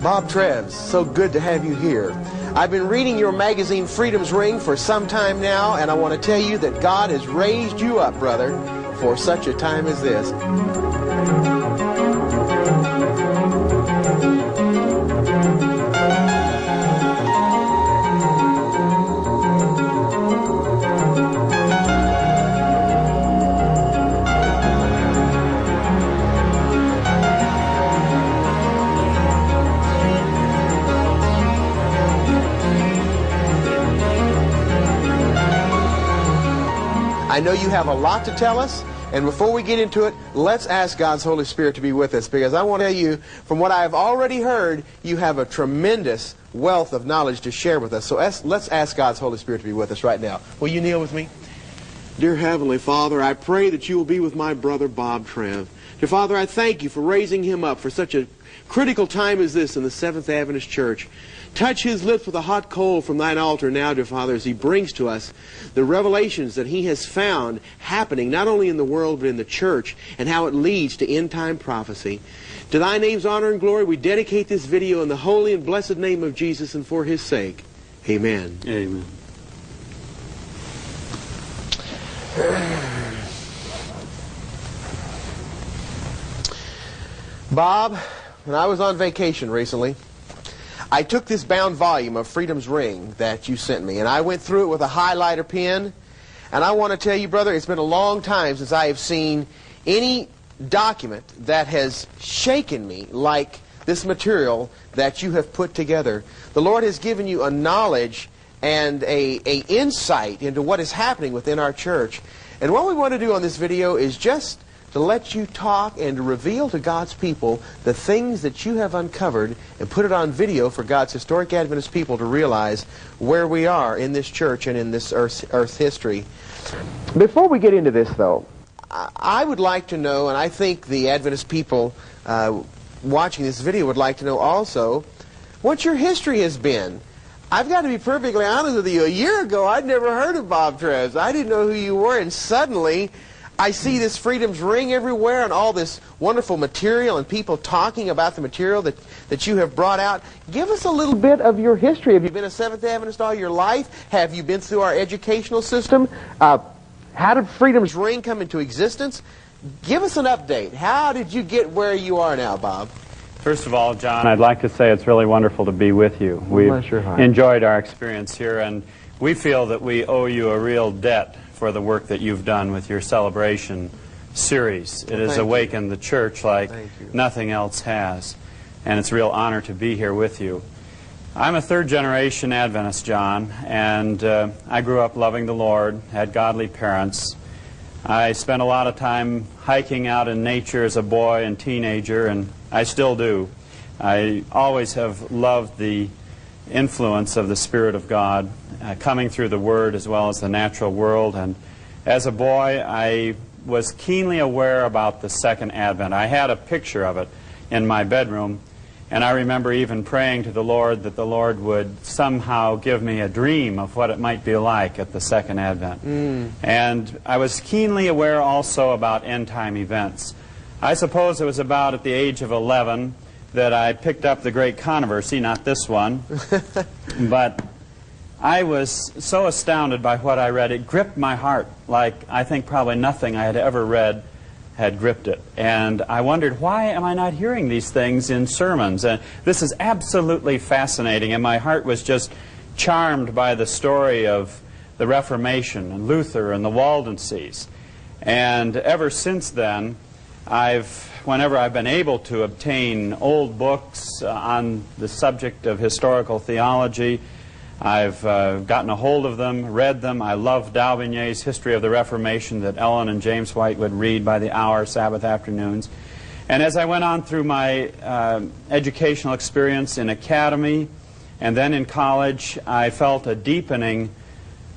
Bob Trefz, so good to have you here. I've been reading your magazine Freedom's Ring for some time now, and I want to tell you that God has raised you up, brother, for such a time as this. I know you have a lot to tell us, and before we get into it, let's ask God's Holy Spirit to be with us, because I want to tell you, from what I have already heard, you have a tremendous wealth of knowledge to share with us. So let's ask God's Holy Spirit to be with us right now. Will you kneel with me? Dear Heavenly Father, I pray that you will be with my brother Bob Trefz. Dear Father, I thank you for raising him up for such a critical time as this in the Seventh Adventist Church. Touch his lips with a hot coal from thine altar now, dear Father, as he brings to us the revelations that he has found happening not only in the world but in the church, and how it leads to end-time prophecy. To thy name's honor and glory, we dedicate this video in the holy and blessed name of Jesus and for his sake. Amen. Amen. Bob, when I was on vacation recently, I took this bound volume of Freedom's Ring that you sent me, and I went through it with a highlighter pen. And I want to tell you, brother, it's been a long time since I have seen any document that has shaken me like this material that you have put together. The Lord has given you a knowledge and a insight into what is happening within our church. And what we want to do on this video is just to let you talk and to reveal to God's people the things that you have uncovered and put it on video for God's historic Adventist people to realize where we are in this church and in this earth's history. Before we get into this, though, I would like to know, and I think the Adventist people watching this video would like to know also, what your history has been. I've got to be perfectly honest with you. A year ago, I'd never heard of Bob Trefz. I didn't know who you were, and suddenly I see this Freedom's Ring everywhere and all this wonderful material and people talking about the material that you have brought out. Give us a little bit of your history. Have you been a Seventh Adventist all your life? Have you been through our educational system? How did Freedom's Ring come into existence? Give us an update. How did you get where you are now, Bob? First of all, John, I'd like to say it's really wonderful to be with you. We've enjoyed our experience here, and we feel that we owe you a real debt for the work that you've done with your celebration series. It has awakened the church like nothing else has, and it's a real honor to be here with you. I'm a third-generation Adventist, John, and I grew up loving the Lord, had godly parents. I spent a lot of time hiking out in nature as a boy and teenager, and I still do. I always have loved the influence of the Spirit of God coming through the Word as well as the natural world. And as a boy, I was keenly aware about the Second Advent. I had a picture of it in my bedroom, and I remember even praying to the Lord that the Lord would somehow give me a dream of what it might be like at the Second Advent. And I was keenly aware also about end-time events. I suppose it was about at the age of 11 that I picked up the Great Controversy, not this one, but I was so astounded by what I read. It gripped my heart like I think probably nothing I had ever read had gripped it. And I wondered, why am I not hearing these things in sermons? And this is absolutely fascinating, and my heart was just charmed by the story of the Reformation and Luther and the Waldenses. And ever since then, whenever I've been able to obtain old books on the subject of historical theology, I've gotten a hold of them, read them. I love Daubigny's History of the Reformation that Ellen and James White would read by the hour Sabbath afternoons. And as I went on through my educational experience in academy and then in college, I felt a deepening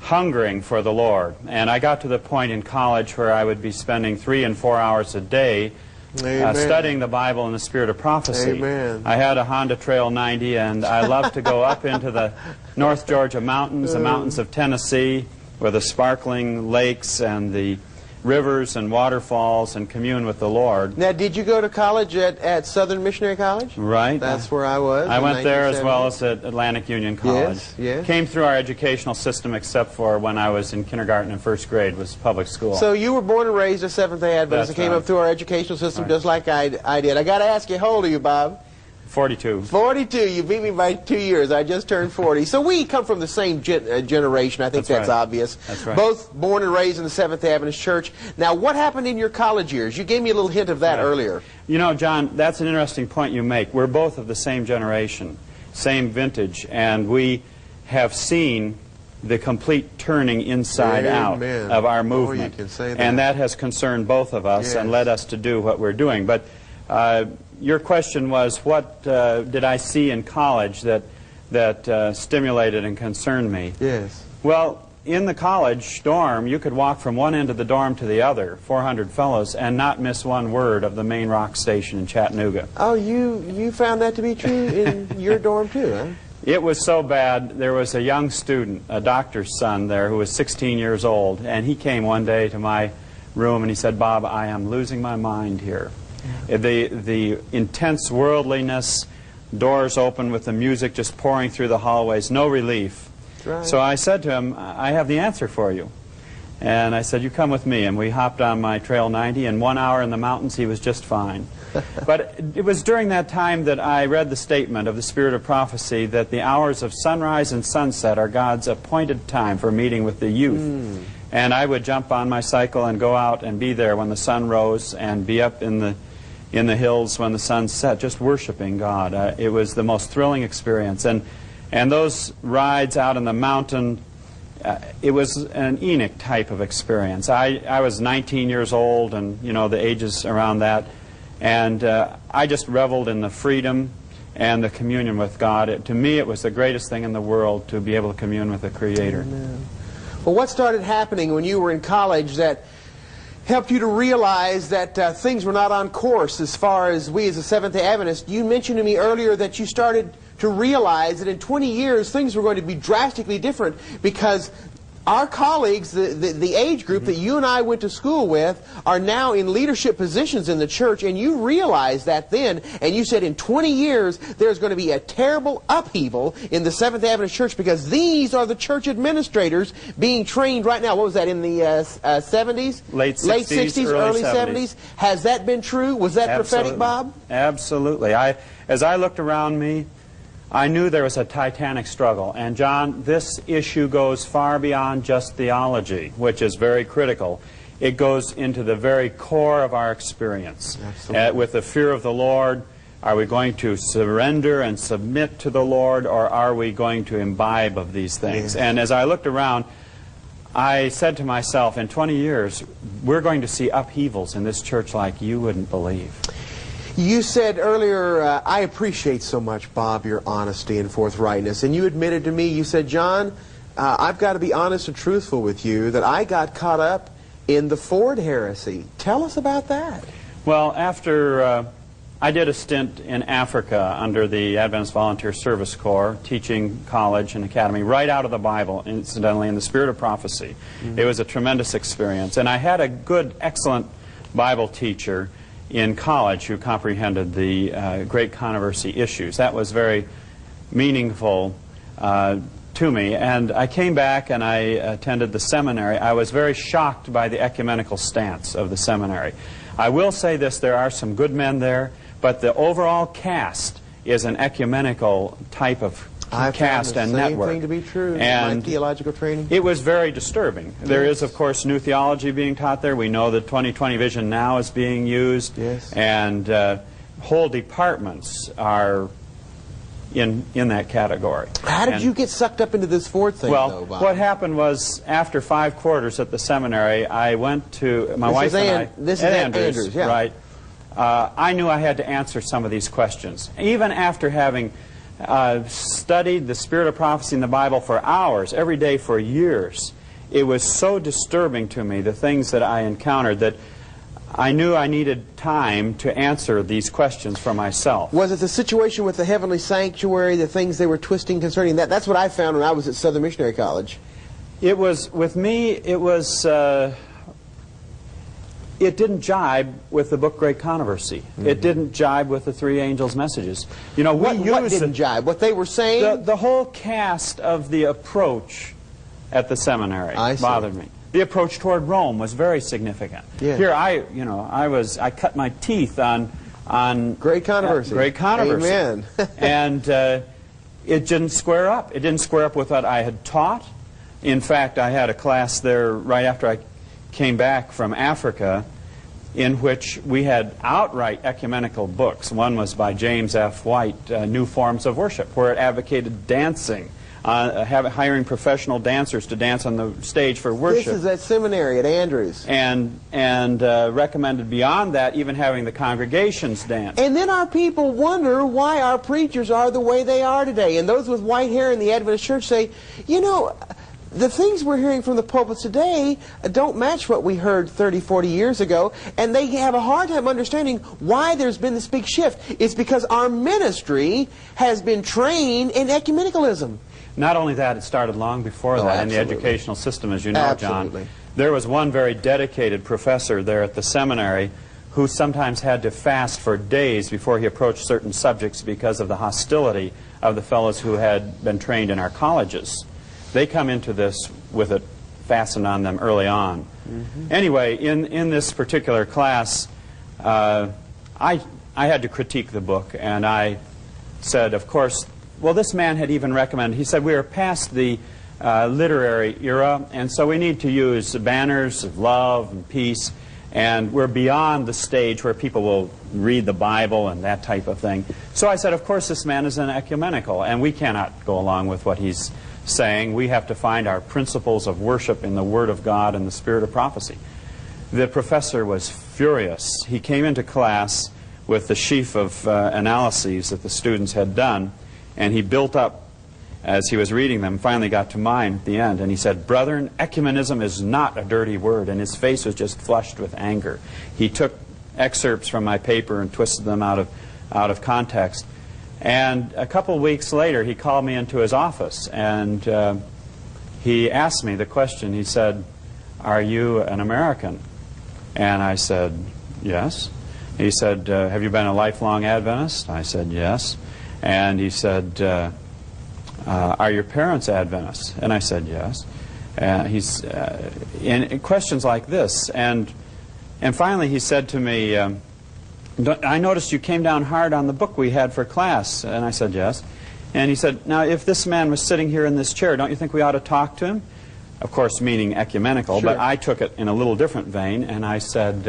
hungering for the Lord. And I got to the point in college where I would be spending 3 and 4 hours a day studying the Bible in the spirit of prophecy. Amen. I had a Honda Trail 90, and I loved to go up into the North Georgia mountains, the mountains of Tennessee, where the sparkling lakes and the rivers and waterfalls and commune with the Lord. Now, did you go to college at Southern Missionary College? Right. That's where I was. I went there as well as at Atlantic Union College. Yes, yes. Came through our educational system except for when I was in kindergarten and first grade, was public school. So you were born and raised a Seventh-day Adventist and came up through our educational system just like I did. I got to ask you, how old are you, Bob? 42. 42. You beat me by 2 years. I just turned 40. So we come from the same generation. I think that's right. obvious. That's right. Both born and raised in the Seventh-day Adventist Church. Now, what happened in your college years? You gave me a little hint of that earlier. You know, John, that's an interesting point you make. We're both of the same generation, same vintage, and we have seen the complete turning inside out of our movement. You can say that. And that has concerned both of us and led us to do what we're doing. But your question was, what did I see in college that stimulated and concerned me? Yes. Well, in the college dorm, you could walk from one end of the dorm to the other, 400 fellows, and not miss one word of the main rock station in Chattanooga. Oh, you found that to be true in your dorm too, huh? It was so bad. There was a young student, a doctor's son there, who was 16 years old, and he came one day to my room and he said, "Bob, I am losing my mind here." The intense worldliness, doors open with the music just pouring through the hallways, no relief. Right. So I said to him, "I have the answer for you." And I said, "You come with me." And we hopped on my Trail 90, and 1 hour in the mountains, he was just fine. But it was during that time that I read the statement of the Spirit of Prophecy that the hours of sunrise and sunset are God's appointed time for meeting with the youth. And I would jump on my cycle and go out and be there when the sun rose and be up in the hills when the sun set, just worshiping God. It was the most thrilling experience. And those rides out in the mountain, it was an Enoch type of experience. I was 19 years old, and you know the ages around that, and I just reveled in the freedom and the communion with God. To me, it was the greatest thing in the world to be able to commune with the Creator. Amen. Well, what started happening when you were in college that helped you to realize that things were not on course as far as we as a Seventh-day Adventist? You mentioned to me earlier that you started to realize that in 20 years things were going to be drastically different because our colleagues, the age group that you and I went to school with, are now in leadership positions in the church, and you realized that then, and you said in 20 years there's going to be a terrible upheaval in the Seventh-day Adventist Church because these are the church administrators being trained right now. What was that, in the 70s? Late 60s, early 70s? Has that been true? Was that prophetic, Bob? Absolutely. As I looked around me, I knew there was a titanic struggle. And John, this issue goes far beyond just theology, which is very critical. It goes into the very core of our experience. With the fear of the Lord, are we going to surrender and submit to the Lord, or are we going to imbibe of these things? Yes. And as I looked around, I said to myself, in 20 years, we're going to see upheavals in this church like you wouldn't believe. You said earlier, I appreciate so much, Bob, your honesty and forthrightness. And you admitted to me, you said, "John, I've got to be honest and truthful with you, that I got caught up in the Ford heresy." Tell us about that. Well, after I did a stint in Africa under the Adventist Volunteer Service Corps, teaching college and academy right out of the Bible, incidentally, in the Spirit of Prophecy. It was a tremendous experience. And I had a good, excellent Bible teacher in college who comprehended the great controversy issues. That was very meaningful to me. And I came back and I attended the seminary. I was very shocked by the ecumenical stance of the seminary. I will say this, there are some good men there, but the overall cast is an ecumenical type of cast and network. I've found the same thing to be true in my theological training. It was very disturbing. Yes. There is, of course, new theology being taught there. We know that 2020 vision now is being used. Yes. And whole departments are in that category. How did you get sucked up into this Ford thing, though, Bob? What happened was, after 5 quarters at the seminary, I went to my wife and I. This is Andrews, yeah. Right. I knew I had to answer some of these questions. Even after having studied the Spirit of Prophecy in the Bible for hours, every day for years, it was so disturbing to me, the things that I encountered, that I knew I needed time to answer these questions for myself. Was it the situation with the heavenly sanctuary, the things they were twisting concerning that? That's what I found when I was at Southern Missionary College. It was, with me, it was it didn't jibe with the book Great Controversy. It didn't jibe with the three angels' messages. You know, what didn't jibe? What they were saying? The whole cast of the approach at the seminary bothered me. The approach toward Rome was very significant. Yeah. Here, I cut my teeth on Great Controversy. Great Controversy. Amen. And it didn't square up. It didn't square up with what I had taught. In fact, I had a class there right after I came back from Africa in which we had outright ecumenical books. One was by James F. White, New Forms of Worship, where it advocated dancing, hiring professional dancers to dance on the stage for worship. This is at seminary at Andrews. And recommended beyond that even having the congregations dance. And then our people wonder why our preachers are the way they are today. And those with white hair in the Adventist church say, you know, the things we're hearing from the pulpits today don't match what we heard 30, 40 years ago, and they have a hard time understanding why there's been this big shift. It's because our ministry has been trained in ecumenicalism. Not only that, it started long before that in the educational system, as you know, John. There was one very dedicated professor there at the seminary who sometimes had to fast for days before he approached certain subjects because of the hostility of the fellows who had been trained in our colleges. They come into this with it fastened on them early on. Anyway, in this particular class, I had to critique the book, and I said, of course, well, this man had even recommended, he said, we are past the literary era, and so we need to use banners of love and peace, and we're beyond the stage where people will read the Bible and that type of thing. So I said, of course, this man is an ecumenical, and we cannot go along with what he's saying. We have to find our principles of worship in the Word of God and the Spirit of prophecy. The professor was furious. He came into class with the sheaf of analyses that the students had done, and he built up as he was reading them, finally got to mine at the end, and he said, "Brethren, ecumenism is not a dirty word," and his face was just flushed with anger. He took excerpts from my paper and twisted them out of context. And a couple weeks later, he called me into his office, and he asked me the question. He said, "Are you an American?" And I said, "Yes." He said, "Have you been a lifelong Adventist?" I said, "Yes." And he said, "Are your parents Adventists?" And I said, "Yes." He's in questions like this, and finally he said to me, "I noticed you came down hard on the book we had for class." And I said, "Yes." And he said, "Now, if this man was sitting here in this chair, don't you think we ought to talk to him?" Of course, meaning ecumenical, Sure. but I took it in a little different vein, and I said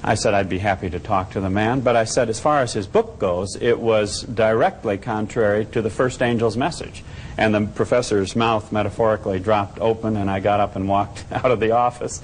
I'd be happy to talk to the man, but I said as far as his book goes, it was directly contrary to the first angel's message. And the professor's mouth metaphorically dropped open, and I got up and walked out of the office.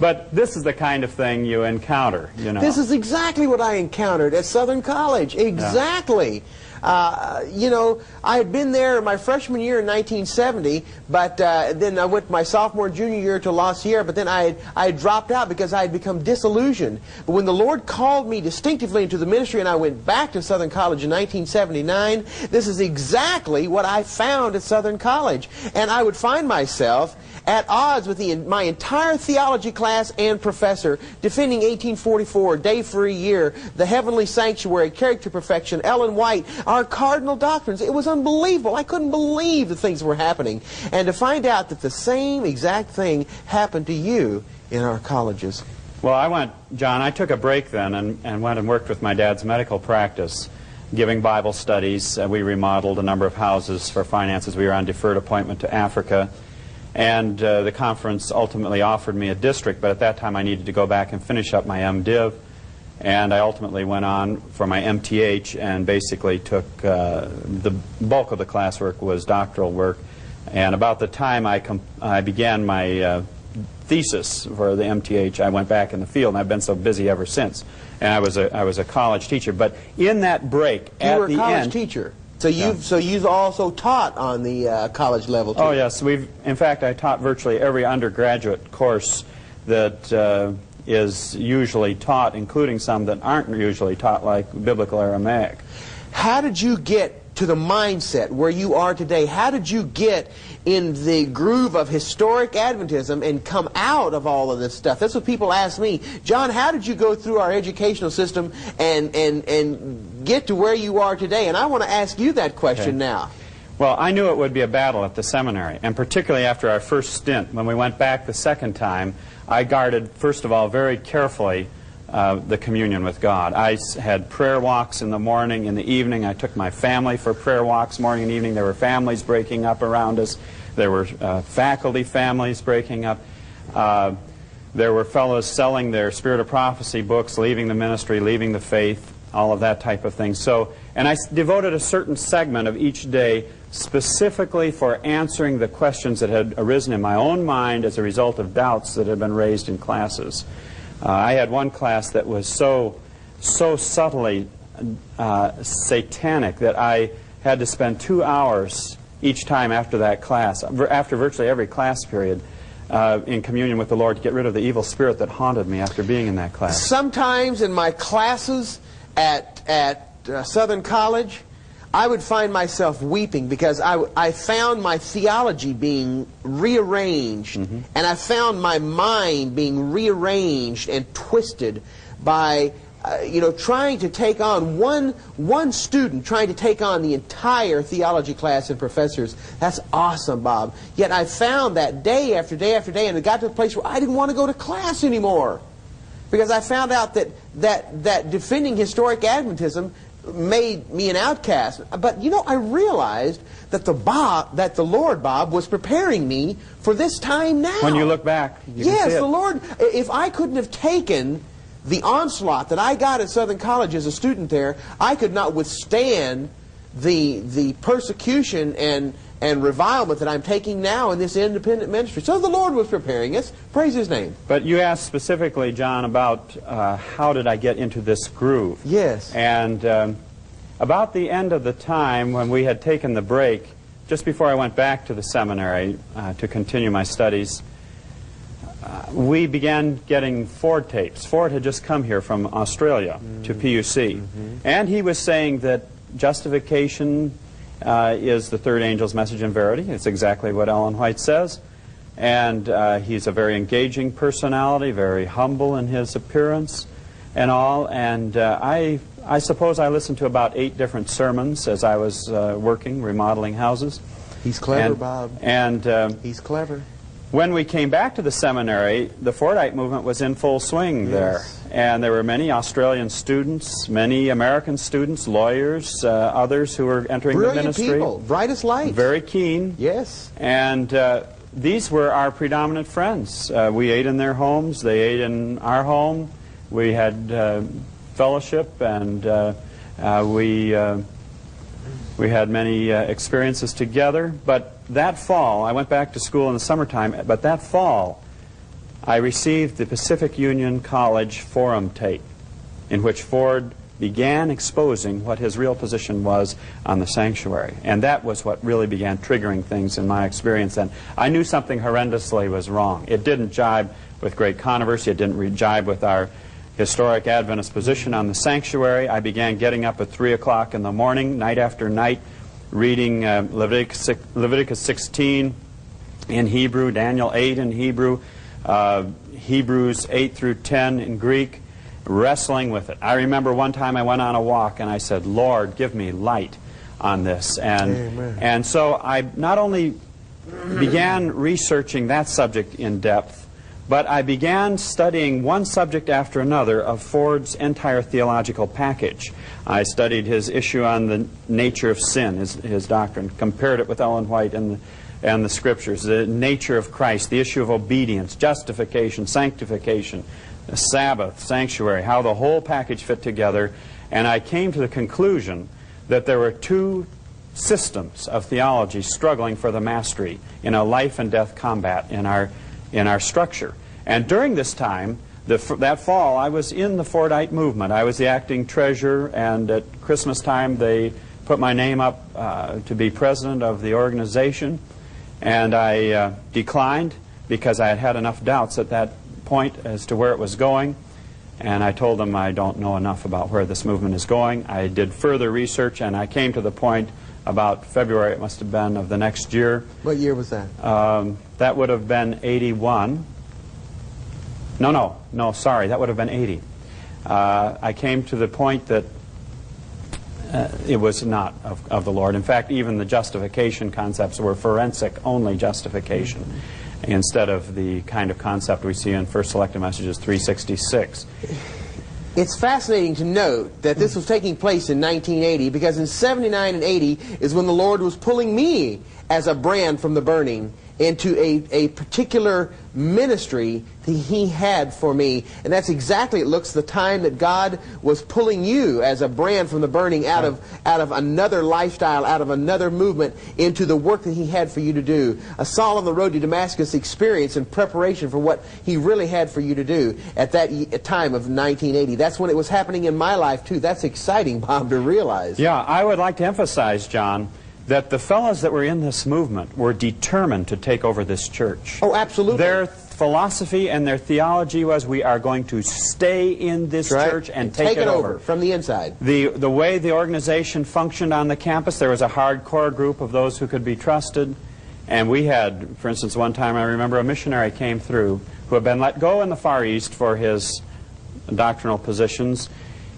But this is the kind of thing you encounter, you know. This is exactly what I encountered at Southern College. Exactly. You know, I had been there my freshman year in 1970, but then I went my sophomore and junior year to La Sierra, but then I had dropped out because I had become disillusioned. But when the Lord called me distinctively into the ministry and I went back to Southern College in 1979, this is exactly what I found at Southern College. And I would find myself at odds with my entire theology class and professor, defending 1844, Day for a Year, the Heavenly Sanctuary, Character Perfection, Ellen White, our cardinal doctrines. It was unbelievable. I couldn't believe the things were happening. And to find out that the same exact thing happened to you in our colleges. Well, John, I took a break then and went and worked with my dad's medical practice, giving Bible studies. We remodeled a number of houses for finances. We were on deferred appointment to Africa. And the conference ultimately offered me a district, but at that time I needed to go back and finish up my MDiv. And I ultimately went on for my MTH and basically took the bulk of the classwork was doctoral work. And about the time I began my thesis for the MTH, I went back in the field, and I've been so busy ever since. And I was a college teacher. But in that break, at the end... You were a college teacher. So you've also taught on the college level too. Oh yes, in fact I taught virtually every undergraduate course that is usually taught, including some that aren't usually taught, like Biblical Aramaic. How did you get to the mindset where you are today? How did you get in the groove of historic Adventism and come out of all of this stuff? That's what people ask me. John, how did you go through our educational system and get to where you are today? And I want to ask you that question now. Well, I knew it would be a battle at the seminary, and particularly after our first stint. When we went back the second time, I guarded, first of all, very carefully the communion with God. I had prayer walks in the morning, in the evening. I took my family for prayer walks morning and evening. There were families breaking up around us. There were faculty families breaking up. There were fellows selling their Spirit of Prophecy books, leaving the ministry, leaving the faith, all of that type of thing. So, and I devoted a certain segment of each day specifically for answering the questions that had arisen in my own mind as a result of doubts that had been raised in classes. I had one class that was so subtly satanic that I had to spend 2 hours each time after that class, after virtually every class period, in communion with the Lord to get rid of the evil spirit that haunted me after being in that class. Sometimes in my classes at Southern College, I would find myself weeping because I found my theology being rearranged, and I found my mind being rearranged and twisted by, trying to take on one student, trying to take on the entire theology class and professors. That's awesome, Bob. Yet I found that day after day after day, and it got to a place where I didn't want to go to class anymore, because I found out that defending historic Adventism made me an outcast. But I realized that the Lord, Bob, was preparing me for this time now. When you look back, you can see it. The Lord. If I couldn't have taken the onslaught that I got at Southern College as a student there, I could not withstand the persecution and revilement that I'm taking now in this independent ministry. So the Lord was preparing us. Praise His name. But you asked specifically, John, about how did I get into this groove. Yes. And about the end of the time when we had taken the break, just before I went back to the seminary to continue my studies, we began getting Ford tapes. Ford had just come here from Australia to PUC. And he was saying that justification is the third angel's message in verity. It's exactly what Ellen White says. And he's a very engaging personality, very humble in his appearance and all. And I suppose I listened to about 8 different sermons as I was working, remodeling houses. He's clever, Bob. And he's clever. When we came back to the seminary, the Fordite movement was in full swing there. And there were many Australian students, many American students, lawyers, others who were entering the ministry. Brilliant people, brightest lights. Very keen. Yes. And these were our predominant friends. We ate in their homes. They ate in our home. We had fellowship, and we had many experiences together. But that fall, I went back to school in the summertime, but that fall, I received the Pacific Union College forum tape, in which Ford began exposing what his real position was on the sanctuary. And that was what really began triggering things in my experience. And I knew something horrendously was wrong. It didn't jibe with great controversy. It didn't jibe with our historic Adventist position on the sanctuary. I began getting up at 3 o'clock in the morning, night after night, reading Leviticus 16 in Hebrew, Daniel 8 in Hebrew, Hebrews 8 through 10 in Greek, wrestling with it. I remember one time I went on a walk and I said, Lord, give me light on this. And so I not only began researching that subject in depth, but I began studying one subject after another of Ford's entire theological package. I studied his issue on the nature of sin, his doctrine, compared it with Ellen White and the Scriptures, the nature of Christ, the issue of obedience, justification, sanctification, the Sabbath, sanctuary, how the whole package fit together. And I came to the conclusion that there were 2 systems of theology struggling for the mastery in a life and death combat in our structure. And during this time, that fall, I was in the Fordite movement. I was the acting treasurer, and at Christmas time they put my name up to be president of the organization, and I declined because I had had enough doubts at that point as to where it was going. And I told them I don't know enough about where this movement is going. I did further research, and I came to the point about February, it must have been, of the next year. What year was that? That would have been 81. No, sorry, that would have been 80. I came to the point that it was not of the Lord. In fact, even the justification concepts were forensic-only justification instead of the kind of concept we see in First Selected Messages 366. It's fascinating to note that this was taking place in 1980, because in 79 and 80 is when the Lord was pulling me as a brand from the burning into a particular ministry that He had for me. And that's exactly, it looks, the time that God was pulling you as a brand from the burning out of another lifestyle, out of another movement, into the work that He had for you to do. A Saul on the road to Damascus experience in preparation for what He really had for you to do at that time of 1980. That's when it was happening in my life too. That's exciting, Bob, to realize. Yeah, I would like to emphasize, John, that the fellows that were in this movement were determined to take over this church. Oh, absolutely. Their philosophy and their theology was, we are going to stay in this church and take it over from the inside. The way the organization functioned on the campus, there was a hardcore group of those who could be trusted. And we had, for instance, one time I remember a missionary came through who had been let go in the Far East for his doctrinal positions.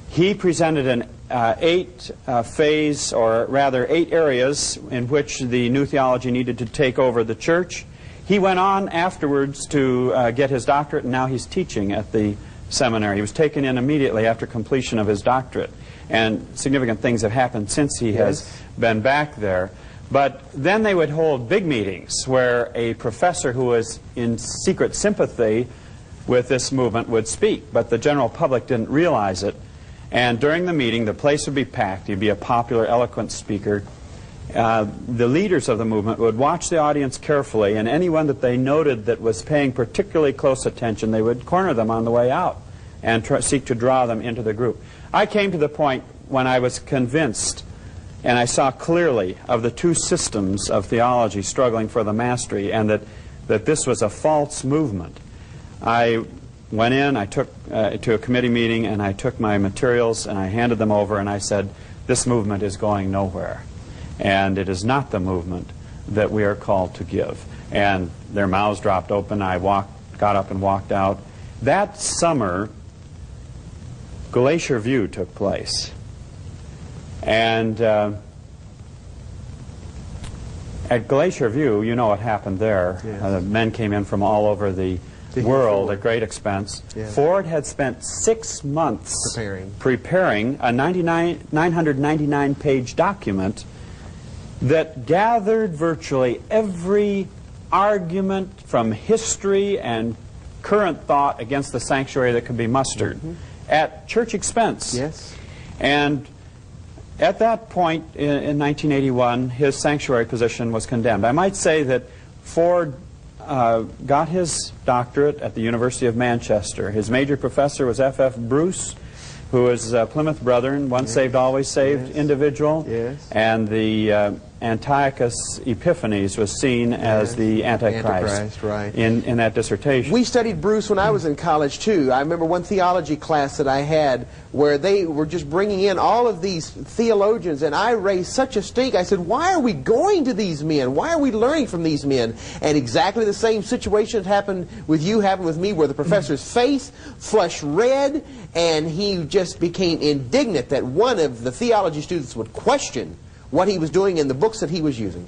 He presented an 8-phase, or rather 8 areas in which the new theology needed to take over the church. He went on afterwards to get his doctorate, and now he's teaching at the seminary. He was taken in immediately after completion of his doctorate. And significant things have happened since he has been back there. But then they would hold big meetings where a professor who was in secret sympathy with this movement would speak, but the general public didn't realize it. And during the meeting, the place would be packed. He'd be a popular, eloquent speaker. The leaders of the movement would watch the audience carefully, and anyone that they noted that was paying particularly close attention, they would corner them on the way out and seek to draw them into the group. I came to the point when I was convinced, and I saw clearly, of the two systems of theology struggling for the mastery, and that this was a false movement. I went in, I took to a committee meeting, and I took my materials and I handed them over, and I said, this movement is going nowhere, and it is not the movement that we are called to give. And their mouths dropped open. I got up and walked out. That summer, Glacier View took place, and at Glacier View, you know what happened there. Yes. Men came in from all over the world at great expense. Yes. Ford had spent 6 months preparing a 999-page document that gathered virtually every argument from history and current thought against the sanctuary that could be mustered at church expense. Yes. And at that point in 1981, his sanctuary position was condemned. I might say that Ford got his doctorate at the University of Manchester. His major professor was F.F. Bruce, who was a Plymouth Brethren, once saved, always saved individual. Yes. And the Antiochus Epiphanes was seen as the Antichrist, right. in that dissertation. We studied Bruce when I was in college too. I remember one theology class that I had where they were just bringing in all of these theologians, and I raised such a stink. I said, why are we going to these men? Why are we learning from these men? And exactly the same situation happened with you, happened with me, where the professor's face flushed red, and he just became indignant that one of the theology students would question what he was doing in the books that he was using.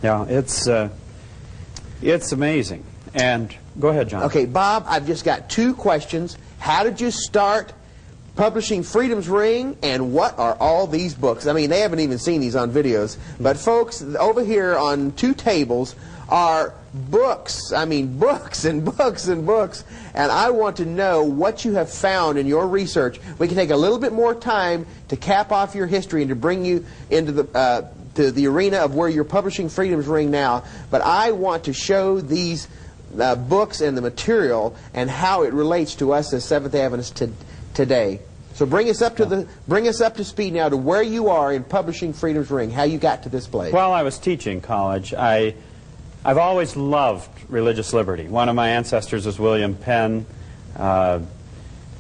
Yeah, it's amazing. And go ahead, John. Okay, Bob, I've just got 2 questions. How did you start publishing Freedom's Ring, and what are all these books? I mean, they haven't even seen these on videos, but folks, over here on 2 tables are books. I mean, books and books and books. And I want to know what you have found in your research. We can take a little bit more time to cap off your history and to bring you into the arena of where you're publishing Freedom's Ring now. But I want to show these books and the material and how it relates to us as Seventh-day Adventists today. So bring us up to speed now to where you are in publishing Freedom's Ring, how you got to this place. While I was teaching college, I've always loved religious liberty. One of my ancestors was William Penn.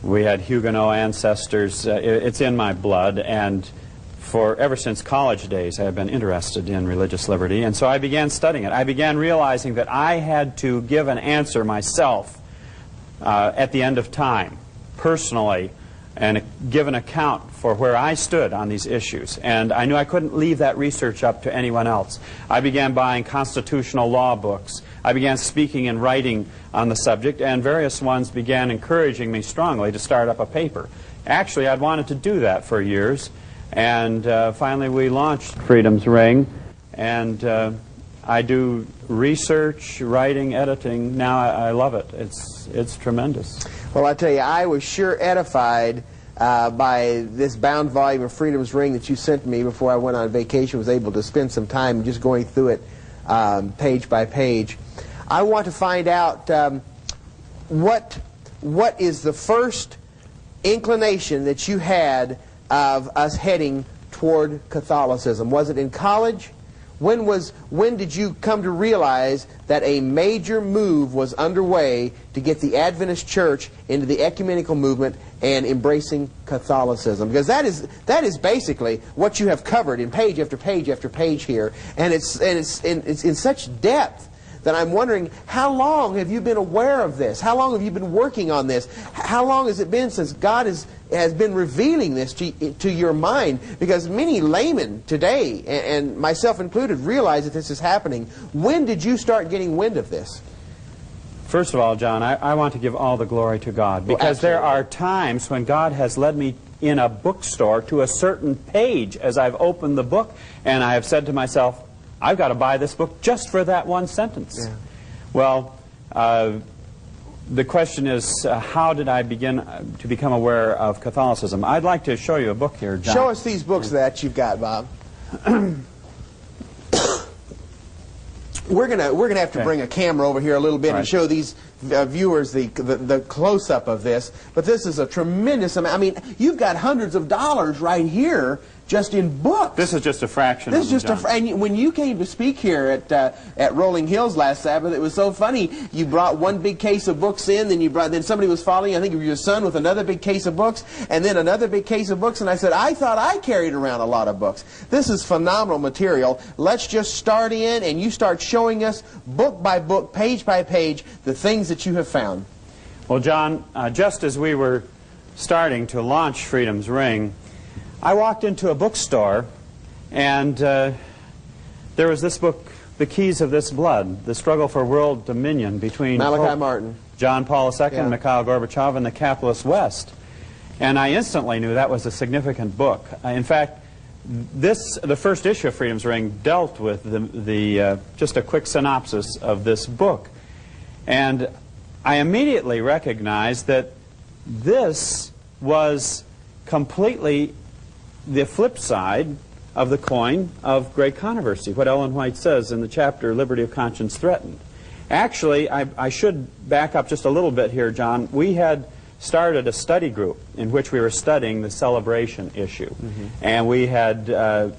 We had Huguenot ancestors. It's in my blood. And ever since college days, I have been interested in religious liberty, and so I began studying it. I began realizing that I had to give an answer myself at the end of time, personally, and give an account for where I stood on these issues. And I knew I couldn't leave that research up to anyone else. I began buying constitutional law books. I began speaking and writing on the subject, and various ones began encouraging me strongly to start up a paper. Actually, I'd wanted to do that for years, and finally we launched Freedom's Ring, and I do research, writing, editing. Now I love it. It's tremendous. Well, I tell you, I was sure edified by this bound volume of Freedom's Ring that you sent me before I went on vacation. Was able to spend some time just going through it page by page. I want to find out what is the first inclination that you had of us heading toward Catholicism. Was it in college? When did you come to realize that a major move was underway to get the Adventist Church into the ecumenical movement and embracing Catholicism? Because that is basically what you have covered in page after page after page here, and it's in such depth that I'm wondering, how long have you been aware of this? How long have you been working on this? How long has it been since God has been revealing this to your mind? Because many laymen today, and myself included, realize that this is happening. When did you start getting wind of this? First of all, John, I want to give all the glory to God, because there are times when God has led me in a bookstore to a certain page as I've opened the book, and I have said to myself, I've got to buy this book just for that one sentence. Yeah. Well, the question is, how did I begin to become aware of Catholicism? I'd like to show you a book here, John. Show us these books that you've got, Bob. We're gonna have to bring a camera over here a little bit and show these viewers the close-up of this. But this is a tremendous amount. I mean, you've got hundreds of dollars right here just in books. This is just a fraction. This is just and when you came to speak here at Rolling Hills last Sabbath, it was so funny. You brought one big case of books in, then somebody was following. I think it was your son with another big case of books, and then another big case of books. And I said, I thought I carried around a lot of books. This is phenomenal material. Let's just start in, and you start showing us book by book, page by page, the things that you have found. Well, John, just as we were starting to launch Freedom's Ring, I walked into a bookstore, and there was this book, The Keys of This Blood, The Struggle for World Dominion between Malachi Martin, John Paul II, Mikhail Gorbachev, and the capitalist West. And I instantly knew that was a significant book. In fact, the first issue of Freedom's Ring dealt with just a quick synopsis of this book. And I immediately recognized that this was completely the flip side of the coin of great controversy, what Ellen White says in the chapter, Liberty of Conscience Threatened. Actually, I should back up just a little bit here, John. We had started a study group in which we were studying the celebration issue. Mm-hmm. And we had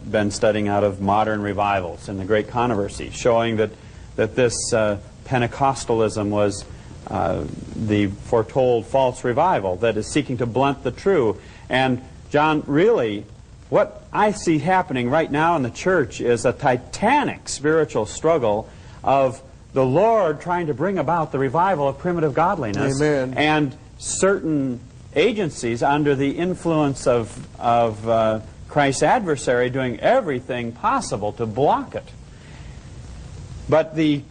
been studying out of modern revivals and the great controversy, showing that this Pentecostalism was the foretold false revival that is seeking to blunt the true. And John, really, what I see happening right now in the church is a titanic spiritual struggle of the Lord trying to bring about the revival of primitive godliness. Amen. And certain agencies under the influence of Christ's adversary doing everything possible to block it. But the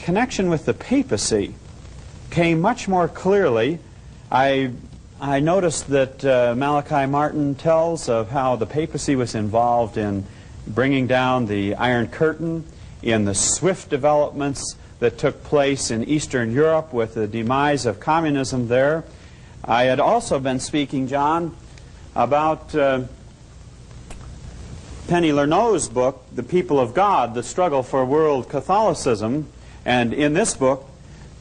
connection with the papacy came much more clearly. I noticed that Malachi Martin tells of how the papacy was involved in bringing down the Iron Curtain, in the swift developments that took place in Eastern Europe with the demise of communism there. I had also been speaking, John, about Penny Lerneau's book, The People of God, The Struggle for World Catholicism. And in this book,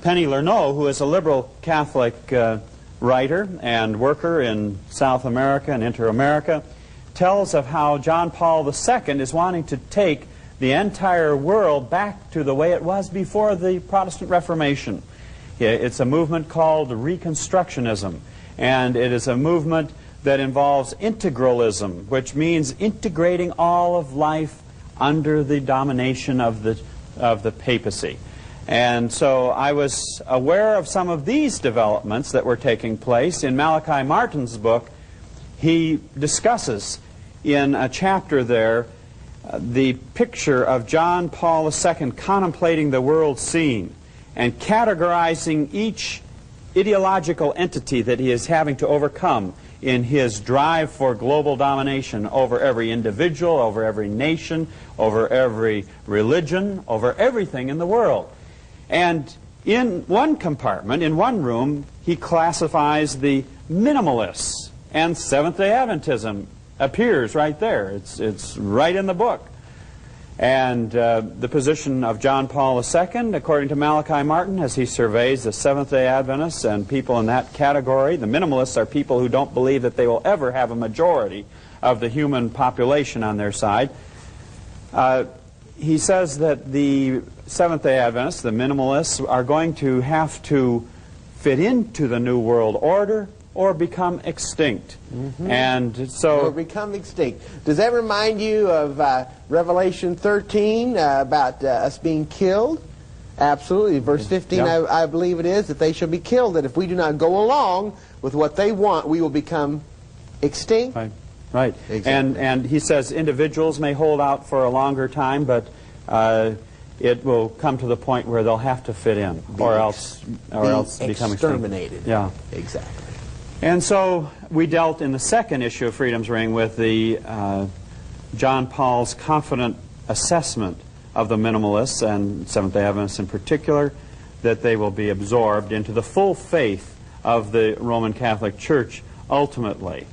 Penny Lerneau, who is a liberal Catholic writer and worker in South America and Inter-America, tells of how John Paul II is wanting to take the entire world back to the way it was before the Protestant Reformation. It's a movement called Reconstructionism, and it is a movement that involves integralism, which means integrating all of life under the domination of the papacy. And so I was aware of some of these developments that were taking place. In Malachi Martin's book, he discusses in a chapter there the picture of John Paul II contemplating the world scene and categorizing each ideological entity that he is having to overcome in his drive for global domination over every individual, over every nation, over every religion, over everything in the world. And in one compartment, in one room, he classifies the minimalists, and Seventh-day Adventism appears right there. It's right in the book. And the position of John Paul II, according to Malachi Martin, as he surveys the Seventh-day Adventists and people in that category, the minimalists are people who don't believe that they will ever have a majority of the human population on their side. He says that the Seventh-day Adventists, the minimalists, are going to have to fit into the New World Order or become extinct. And so... Or become extinct. Does that remind you of Revelation 13 about us being killed? Absolutely. Verse 15, yeah. I believe it is, that they shall be killed, that if we do not go along with what they want, we will become extinct. Right. Right. Exactly. And he says individuals may hold out for a longer time, but it will come to the point where they'll have to fit in, or else become exterminated. Yeah. Exactly. And so we dealt in the second issue of Freedom's Ring with the John Paul's confident assessment of the minimalists and Seventh-day Adventists in particular, that they will be absorbed into the full faith of the Roman Catholic Church ultimately.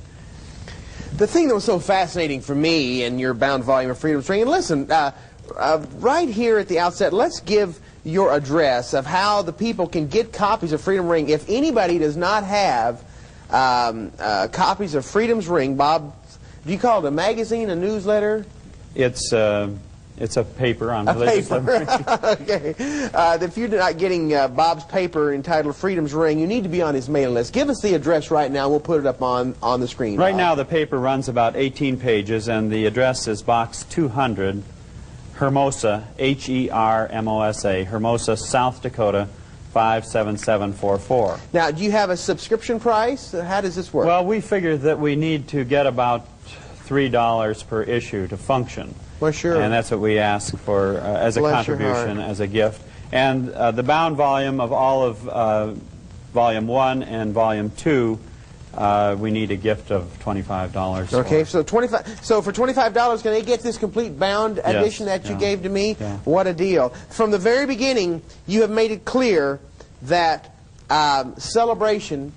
The thing that was so fascinating for me in your bound volume of Freedom's Ring, and listen, right here at the outset, let's give your address of how the people can get copies of Freedom Ring. If anybody does not have copies of Freedom's Ring, Bob, do you call it a magazine, a newsletter? It's a paper on religious liberty. Okay. If you're not getting Bob's paper entitled Freedom's Ring, you need to be on his mailing list. Give us the address right now. We'll put it up on the screen. Right Bob. now the paper runs about 18 pages, and the address is Box 200, Hermosa, H-E-R-M-O-S-A, Hermosa, South Dakota, 57744. Now, do you have a subscription price? How does this work? Well, we figured that we need to get about $3 per issue to function. Well, sure. And that's what we ask for as a contribution, as a gift. And the bound volume of all of Volume 1 and Volume 2, we need a gift of $25. Okay, so for $25, can they get this complete bound edition that you gave to me? Yeah. What a deal. From the very beginning, you have made it clear that celebration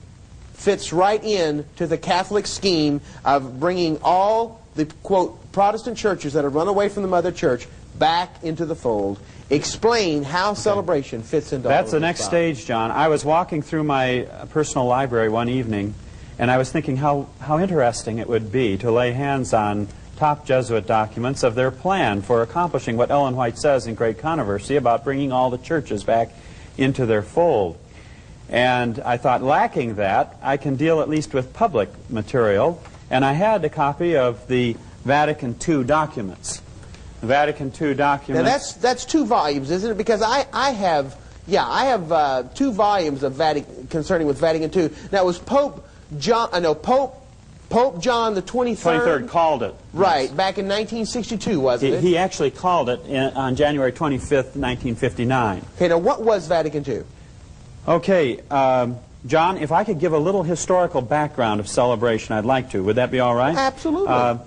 fits right in to the Catholic scheme of bringing all the, quote, Protestant churches that have run away from the Mother Church back into the fold. Explain how celebration fits into all of this. That's the next stage, John. I was walking through my personal library one evening, and I was thinking how interesting it would be to lay hands on top Jesuit documents of their plan for accomplishing what Ellen White says in Great Controversy about bringing all the churches back into their fold. And I thought, lacking that, I can deal at least with public material, and I had a copy of the Vatican II documents. The Vatican II documents. Now that's 2 volumes, isn't it? Because I have 2 volumes of concerning with Vatican II. Now, it was Pope John the 23rd called it. Right, yes. back in 1962, wasn't it? He actually called it on January 25th, 1959. Okay, now what was Vatican II? Okay, John, if I could give a little historical background of celebration, I'd like to. Would that be all right? Absolutely.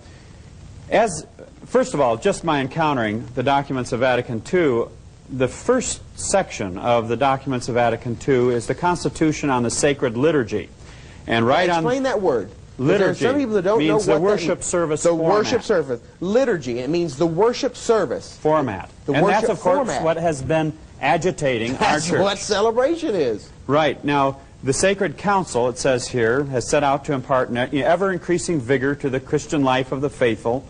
First of all, just my encountering the documents of Vatican II, the first section of the documents of Vatican II is the Constitution on the Sacred Liturgy. And explain that word. Liturgy. There are some people that don't know what the worship service format. The worship service. Liturgy. It means the worship service. Format. And that's, of course, what has been agitating our church. That's what celebration is. Right. Now, the Sacred Council, it says here, has set out to impart ever-increasing vigor to the Christian life of the faithful,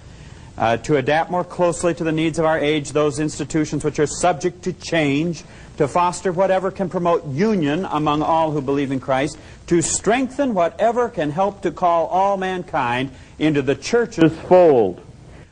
to adapt more closely to the needs of our age those institutions which are subject to change, to foster whatever can promote union among all who believe in Christ, to strengthen whatever can help to call all mankind into the church's fold.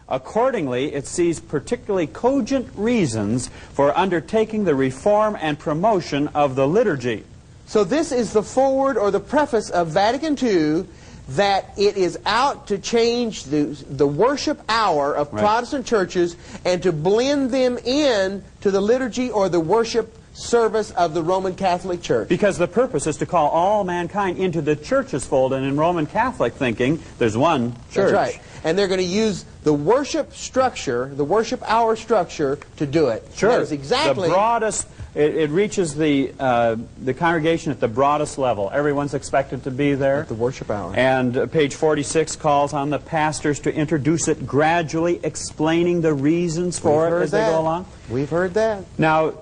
Accordingly, it sees particularly cogent reasons for undertaking the reform and promotion of the liturgy. So this is the foreword or the preface of Vatican II, that it is out to change the worship hour of Protestant churches and to blend them in to the liturgy or the worship service of the Roman Catholic Church. Because the purpose is to call all mankind into the church's fold, and in Roman Catholic thinking, there's one church. That's right. And they're going to use the worship structure, the worship hour structure, to do it. Sure. That is exactly the broadest. It reaches the congregation at the broadest level. Everyone's expected to be there. At the worship hour. And page 46 calls on the pastors to introduce it gradually, explaining the reasons for it as they go along. We've heard that. Now,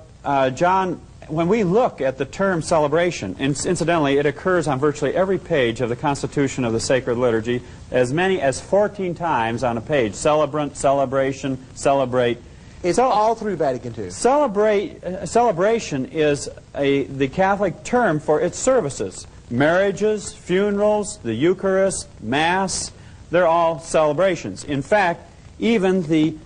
John, when we look at the term celebration, incidentally, it occurs on virtually every page of the Constitution of the Sacred Liturgy, as many as 14 times on a page. Celebrant, celebration, celebrate. It's all through Vatican II. Celebration is the Catholic term for its services. Marriages, funerals, the Eucharist, Mass, they're all celebrations. In fact, even the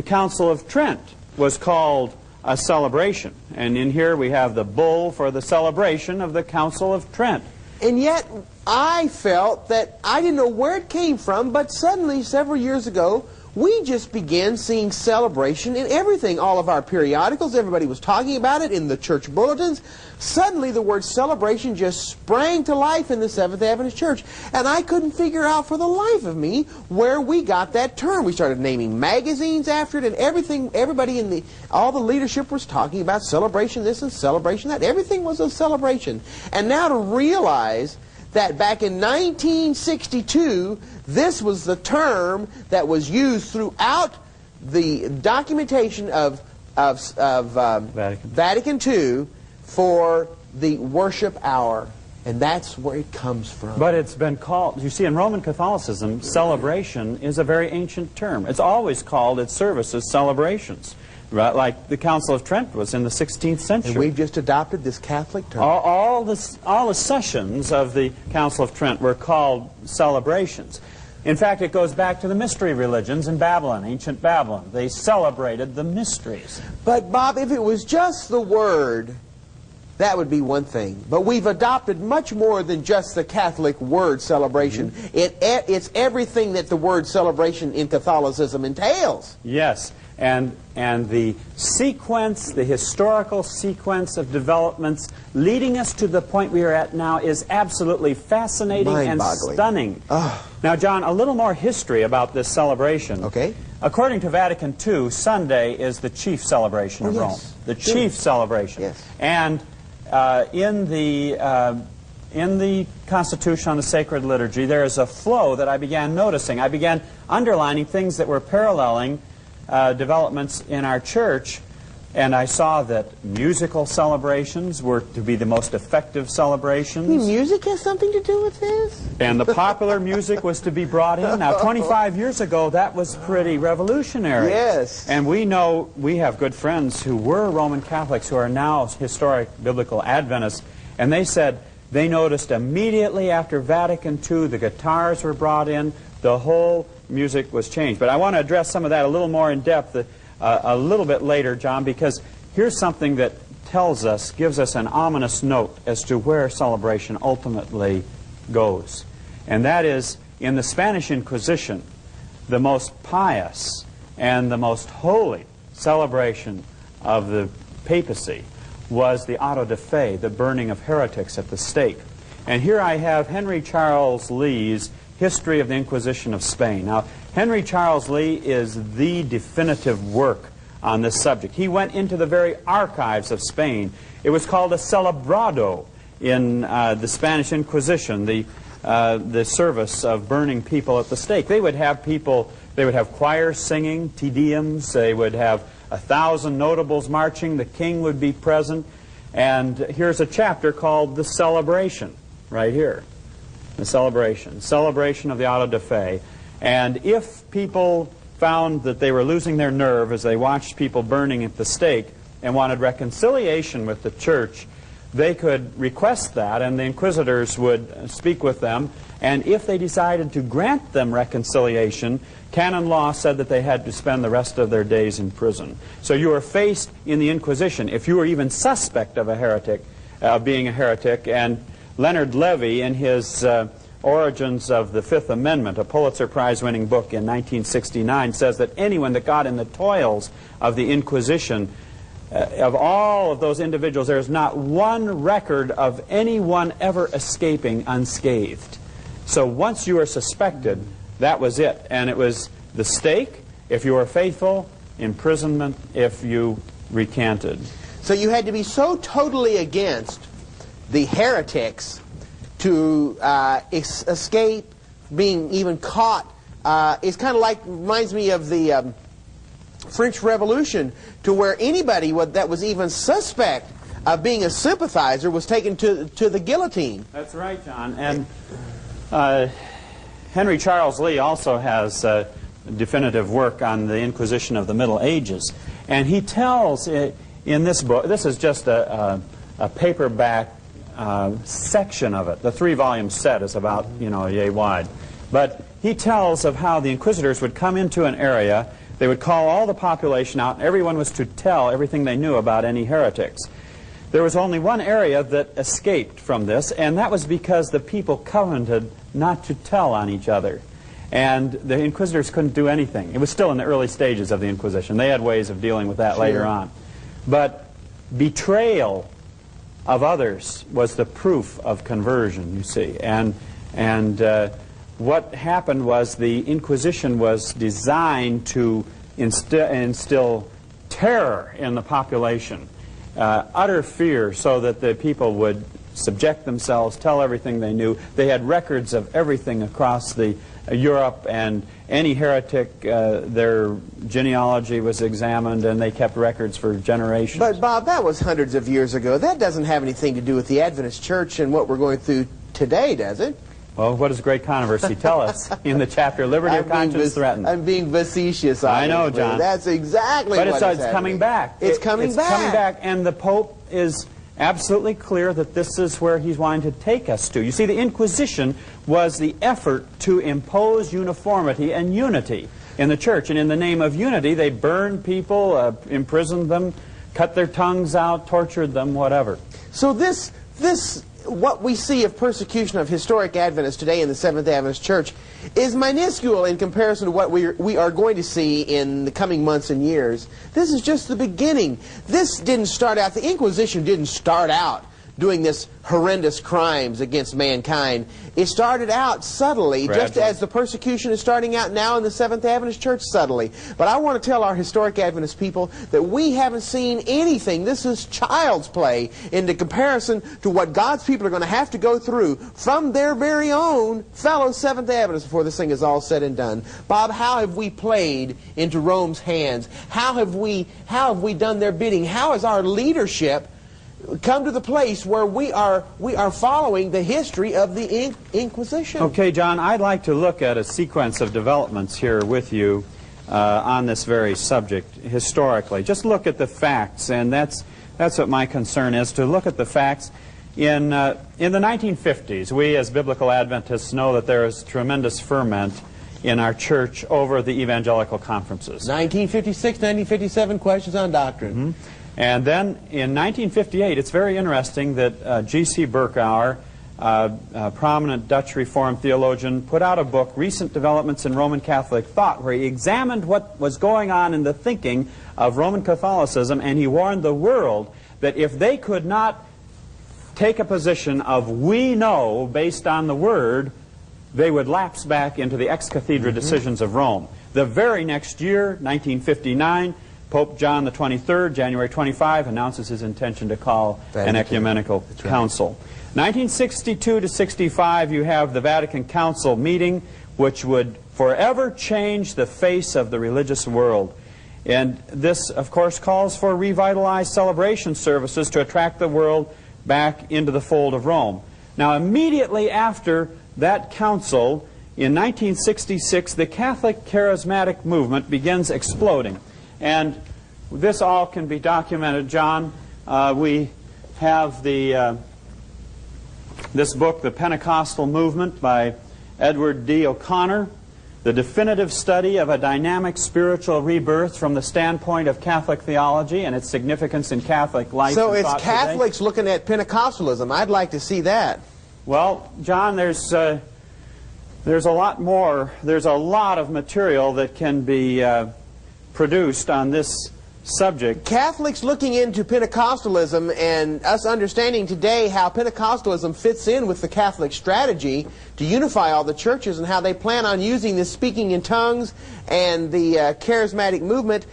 Council of Trent was called a celebration. And in here we have the bull for the celebration of the Council of Trent. And yet, I felt that I didn't know where it came from, but suddenly, several years ago, we just began seeing celebration in everything. All of our periodicals, everybody was talking about it in the church bulletins. Suddenly, the word celebration just sprang to life in the Seventh Adventist Church. And I couldn't figure out for the life of me where we got that term. We started naming magazines after it and everything. Everybody all the leadership was talking about celebration this and celebration that. Everything was a celebration. And now to realize that back in 1962, this was the term that was used throughout the documentation of Vatican II for the worship hour. And that's where it comes from. But it's been called, you see, in Roman Catholicism, celebration is a very ancient term. It's always called its services celebrations. Right, like the Council of Trent was in the 16th century. And we've just adopted this Catholic term. All the sessions of the Council of Trent were called celebrations. In fact, it goes back to the mystery religions in Babylon, ancient Babylon. They celebrated the mysteries. But, Bob, if it was just the word, that would be one thing. But we've adopted much more than just the Catholic word celebration. It's everything that the word celebration in Catholicism entails. Yes. And the sequence, the historical sequence of developments leading us to the point we are at now is absolutely fascinating and stunning. Now, John, a little more history about this celebration. Okay. According to Vatican II, Sunday is the chief celebration of Rome. The chief celebration. Yes. And in the Constitution on the Sacred Liturgy, there is a flow that I began noticing. I began underlining things that were paralleling developments in our church, and I saw that musical celebrations were to be the most effective celebrations. Music has something to do with this? And the popular music was to be brought in. Now, 25 years ago, that was pretty revolutionary. Yes. And we know, we have good friends who were Roman Catholics who are now historic biblical Adventists, and they said they noticed immediately after Vatican II, the guitars were brought in, the whole music was changed. But I want to address some of that a little more in depth a little bit later, John, because here's something that tells us, gives us an ominous note as to where celebration ultimately goes. And that is, in the Spanish Inquisition, the most pious and the most holy celebration of the papacy was the auto de fe, the burning of heretics at the stake. And here I have Henry Charles Lee's History of the Inquisition of Spain. Now, Henry Charles Lee is the definitive work on this subject. He went into the very archives of Spain. It was called a celebrado in the Spanish Inquisition, the service of burning people at the stake. They would have people, they would have choirs singing, Te Deums, they would have 1,000 notables marching, the king would be present, and here's a chapter called The Celebration, right here. The celebration of the auto de fe. And if people found that they were losing their nerve as they watched people burning at the stake and wanted reconciliation with the church, they could request that, and the inquisitors would speak with them. And if they decided to grant them reconciliation, canon law said that they had to spend the rest of their days in prison. So you were faced in the Inquisition, if you were even suspect of a heretic, being a heretic. And Leonard Levy, in his Origins of the Fifth Amendment, a Pulitzer Prize-winning book in 1969, says that anyone that got in the toils of the Inquisition, of all of those individuals, there is not one record of anyone ever escaping unscathed. So once you were suspected, that was it. And it was the stake, if you were faithful, imprisonment, if you recanted. So you had to be so totally against the heretics to escape being even caught. It's kind of like, reminds me of the French Revolution, to where anybody that was even suspect of being a sympathizer was taken to the guillotine. That's right, John. And Henry Charles Lee also has definitive work on the Inquisition of the Middle Ages. And he tells in this book, this is just a paperback section of it. The 3-volume set is about, yay wide. But he tells of how the inquisitors would come into an area, they would call all the population out, and everyone was to tell everything they knew about any heretics. There was only one area that escaped from this, and that was because the people covenanted not to tell on each other. And the inquisitors couldn't do anything. It was still in the early stages of the Inquisition. They had ways of dealing with that later on. But betrayal of others was the proof of conversion, you see. And what happened was the Inquisition was designed to instill terror in the population, utter fear, so that the people would subject themselves, tell everything they knew. They had records of everything across the Europe, and any heretic, their genealogy was examined, and they kept records for generations. But Bob, that was hundreds of years ago. That doesn't have anything to do with the Adventist Church and what we're going through today, does it? Well, what does Great Controversy tell us in the chapter, Liberty of Conscience Threatened? I'm being facetious, obviously. I know, John. That's exactly what it's coming back. It's coming back. It's coming back, and the Pope is absolutely clear that this is where he's wanting to take us to. You see, the Inquisition was the effort to impose uniformity and unity in the church. And in the name of unity, they burned people, imprisoned them, cut their tongues out, tortured them, whatever. So what we see of persecution of historic Adventists today in the Seventh Adventist Church is minuscule in comparison to what we are going to see in the coming months and years. This is just the beginning. This didn't start out, the Inquisition didn't start out doing this horrendous crimes against mankind. It started out subtly, just as the persecution is starting out now in the Seventh Adventist Church subtly. But I want to tell our historic Adventist people that we haven't seen anything. This is child's play in the comparison to what God's people are going to have to go through from their very own fellow Seventh Adventists before this thing is all said and done. Bob, how have we played into Rome's hands? How have we done their bidding? How has our leadership come to the place where we are following the history of the Inquisition? Okay, John, I'd like to look at a sequence of developments here with you on this very subject historically. Just look at the facts, and that's what my concern is, to look at the facts. In the 1950s, we as Biblical Adventists know that there is tremendous ferment in our church over the evangelical conferences. 1956, 1957, questions on doctrine. Mm-hmm. And then in 1958, it's very interesting that G.C. Berkouwer, a prominent Dutch Reformed theologian, put out a book, Recent Developments in Roman Catholic Thought, where he examined what was going on in the thinking of Roman Catholicism, and he warned the world that if they could not take a position of we know based on the Word, they would lapse back into the ex cathedra decisions of Rome. The very next year, 1959, Pope John the 23rd, January 25, announces his intention to call an ecumenical council. 1962 to 65, you have the Vatican Council meeting, which would forever change the face of the religious world. And this, of course, calls for revitalized celebration services to attract the world back into the fold of Rome. Now, immediately after that council, in 1966, the Catholic charismatic movement begins exploding. And this all can be documented, John. We have this book, The Pentecostal Movement by Edward D. O'Connor, the definitive study of a dynamic spiritual rebirth from the standpoint of Catholic theology and its significance in Catholic life. So and it's thought Catholics today. looking at Pentecostalism. I'd like to see that. Well, John, there's a lot more. There's a lot of material that can be produced on this subject. Catholics looking into Pentecostalism and us understanding today how Pentecostalism fits in with the Catholic strategy to unify all the churches and how they plan on using this speaking in tongues and the charismatic movement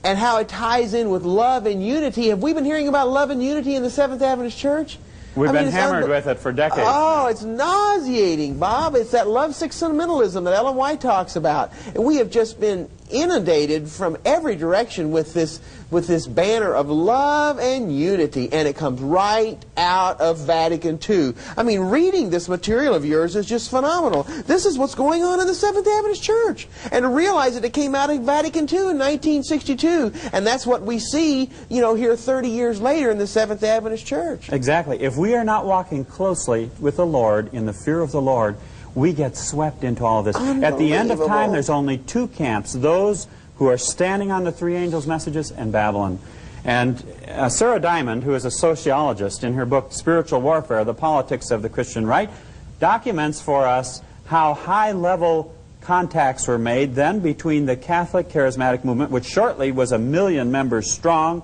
and how it ties in with love and unity. Have we been hearing about love and unity in the Seventh Adventist Church? We've been hammered with it for decades. Oh, it's nauseating, Bob. It's that lovesick sentimentalism that Ellen White talks about. And we have just been inundated from every direction with this banner of love and unity, and it comes right out of Vatican II. I mean, reading this material of yours is just phenomenal. This is what's going on in the Seventh Adventist Church. And to realize that it came out of Vatican II in 1962, and that's what we see, you know, here 30 years later in the Seventh Adventist Church. Exactly. If we are not walking closely with the Lord in the fear of the Lord, we get swept into all of this. At the end of time, there's only two camps, those who are standing on the three angels' messages and Babylon. And Sarah Diamond, who is a sociologist, in her book Spiritual Warfare, The Politics of the Christian Right, documents for us how high-level contacts were made then between the Catholic charismatic movement, which shortly was 1 million members strong,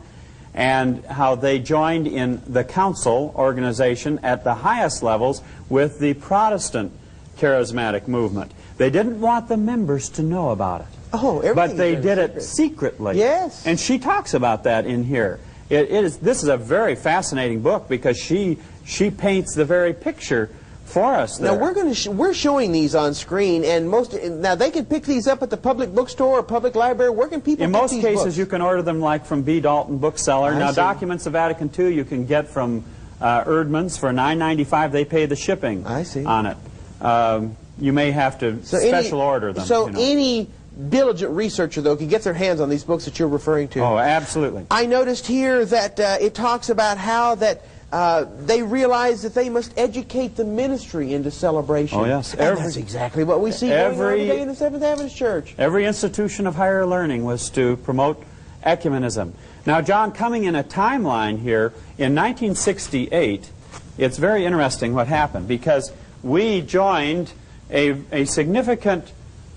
and how they joined in the council organization at the highest levels with the Protestant charismatic movement. They didn't want the members to know about it. Oh, but they did it secretly. Yes. And she talks about that in here. This is a very fascinating book because she paints the very picture for us there. Now we're showing these on screen, and now they can pick these up at the public bookstore or public library. Where can people in get most these cases books? You can order them like from B. Dalton Bookseller. Now Documents of Vatican II you can get from Erdman's for $9.95. They pay the shipping on it. You may have to special order them. So any diligent researcher, though, can get their hands on these books that you're referring to. Oh, absolutely. I noticed here that it talks about how that they realize that they must educate the ministry into celebration. Oh, yes. And that's exactly what we see going on today in the Seventh Adventist Church. Every institution of higher learning was to promote ecumenism. Now, John, coming in a timeline here, in 1968, it's very interesting what happened, because we joined a significant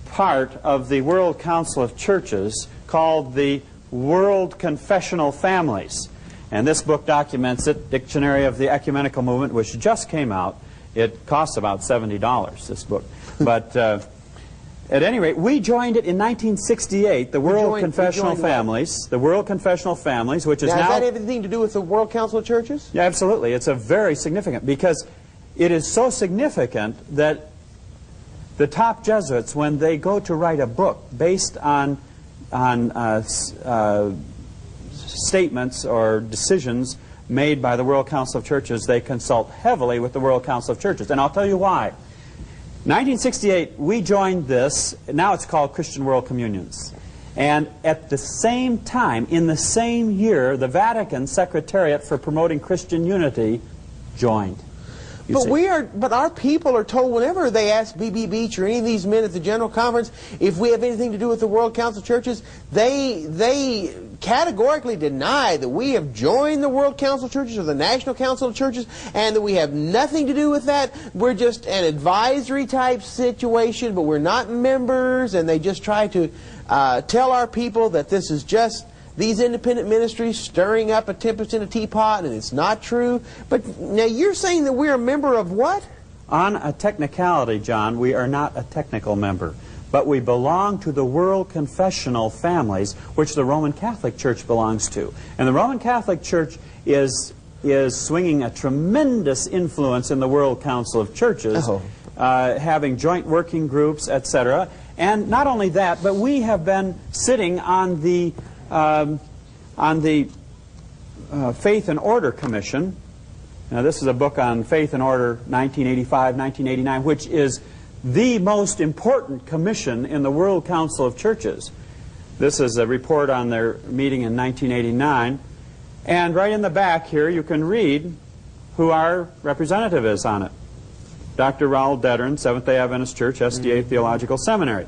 part of the World Council of Churches called the World Confessional Families. And this book documents it, Dictionary of the Ecumenical Movement, which just came out. It costs about $70, this book. But at any rate, we joined it in 1968, the World Confessional Families. The World Confessional Families, which is now... Does that have anything to do with the World Council of Churches? Yeah, absolutely. It's a very significant, because it is so significant that the top Jesuits, when they go to write a book based on statements or decisions made by the World Council of Churches, they consult heavily with the World Council of Churches. And I'll tell you why. 1968, we joined this. Now it's called Christian World Communions. And at the same time, in the same year, the Vatican Secretariat for Promoting Christian Unity joined. But our people are told whenever they ask B.B. Beach or any of these men at the General Conference if we have anything to do with the World Council of Churches, they categorically deny that we have joined the World Council of Churches or the National Council of Churches, and that we have nothing to do with that. We're just an advisory type situation, but we're not members, and they just try to tell our people that this is just these independent ministries stirring up a tempest in a teapot, and it's not true. But now you're saying that we're a member of what? On a technicality, John, we are not a technical member, but we belong to the World Confessional Families, which the Roman Catholic Church belongs to. And the Roman Catholic Church is swinging a tremendous influence in the World Council of Churches, having joint working groups, etc. And not only that, but we have been sitting on the Faith and Order Commission. Now, this is a book on Faith and Order, 1985, 1989, which is the most important commission in the World Council of Churches. This is a report on their meeting in 1989. And right in the back here, you can read who our representative is on it. Dr. Raul Dedern, Seventh-day Adventist Church, SDA Theological Seminary.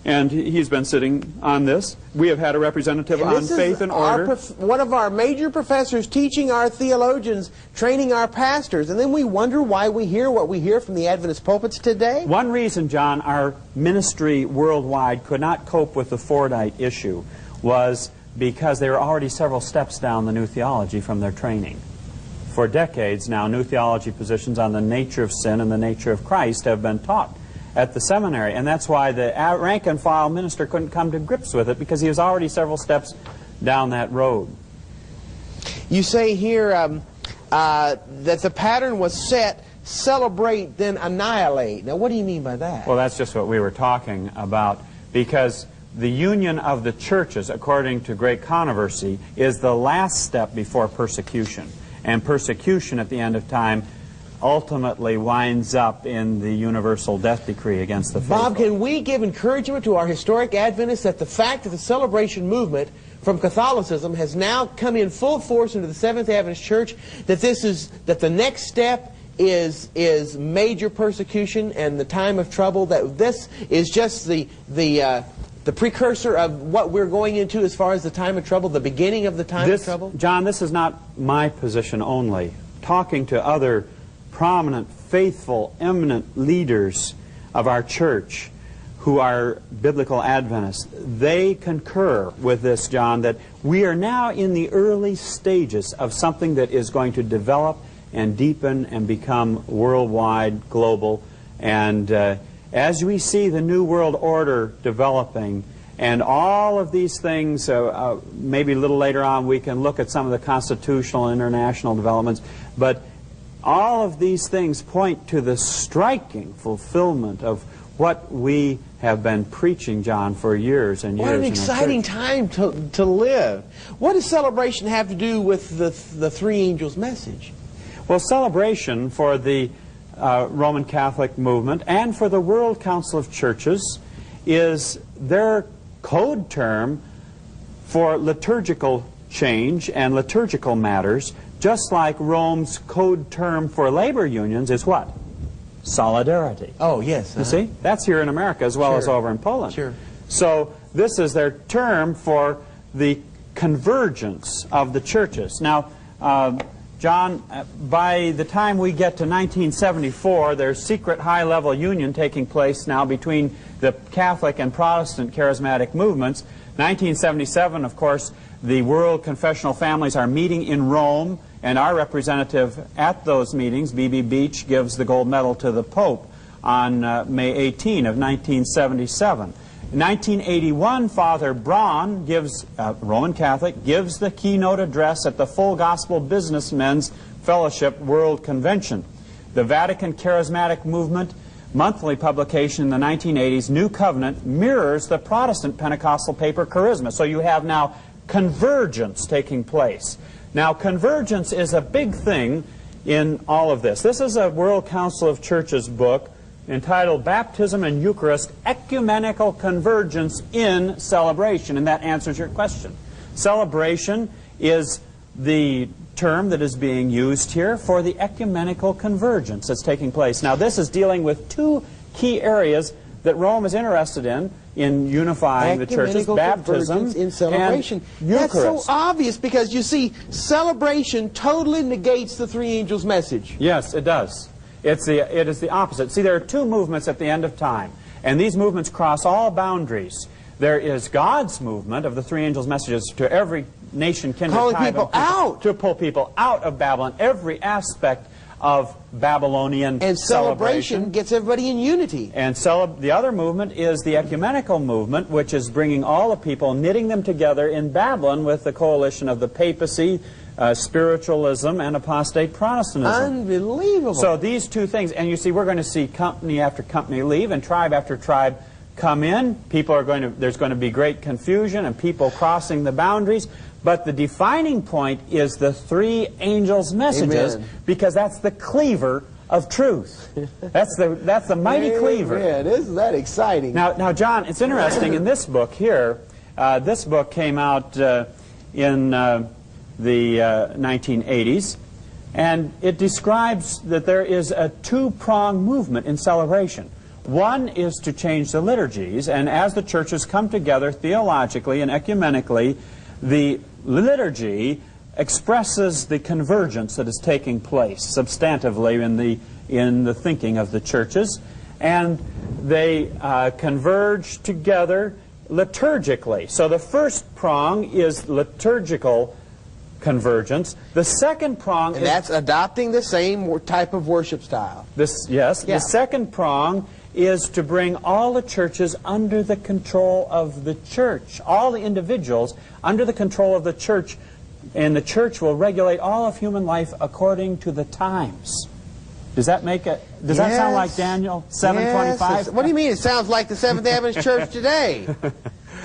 And he's been sitting on this. We have had a representative on faith and order. One of our major professors teaching our theologians, training our pastors, and then we wonder why we hear what we hear from the Adventist pulpits today. One reason, John, our ministry worldwide could not cope with the Fordite issue was because they were already several steps down the new theology from their training. For decades now, new theology positions on the nature of sin and the nature of Christ have been taught at the seminary, and that's why the rank-and-file minister couldn't come to grips with it, because he was already several steps down that road. You say here that the pattern was set, celebrate, then annihilate. Now, what do you mean by that? Well, that's just what we were talking about, because the union of the churches, according to great controversy, is the last step before persecution. And persecution at the end of time ultimately winds up in the universal death decree against the faithful. Bob, can we give encouragement to our historic Adventists that the fact that the celebration movement from Catholicism has now come in full force into the Seventh-day Adventist Church, that the next step is major persecution and the time of trouble, that this is just the precursor of what we're going into as far as the time of trouble, the beginning of the time of trouble? John, this is not my position only. Talking to other prominent, faithful, eminent leaders of our church who are biblical Adventists, they concur with this, John, that we are now in the early stages of something that is going to develop and deepen and become worldwide, global. And as we see the New World Order developing, and all of these things, maybe a little later on we can look at some of the constitutional and international developments, but all of these things point to the striking fulfillment of what we have been preaching, John, for years and years. What an exciting time to live. What does celebration have to do with the three angels' message? Well, celebration for the Roman Catholic movement and for the World Council of Churches is their code term for liturgical change and liturgical matters, just like Rome's code term for labor unions is what? Solidarity. Oh, yes. You see? That's here in America as well as over in Poland. Sure. So this is their term for the convergence of the churches. Now, John, by the time we get to 1974, there's secret high-level union taking place now between the Catholic and Protestant charismatic movements. 1977, of course, the World Confessional Families are meeting in Rome, and our representative at those meetings, B.B. Beach, gives the gold medal to the Pope on May 18 of 1977. In 1981, Father Braun, Roman Catholic, gives the keynote address at the Full Gospel Businessmen's Fellowship World Convention. The Vatican Charismatic Movement monthly publication in the 1980s, New Covenant, mirrors the Protestant Pentecostal paper Charisma. So you have now convergence taking place. Now, convergence is a big thing in all of this. This is a World Council of Churches book entitled Baptism and Eucharist, Ecumenical Convergence in Celebration, and that answers your question. Celebration is the term that is being used here for the ecumenical convergence that's taking place. Now, this is dealing with two key areas that Rome is interested in unifying the churches, baptism in celebration. And Eucharist. That's so obvious, because you see, celebration totally negates the three angels' message. Yes, it does. It is the opposite. See, there are two movements at the end of time, and these movements cross all boundaries. There is God's movement of the three angels' messages to every nation, kindred, tribe, people out, to pull people out of Babylon, every aspect of Babylonian and celebration gets everybody in unity. And the other movement is the ecumenical movement, which is bringing all the people, knitting them together in Babylon with the coalition of the papacy, spiritualism, and apostate Protestantism. Unbelievable. So these two things, and you see, we're going to see company after company leave and tribe after tribe come in. There's going to be great confusion and people crossing the boundaries. But the defining point is the three angels' messages, because that's the cleaver of truth. That's the mighty cleaver. Man, isn't that exciting? Now, John, it's interesting in this book here. This book came out in the 1980s, and it describes that there is a two-pronged movement in celebration. One is to change the liturgies, and as the churches come together theologically and ecumenically, the liturgy expresses the convergence that is taking place substantively in the thinking of the churches, and they converge together liturgically. So the first prong is liturgical convergence. The second prong and that's adopting the same type of worship style. Yes. The second prong is to bring all the churches under the control of the church, all the individuals under the control of the church, and the church will regulate all of human life according to the times. Does that make it? Does that sound like Daniel 7:25? Yes. What do you mean? It sounds like the Seventh-day Adventist Church today,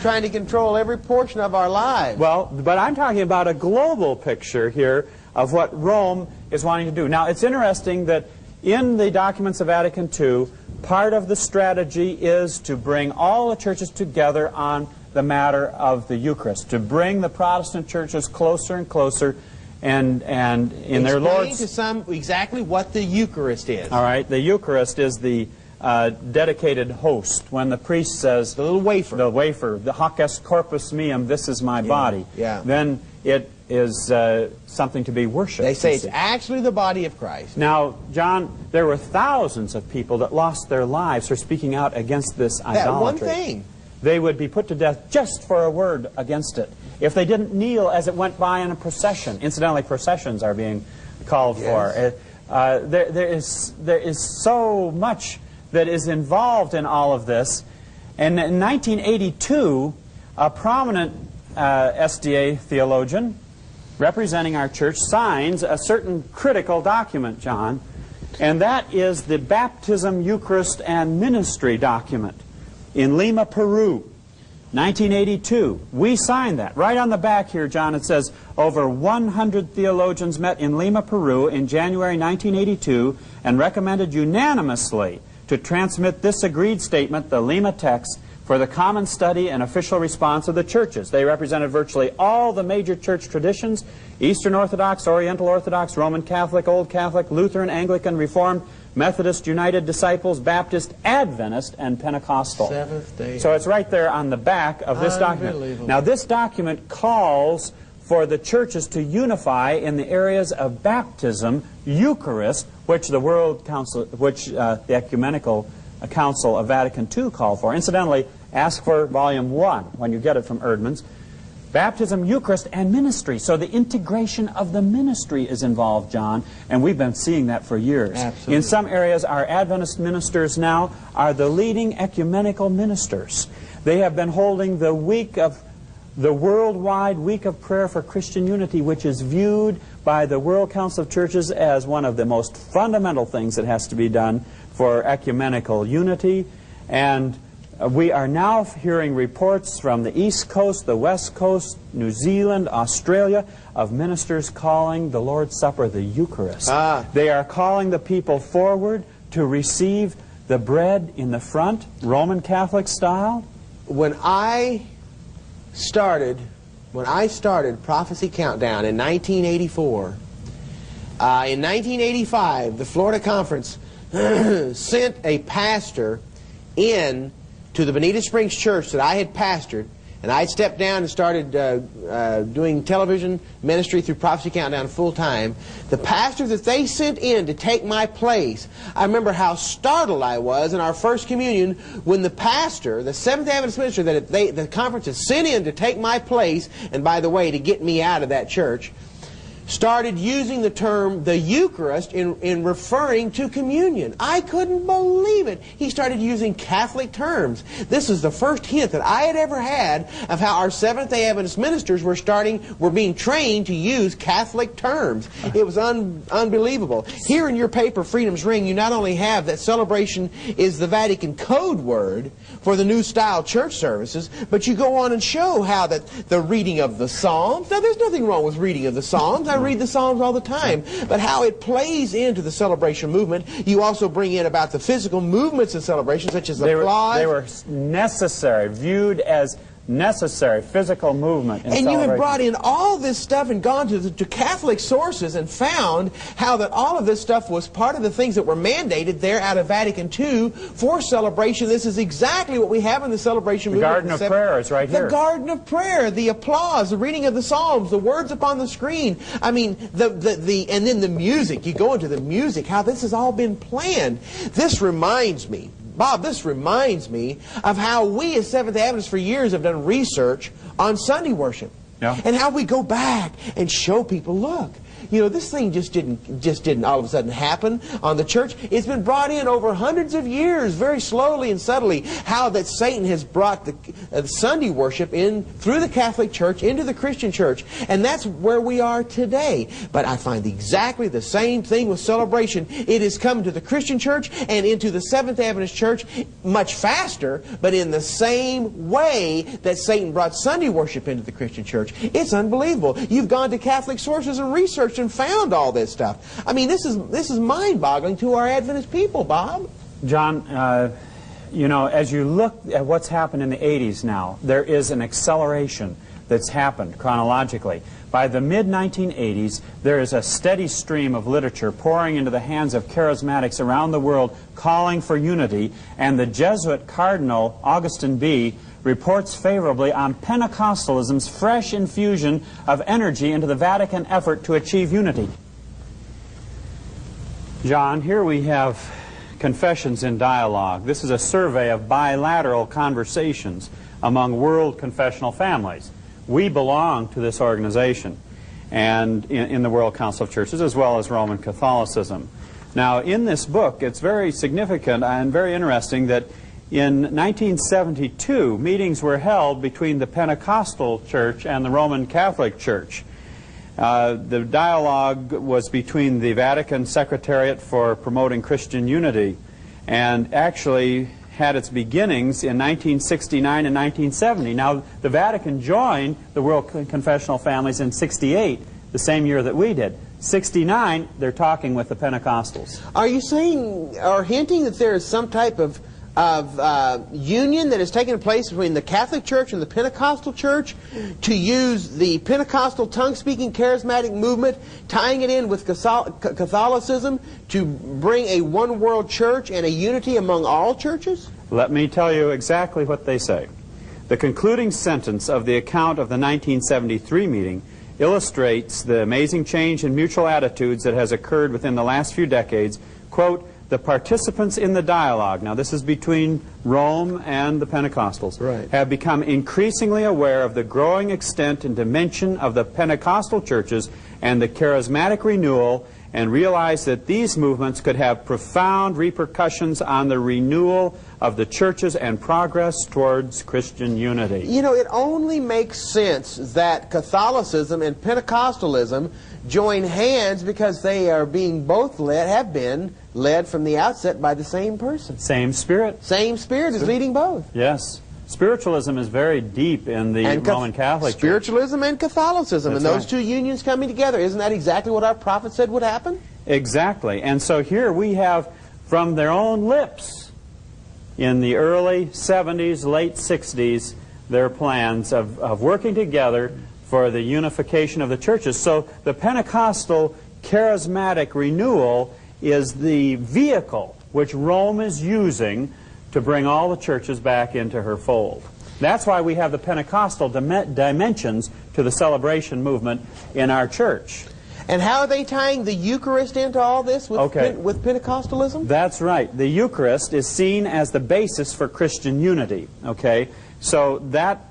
trying to control every portion of our lives. Well, but I'm talking about a global picture here of what Rome is wanting to do. Now, it's interesting that in the documents of Vatican II, part of the strategy is to bring all the churches together on the matter of the Eucharist, to bring the Protestant churches closer and closer, and in their Lord's... Explain to some exactly what the Eucharist is. All right, the Eucharist is the dedicated host. When the priest says... The little wafer. The wafer, the hoc est corpus meum, this is my body. Yeah. Then it is something to be worshipped. They say it's actually the body of Christ. Now, John, there were thousands of people that lost their lives for speaking out against this idolatry. That one thing. They would be put to death just for a word against it. If they didn't kneel as it went by in a procession. Incidentally, processions are being called for. There is so much that is involved in all of this. And in 1982, a prominent SDA theologian representing our church signs a certain critical document, John, and that is the Baptism, Eucharist, and Ministry document in Lima, Peru, 1982. We signed that. Right on the back here, John, it says, over 100 theologians met in Lima, Peru in January 1982 and recommended unanimously to transmit this agreed statement, the Lima text, for the common study and official response of the churches. They represented virtually all the major church traditions: Eastern Orthodox, Oriental Orthodox, Roman Catholic, Old Catholic, Lutheran, Anglican, Reformed, Methodist, United Disciples, Baptist, Adventist, and Pentecostal. Seventh-day. So it's right there on the back of this document. Now, this document calls for the churches to unify in the areas of baptism, Eucharist, which the World Council, the Ecumenical Council of Vatican II called for. Incidentally, ask for Volume 1 when you get it from Erdman's. Baptism, Eucharist, and ministry. So the integration of the ministry is involved, John, and we've been seeing that for years. Absolutely. In some areas, our Adventist ministers now are the leading ecumenical ministers. They have been holding the worldwide week of prayer for Christian unity, which is viewed by the World Council of Churches as one of the most fundamental things that has to be done for ecumenical unity. And we are now hearing reports from the East Coast, the West Coast, New Zealand, Australia, of ministers calling the Lord's Supper the Eucharist. They are calling the people forward to receive the bread in the front, Roman Catholic style. When I started Prophecy Countdown in 1984, in 1985, the Florida Conference sent a pastor in to the Berrien Springs church that I had pastored, and I had stepped down and started doing television ministry through Prophecy Countdown full time. The pastor that they sent in to take my place, I remember how startled I was in our first communion when the pastor, the Seventh-day Adventist minister that the conference had sent in to take my place, and by the way, to get me out of that church, started using the term the Eucharist in referring to communion. I couldn't believe it. He started using Catholic terms. This is the first hint that I had ever had of how our Seventh-day Adventist ministers were being trained to use Catholic terms. It was unbelievable. Here in your paper, Freedom's Ring, you not only have that celebration is the Vatican code word for the new style church services, but you go on and show how that the reading of the Psalms, now there's nothing wrong with reading of the Psalms. I read the Psalms all the time. But how it plays into the celebration movement, you also bring in about the physical movements of celebration, such as applause. They were necessary, viewed as necessary physical movement. And you have brought in all this stuff and gone to Catholic sources and found how that all of this stuff was part of the things that were mandated there out of Vatican II for celebration. This is exactly what we have in the celebration movement. The Garden of Prayer is right here. The Garden of Prayer, the applause, the reading of the Psalms, the words upon the screen. I mean, and then the music. You go into the music, how this has all been planned. This reminds me, Bob, this reminds me of how we as Seventh Adventists for years have done research on Sunday worship. Yeah. And how we go back and show people, look, you know, this thing just didn't all of a sudden happen on the church. It's been brought in over hundreds of years, very slowly and subtly, how that Satan has brought the Sunday worship in through the Catholic Church into the Christian church. And that's where we are today. But I find exactly the same thing with celebration. It has come to the Christian church and into the Seventh Adventist church much faster, but in the same way that Satan brought Sunday worship into the Christian church. It's unbelievable. You've gone to Catholic sources and researched and found all this stuff. I mean, this is mind-boggling to our Adventist people, Bob. John, you know, as you look at what's happened in the 80s now, there is an acceleration that's happened chronologically. By the mid-1980s, there is a steady stream of literature pouring into the hands of charismatics around the world calling for unity, and the Jesuit Cardinal Augustine B. reports favorably on Pentecostalism's fresh infusion of energy into the Vatican effort to achieve unity. John, here we have Confessions in Dialogue. This is a survey of bilateral conversations among world confessional families. We belong to this organization and in the World Council of Churches, as well as Roman Catholicism. Now, in this book, it's very significant and very interesting that in 1972, meetings were held between the Pentecostal Church and the Roman Catholic Church. The dialogue was between the Vatican Secretariat for Promoting Christian Unity and actually had its beginnings in 1969 and 1970. Now, the Vatican joined the World Confessional Families in '68, the same year that we did. '69, they're talking with the Pentecostals. Are you saying or hinting that there is some type of union that has taken place between the Catholic Church and the Pentecostal Church to use the Pentecostal tongue-speaking charismatic movement, tying it in with Catholicism to bring a one-world church and a unity among all churches? Let me tell you exactly what they say. The concluding sentence of the account of the 1973 meeting illustrates the amazing change in mutual attitudes that has occurred within the last few decades. Quote, the participants in the dialogue, now this is between Rome and the Pentecostals, right, have become increasingly aware of the growing extent and dimension of the Pentecostal churches and the charismatic renewal, and realize that these movements could have profound repercussions on the renewal of the churches and progress towards Christian unity. You know, it only makes sense that Catholicism and Pentecostalism join hands because they are being both led, have been led from the outset by the same person. Same spirit. Same spirit is leading both. Yes. Spiritualism is very deep in the Roman Catholic Church. Spiritualism and Catholicism, and those two unions coming together. Isn't that exactly what our prophet said would happen? Exactly. And so here we have from their own lips in the early 70s, late 60s, their plans of working together for the unification of the churches. So the Pentecostal charismatic renewal is the vehicle which Rome is using to bring all the churches back into her fold. That's why we have the Pentecostal dimensions to the celebration movement in our church. And how are they tying the Eucharist into all this with Pentecostalism? That's right. The Eucharist is seen as the basis for Christian unity. Okay, so that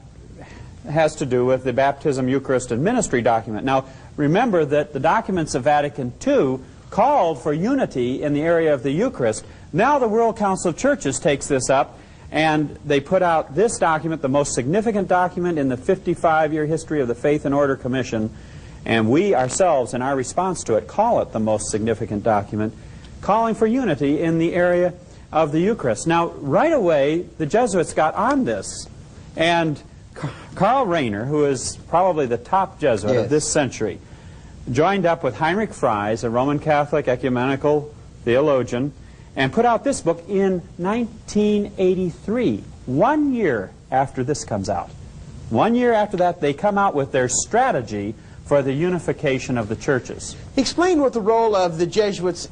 has to do with the Baptism, Eucharist, and Ministry document. Now, remember that the documents of Vatican II called for unity in the area of the Eucharist. Now the World Council of Churches takes this up, and they put out this document, the most significant document in the 55-year history of the Faith and Order Commission, and we ourselves, in our response to it, call it the most significant document, calling for unity in the area of the Eucharist. Now, right away, the Jesuits got on this, and Karl Rahner, who is probably the top Jesuit of this century, joined up with Heinrich Fries, a Roman Catholic ecumenical theologian, and put out this book in 1983, 1 year after this comes out. 1 year after that, they come out with their strategy for the unification of the churches. Explain what the role of the Jesuits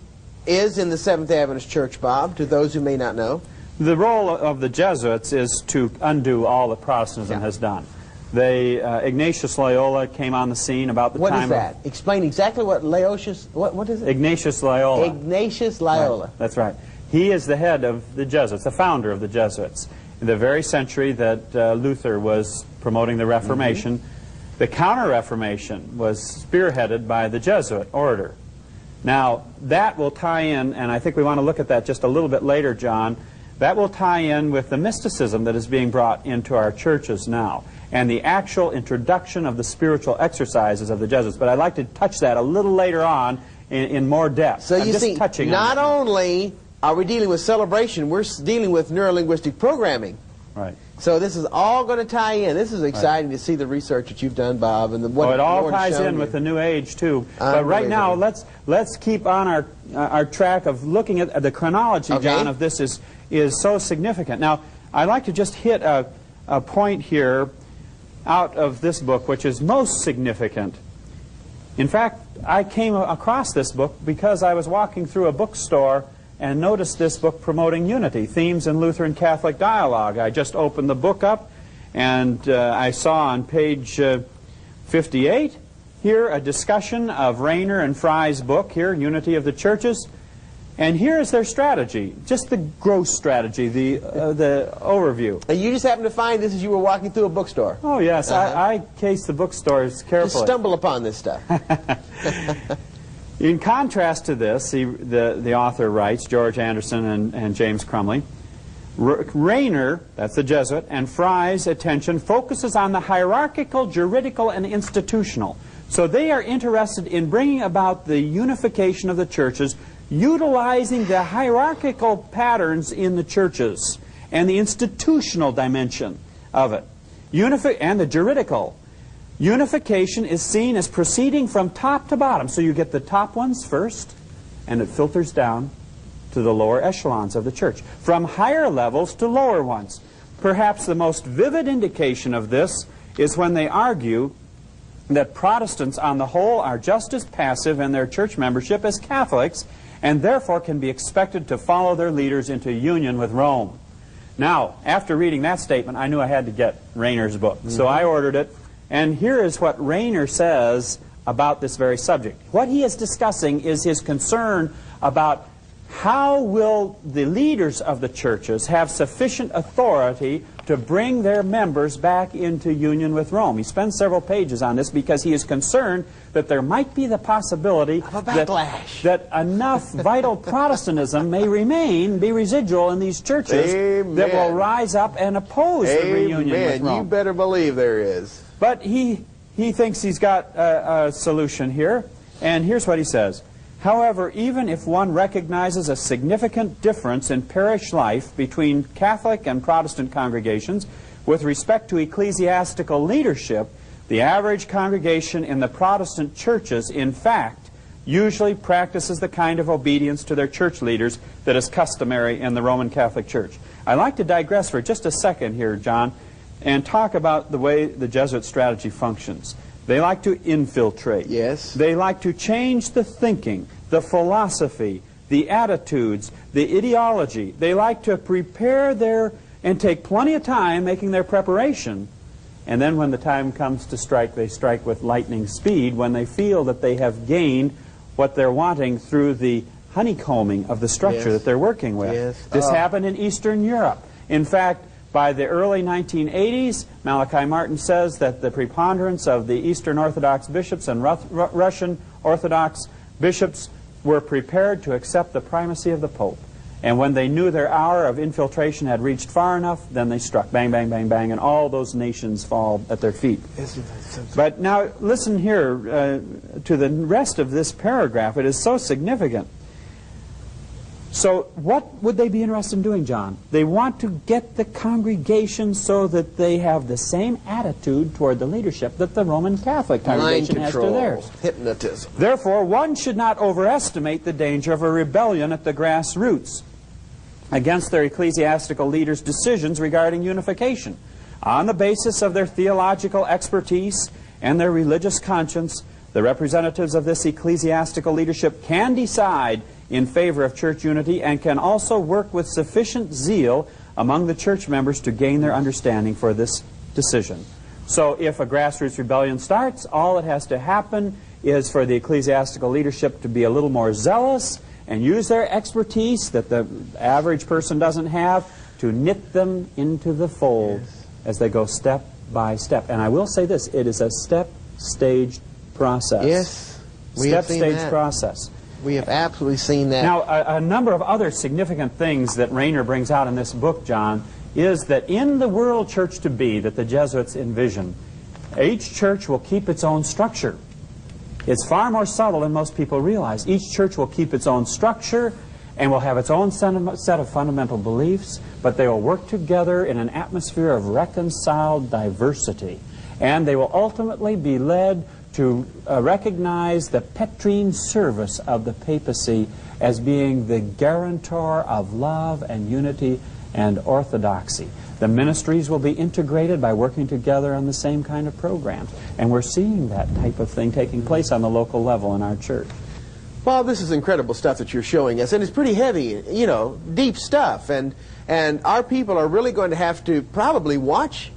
is in the Seventh-day Adventist Church, Bob, to those who may not know. The role of the Jesuits is to undo all that Protestantism has done. Ignatius Loyola came on the scene about the time. What is that? Explain exactly what what is it? Ignatius Loyola. Ignatius Loyola. Right. That's right. He is the head of the Jesuits, the founder of the Jesuits. In the very century that Luther was promoting the Reformation, the Counter-Reformation was spearheaded by the Jesuit order. Now, that will tie in, and I think we want to look at that just a little bit later, John. That will tie in with the mysticism that is being brought into our churches now, and the actual introduction of the spiritual exercises of the Jesuits. But I'd like to touch that a little later on in more depth. So you see, not only are we dealing with celebration, we're dealing with neurolinguistic programming. Right. So this is all going to tie in. This is exciting to see the research that you've done, Bob, and what it all ties in with the New Age too. But right now, let's keep on our track of looking at the chronology, John, of this is so significant. Now, I'd like to just hit a point here out of this book, which is most significant. In fact, I came across this book because I was walking through a bookstore and noticed this book promoting unity, Themes in Lutheran Catholic Dialogue. I just opened the book up, and I saw on page 58 here a discussion of Rayner and Fry's book here, Unity of the Churches. And here's their strategy, just the gross strategy, the overview. And you just happened to find this as you were walking through a bookstore? Oh, yes. I case the bookstores carefully. Just stumble upon this stuff. In contrast to this, the author writes, George Anderson and James Crumley, Rayner, that's the Jesuit, and Fry's attention focuses on the hierarchical, juridical, and institutional. So they are interested in bringing about the unification of the churches, utilizing the hierarchical patterns in the churches and the institutional dimension of it, and the juridical. Unification is seen as proceeding from top to bottom. So you get the top ones first, and it filters down to the lower echelons of the church, from higher levels to lower ones. Perhaps the most vivid indication of this is when they argue that Protestants on the whole are just as passive in their church membership as Catholics, and therefore can be expected to follow their leaders into union with Rome. Now, after reading that statement, I knew I had to get Rayner's book. So I ordered it. And here is what Rayner says about this very subject. What he is discussing is his concern about how will the leaders of the churches have sufficient authority to bring their members back into union with Rome. He spends several pages on this because he is concerned that there might be the possibility of a backlash, that enough vital Protestantism may be residual in these churches that will rise up and oppose the reunion with Rome. You better believe there is. But he thinks he's got a solution here, and here's what he says. However, even if one recognizes a significant difference in parish life between Catholic and Protestant congregations with respect to ecclesiastical leadership, the average congregation in the Protestant churches, in fact, usually practices the kind of obedience to their church leaders that is customary in the Roman Catholic Church. I'd like to digress for just a second here, John, and talk about the way the Jesuit strategy functions. They like to infiltrate. Yes. They like to change the thinking, the philosophy, the attitudes, the ideology. They like to prepare and take plenty of time making their preparation. And then when the time comes to strike, they strike with lightning speed when they feel that they have gained what they're wanting through the honeycombing of the structure that they're working with. Yes. This happened in Eastern Europe. In fact, by the early 1980s, Malachi Martin says that the preponderance of the Eastern Orthodox bishops and Russian Orthodox bishops were prepared to accept the primacy of the Pope. And when they knew their hour of infiltration had reached far enough, then they struck. Bang, bang, bang, bang, and all those nations fall at their feet. But now listen here to the rest of this paragraph. It is so significant. So what would they be interested in doing, John? They want to get the congregation so that they have the same attitude toward the leadership that the Roman Catholic congregation has to theirs. Hypnotism. Therefore, one should not overestimate the danger of a rebellion at the grassroots against their ecclesiastical leaders' decisions regarding unification. On the basis of their theological expertise and their religious conscience, the representatives of this ecclesiastical leadership can decide in favor of church unity and can also work with sufficient zeal among the church members to gain their understanding for this decision. So if a grassroots rebellion starts, all that has to happen is for the ecclesiastical leadership to be a little more zealous and use their expertise that the average person doesn't have to knit them into the fold as they go step by step. And I will say this, it is a step-staged process. Yes, we have seen that. Step-stage process. We have absolutely seen that. Now, a number of other significant things that Rayner brings out in this book, John, is that in the world church to be that the Jesuits envision, each church will keep its own structure. It's far more subtle than most people realize. Each church will keep its own structure and will have its own set of fundamental beliefs, but they will work together in an atmosphere of reconciled diversity. And they will ultimately be led to recognize the Petrine service of the papacy as being the guarantor of love and unity and orthodoxy. The ministries will be integrated by working together on the same kind of programs. And we're seeing that type of thing taking place on the local level in our church. Well, this is incredible stuff that you're showing us, and it's pretty heavy, you know, deep stuff. And our people are really going to have to probably watch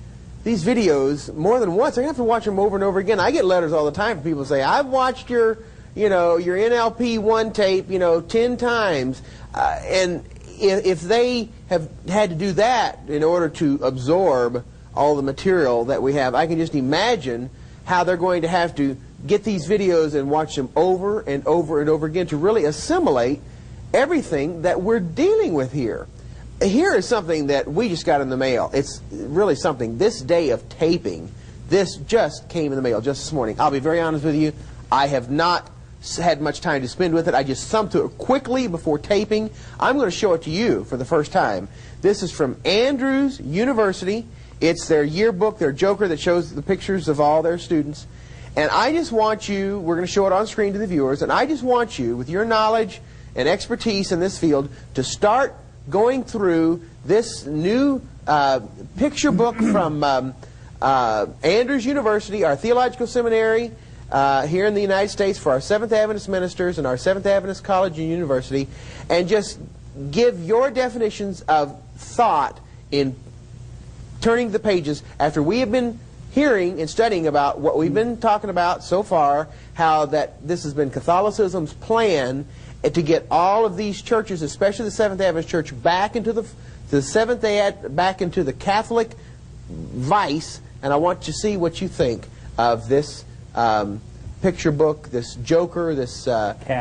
these videos more than once. They're going to have to watch them over and over again. I get letters all the time from people who say, I've watched your NLP1 tape, 10 times. And if they have had to do that in order to absorb all the material that we have, I can just imagine how they're going to have to get these videos and watch them over and over and over again to really assimilate everything that we're dealing with here. Here is something that we just got in the mail. It's really something. This day of taping, this just came in the mail just this morning. I'll be very honest with you. I have not had much time to spend with it. I just thumbed through it quickly before taping. I'm going to show it to you for the first time. This is from Andrews University. It's their yearbook, their joker that shows the pictures of all their students. And I just want you, we're going to show it on screen to the viewers, and I just want you, with your knowledge and expertise in this field, to start going through this new picture book from Andrews University, our theological seminary here in the United States for our Seventh Adventist ministers and our Seventh Adventist College and University, and just give your definitions of thought in turning the pages after we have been hearing and studying about what we've been talking about so far, how that this has been Catholicism's plan to get all of these churches, especially the Seventh Adventist Church, back into back into the Catholic vice. And I want you to see what you think of this picture book, this joker, this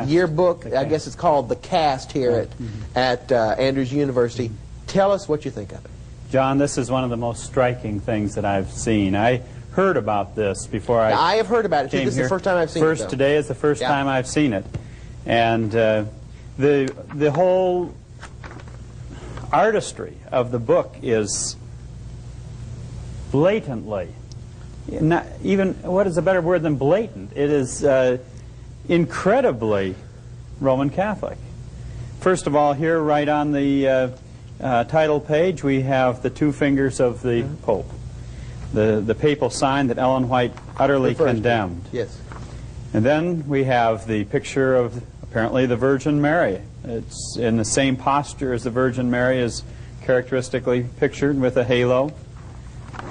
yearbook. I guess it's called The Cast here at Andrews University. Tell us what you think of it. John, this is one of the most striking things that I've seen. I heard about this before I have heard about it, too. This is the first time I've seen it. Today is the first time I've seen it. And the whole artistry of the book is blatantly, not even, what is a better word than blatant? It is incredibly Roman Catholic. First of all, here right on the title page, we have the two fingers of the Pope, the papal sign that Ellen White utterly condemned. Yes. And then we have the picture of apparently the Virgin Mary. It's in the same posture as the Virgin Mary is characteristically pictured, with a halo.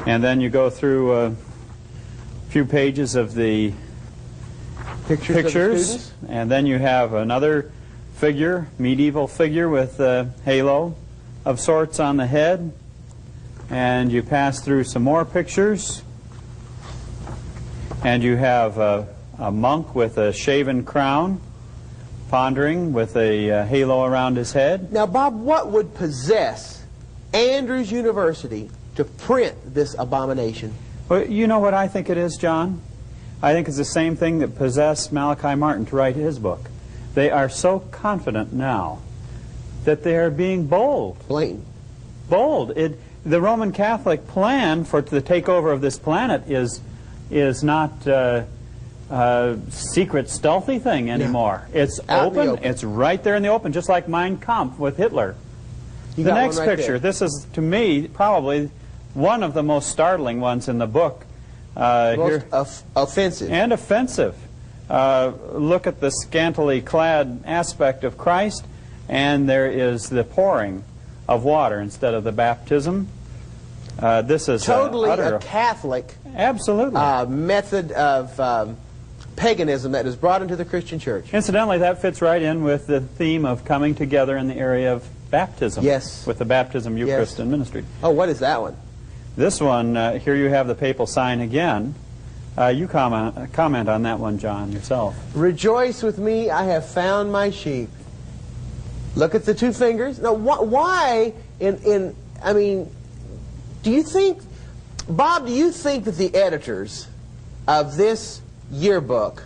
And then you go through a few pages of the pictures, and then you have another figure, medieval figure with a halo of sorts on the head, and you pass through some more pictures, and you have a monk with a shaven crown pondering with a halo around his head. Now, Bob, what would possess Andrews University to print this abomination? Well, you know what I think it is, John? I think it's the same thing that possessed Malachi Martin to write his book. They are so confident now that they are being bold. Blatant. Bold. The Roman Catholic plan for the takeover of this planet is not secret, stealthy thing anymore. No. It's open. It's right there in the open, just like Mein Kampf with Hitler. The next picture. This is, to me, probably one of the most startling ones in the book. Most offensive. And offensive. Look at the scantily clad aspect of Christ, and there is the pouring of water instead of the baptism. This is totally a Catholic method of paganism that is brought into the Christian church. Incidentally, that fits right in with the theme of coming together in the area of baptism. Yes. With the baptism, Eucharist, and ministry. Oh, what is that one? This one, here you have the papal sign again. You comment on that one, John, yourself. Rejoice with me, I have found my sheep. Look at the two fingers. Now, why I mean, do you think, Bob, do you think that the editors of this yearbook,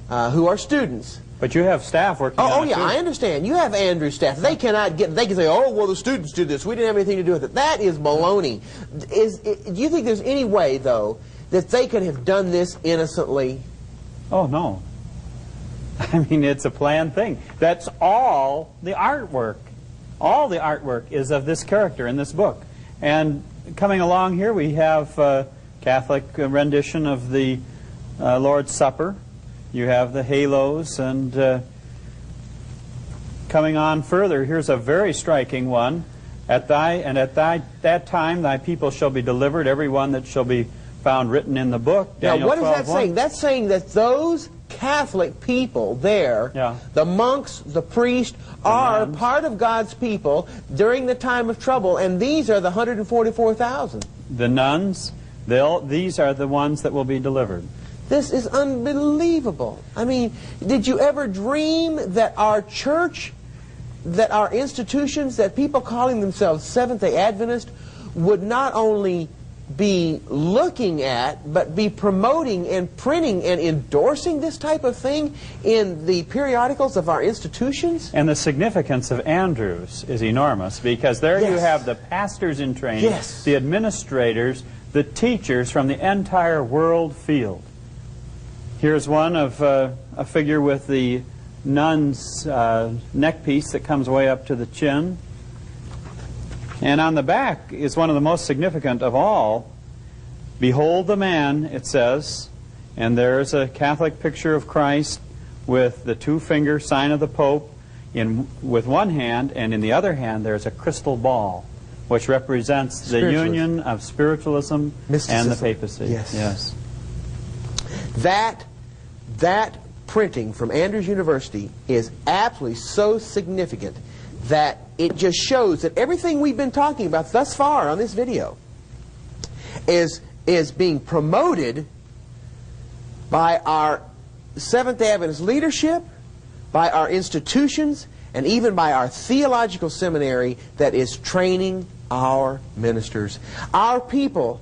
who are students... But you have staff working on it. Oh, yeah, I understand. You have Andrew's staff. They cannot get... They can say, oh, well, the students did this. We didn't have anything to do with it. That is baloney. Do you think there's any way, though, that they could have done this innocently? Oh, no. I mean, it's a planned thing. That's all the artwork. All the artwork is of this character in this book. And coming along here, we have Catholic rendition of the Lord's Supper. You have the halos, and coming on further, here's a very striking one. At that time thy people shall be delivered, every one that shall be found written in the book. Daniel now, what is that 12:1. saying? That's saying that those Catholic people there, the monks, the priests, are part of God's people during the time of trouble, and these are the 144,000. The nuns, these are the ones that will be delivered. This is unbelievable. I mean, did you ever dream that our church, that our institutions, that people calling themselves Seventh-day Adventist would not only be looking at, but be promoting and printing and endorsing this type of thing in the periodicals of our institutions? And the significance of Andrews is enormous, because there you have the pastors in training, the administrators, the teachers from the entire world field. Here's one of a figure with the nun's neck piece that comes way up to the chin. And on the back is one of the most significant of all. Behold the man, it says, and there's a Catholic picture of Christ with the two-finger sign of the Pope with one hand, and in the other hand there's a crystal ball, which represents the union of spiritualism and the papacy. Yes. That printing from Andrews University is absolutely so significant that it just shows that everything we've been talking about thus far on this video is being promoted by our Seventh-day Adventist leadership, by our institutions, and even by our theological seminary that is training our ministers. Our people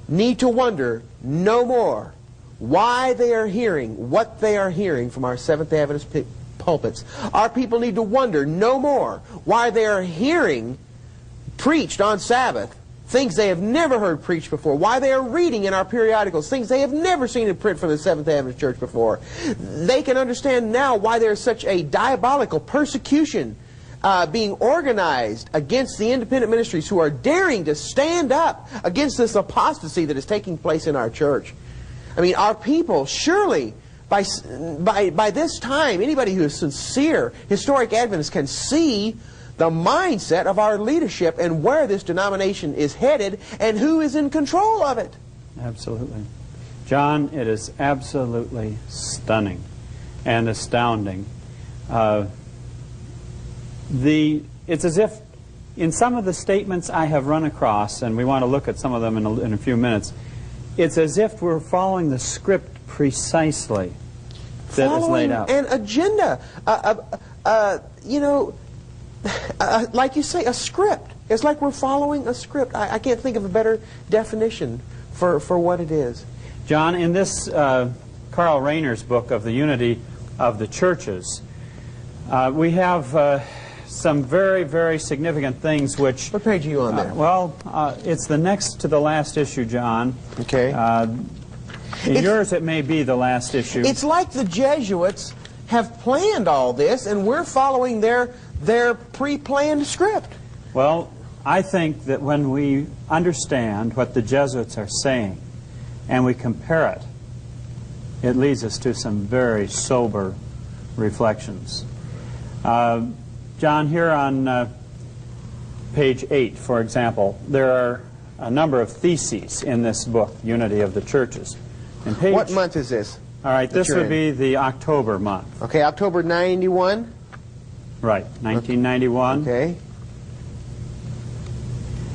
need to wonder no more why they are hearing what they are hearing from our Seventh-day Adventist pulpits. Our people need to wonder no more why they are hearing preached on Sabbath things they have never heard preached before, why they are reading in our periodicals things they have never seen in print from the Seventh-day Adventist Church before. They can understand now why there is such a diabolical persecution being organized against the independent ministries who are daring to stand up against this apostasy that is taking place in our church. I mean, our people, surely, by this time, anybody who is sincere, historic Adventist can see the mindset of our leadership and where this denomination is headed and who is in control of it. Absolutely. John, it is absolutely stunning and astounding. It's as if in some of the statements I have run across, and we want to look at some of them in a few minutes, it's as if we're following the script precisely that is laid out. An agenda, like you say, a script. It's like we're following a script. I can't think of a better definition for what it is. John, in this Karl Rayner's book of the Unity of the Churches, we have some very, very significant things which... What page are you on there? Well, it's the next to the last issue, John. Okay. In yours, it may be the last issue. It's like the Jesuits have planned all this, and we're following their pre-planned script. Well, I think that when we understand what the Jesuits are saying, and we compare it, it leads us to some very sober reflections. John, here on page 8, for example, there are a number of theses in this book, Unity of the Churches. What month is this? All right, this would be the October month. Okay, October 91? Right, 1991. Okay.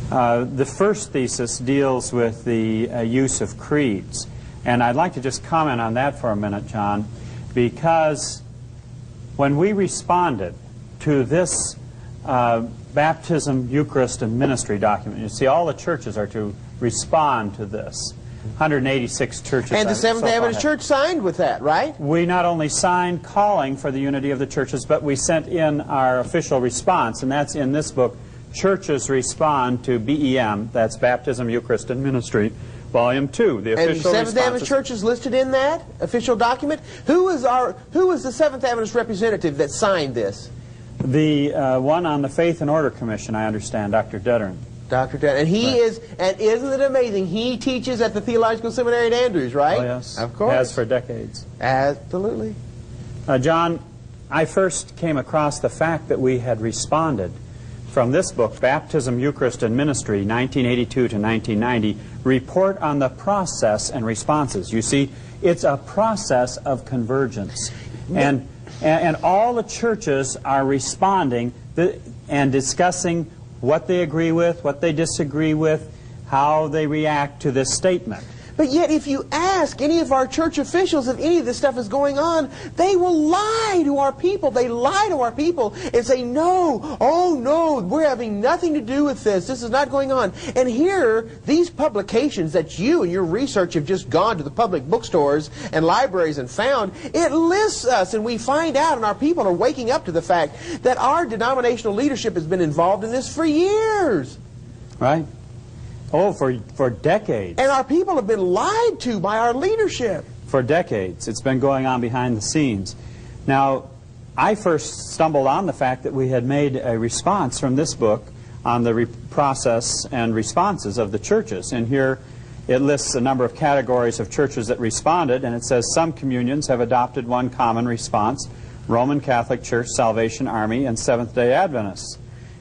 The first thesis deals with the use of creeds. And I'd like to just comment on that for a minute, John, because when we responded to this baptism, Eucharist, and ministry document, you see all the churches are to respond to this. 186 churches. And the Seventh Adventist Church signed with that, right? We not only signed calling for the unity of the churches, but we sent in our official response, and that's in this book, Churches Respond to BEM, that's Baptism, Eucharist, and Ministry, Volume 2, the official response. And Seventh Adventist Church is listed in that official document? Who was the Seventh Adventist representative that signed this? The one on the Faith and Order Commission, I understand, Dr. Detterin. Dr. Ted. And he is, and isn't it amazing, he teaches at the Theological Seminary at Andrews, right? Oh, yes. Of course. Has for decades. Absolutely. John, I first came across the fact that we had responded from this book, Baptism, Eucharist, and Ministry, 1982 to 1990, Report on the Process and Responses. You see, it's a process of convergence. And all the churches are responding and discussing what they agree with, what they disagree with, how they react to this statement. But yet if you ask any of our church officials if any of this stuff is going on, they will lie to our people. They lie to our people and say, no, oh no, we're having nothing to do with this. This is not going on. And here, these publications that you and your research have just gone to the public bookstores and libraries and found, it lists us, and we find out, and our people are waking up to the fact that our denominational leadership has been involved in this for years. Right. Oh, for decades. And our people have been lied to by our leadership. For decades. It's been going on behind the scenes. Now, I first stumbled on the fact that we had made a response from this book on the process and responses of the churches. And here it lists a number of categories of churches that responded, and it says some communions have adopted one common response: Roman Catholic Church, Salvation Army, and Seventh-day Adventists.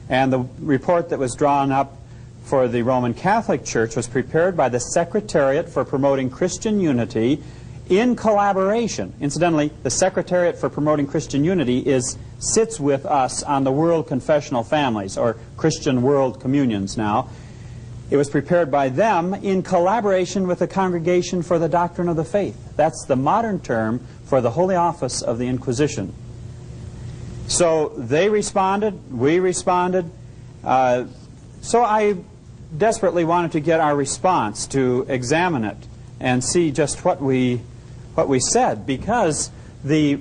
And the report that was drawn up for the Roman Catholic Church was prepared by the Secretariat for Promoting Christian Unity in collaboration. Incidentally, the Secretariat for Promoting Christian Unity sits with us on the World Confessional Families, or Christian World Communions now. It was prepared by them in collaboration with the Congregation for the Doctrine of the Faith. That's the modern term for the Holy Office of the Inquisition. So they responded, we responded. So I desperately wanted to get our response, to examine it and see just what we said, because the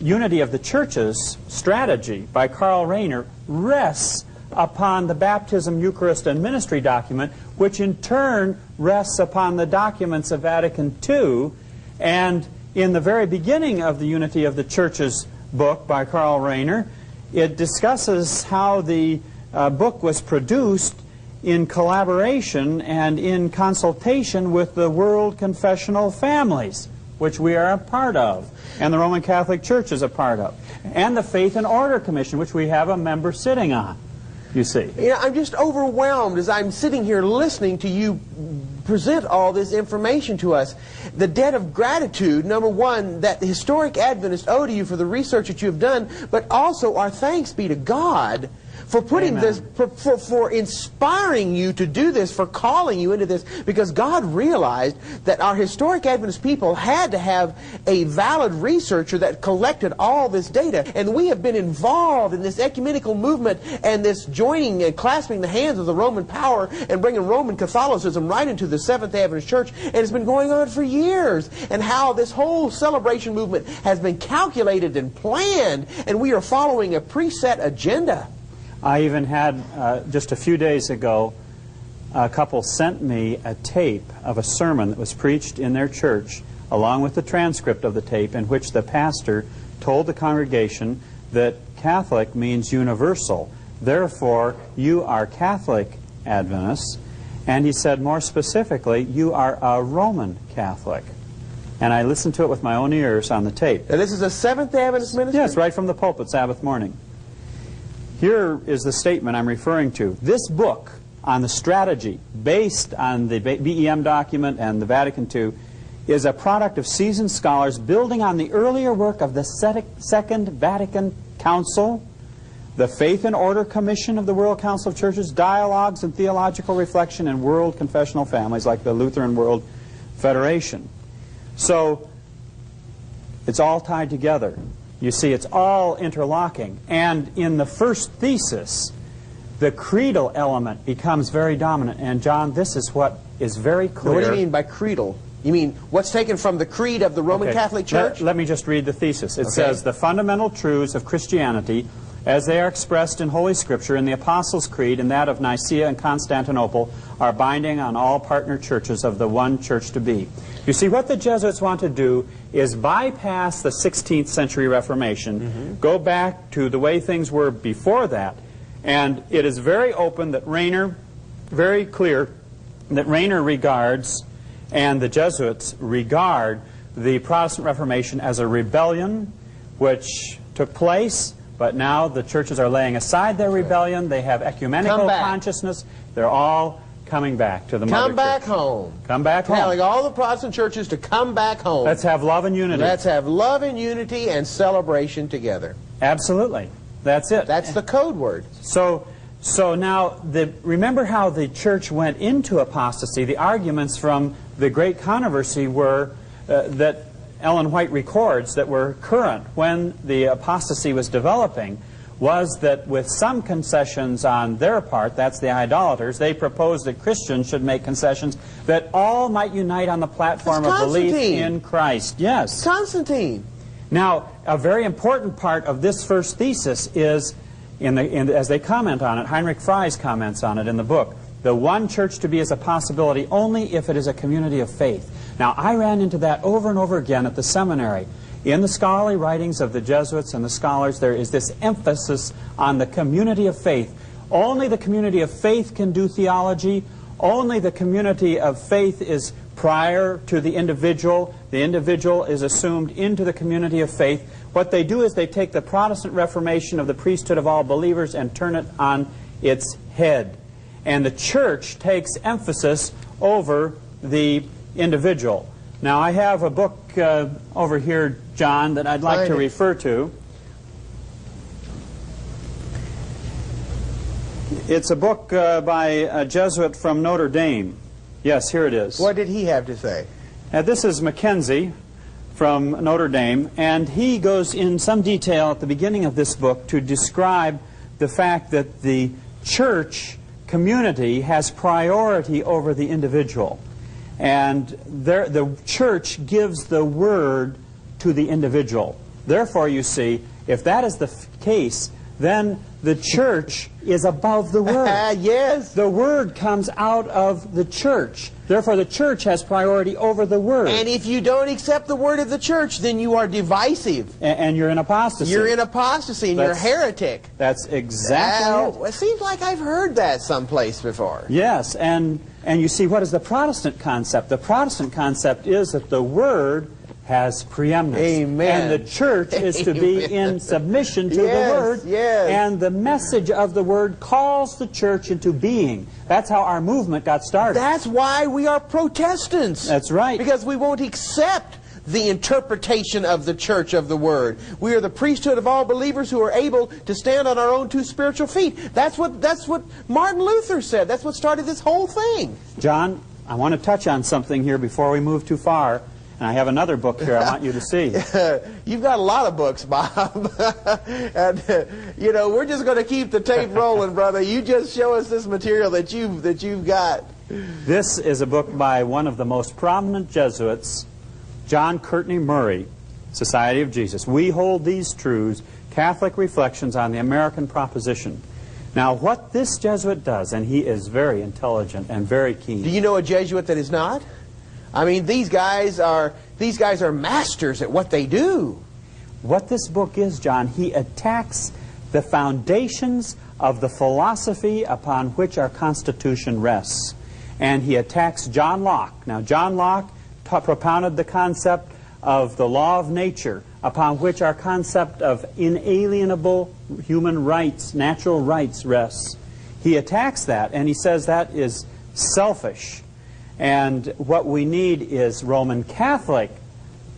Unity of the Churches strategy by Karl Rahner rests upon the Baptism, Eucharist, and Ministry document, which in turn rests upon the documents of Vatican II. And in the very beginning of the Unity of the Churches book by Karl Rahner, it discusses how the book was produced in collaboration and in consultation with the World Confessional Families, which we are a part of, and the Roman Catholic Church is a part of, and the Faith and Order Commission, which we have a member sitting on, you see. You know, I'm just overwhelmed as I'm sitting here listening to you present all this information to us. The debt of gratitude, number one, that the historic Adventists owe to you for the research that you have done, but also our thanks be to God for putting Amen. this, for inspiring you to do this, for calling you into this, because God realized that our historic Adventist people had to have a valid researcher that collected all this data. And we have been involved in this ecumenical movement and this joining and clasping the hands of the Roman power and bringing Roman Catholicism right into the Seventh Adventist Church. And it's been going on for years. And how this whole celebration movement has been calculated and planned, and we are following a preset agenda. I even had, just a few days ago, a couple sent me a tape of a sermon that was preached in their church, along with the transcript of the tape, in which the pastor told the congregation that Catholic means universal. Therefore, you are Catholic Adventists. And he said, more specifically, you are a Roman Catholic. And I listened to it with my own ears on the tape. Now, this is a Seventh Adventist ministry? Yes, right from the pulpit, Sabbath morning. Here is the statement I'm referring to. This book on the strategy, based on the BEM document and the Vatican II, is a product of seasoned scholars building on the earlier work of the Second Vatican Council, the Faith and Order Commission of the World Council of Churches, dialogues and theological reflection in world confessional families like the Lutheran World Federation. So it's all tied together. You see, it's all interlocking. And in the first thesis, the creedal element becomes very dominant. And John, this is what is very clear. What do you mean by creedal? You mean what's taken from the creed of the Roman Catholic Church? Let me just read the thesis. It says, the fundamental truths of Christianity, as they are expressed in Holy Scripture, in the Apostles' Creed and that of Nicaea and Constantinople, are binding on all partner churches of the one church to be. You see, what the Jesuits want to do is bypass the 16th century Reformation, go back to the way things were before that, and it is very open that Rainer, very clear, that Rainer regards, and the Jesuits regard, the Protestant Reformation as a rebellion which took place, but now the churches are laying aside their rebellion. They have ecumenical consciousness. They're all coming back to the mother church. Come back home. Come back home. Telling all the Protestant churches to come back home. Let's have love and unity. Let's have love and unity and celebration together. Absolutely. That's it. That's the code word. So now, remember how the church went into apostasy. The arguments from the great controversy were that Ellen White records that were current when the apostasy was developing, was that with some concessions on their part, that's the idolaters, they proposed that Christians should make concessions that all might unite on the platform of belief in Christ. Yes. Constantine. Now, a very important part of this first thesis is, as they comment on it, Heinrich Fries comments on it in the book, the one church to be is a possibility only if it is a community of faith. Now, I ran into that over and over again at the seminary. In the scholarly writings of the Jesuits and the scholars, there is this emphasis on the community of faith. Only the community of faith can do theology. Only the community of faith is prior to the individual. The individual is assumed into the community of faith. What they do is they take the Protestant Reformation of the priesthood of all believers and turn it on its head. And the church takes emphasis over the individual. Now, I have a book over here, John, that I'd like to refer to. It's a book by a Jesuit from Notre Dame. Yes, here it is. What did he have to say? This is Mackenzie from Notre Dame, and he goes in some detail at the beginning of this book to describe the fact that the church community has priority over the individual. And the church gives the word to the individual. Therefore, you see, if that is the case, then the church is above the word. Yes. The word comes out of the church. Therefore, the church has priority over the word. And if you don't accept the word of the church, then you are divisive. And you're in apostasy. You're in apostasy, and you're a heretic. That's exactly it. It seems like I've heard that someplace before. Yes, and you see, what is the Protestant concept? The Protestant concept is that the word has preeminence. Amen. And the church is to be in submission to the word. Yes. And the message of the word calls the church into being. That's how our movement got started. That's why we are Protestants. That's right. Because we won't accept the interpretation of the church of the Word. We are the priesthood of all believers who are able to stand on our own two spiritual feet. That's what Martin Luther said. That's what started this whole thing. John, I want to touch on something here before we move too far. And I have another book here I want you to see. You've got a lot of books, Bob. And, you know, we're just going to keep the tape rolling, brother. You just show us this material that you've got. This is a book by one of the most prominent Jesuits, John Courtney Murray, Society of Jesus. We hold these truths, Catholic Reflections on the American Proposition. Now, what this Jesuit does, and he is very intelligent and very keen. Do you know a Jesuit that is not? I mean, these guys are masters at what they do. What this book is, John, he attacks the foundations of the philosophy upon which our Constitution rests. And he attacks John Locke. Now, John Locke propounded the concept of the law of nature, upon which our concept of inalienable human rights, natural rights, rests. He attacks that, and he says that is selfish. And what we need is Roman Catholic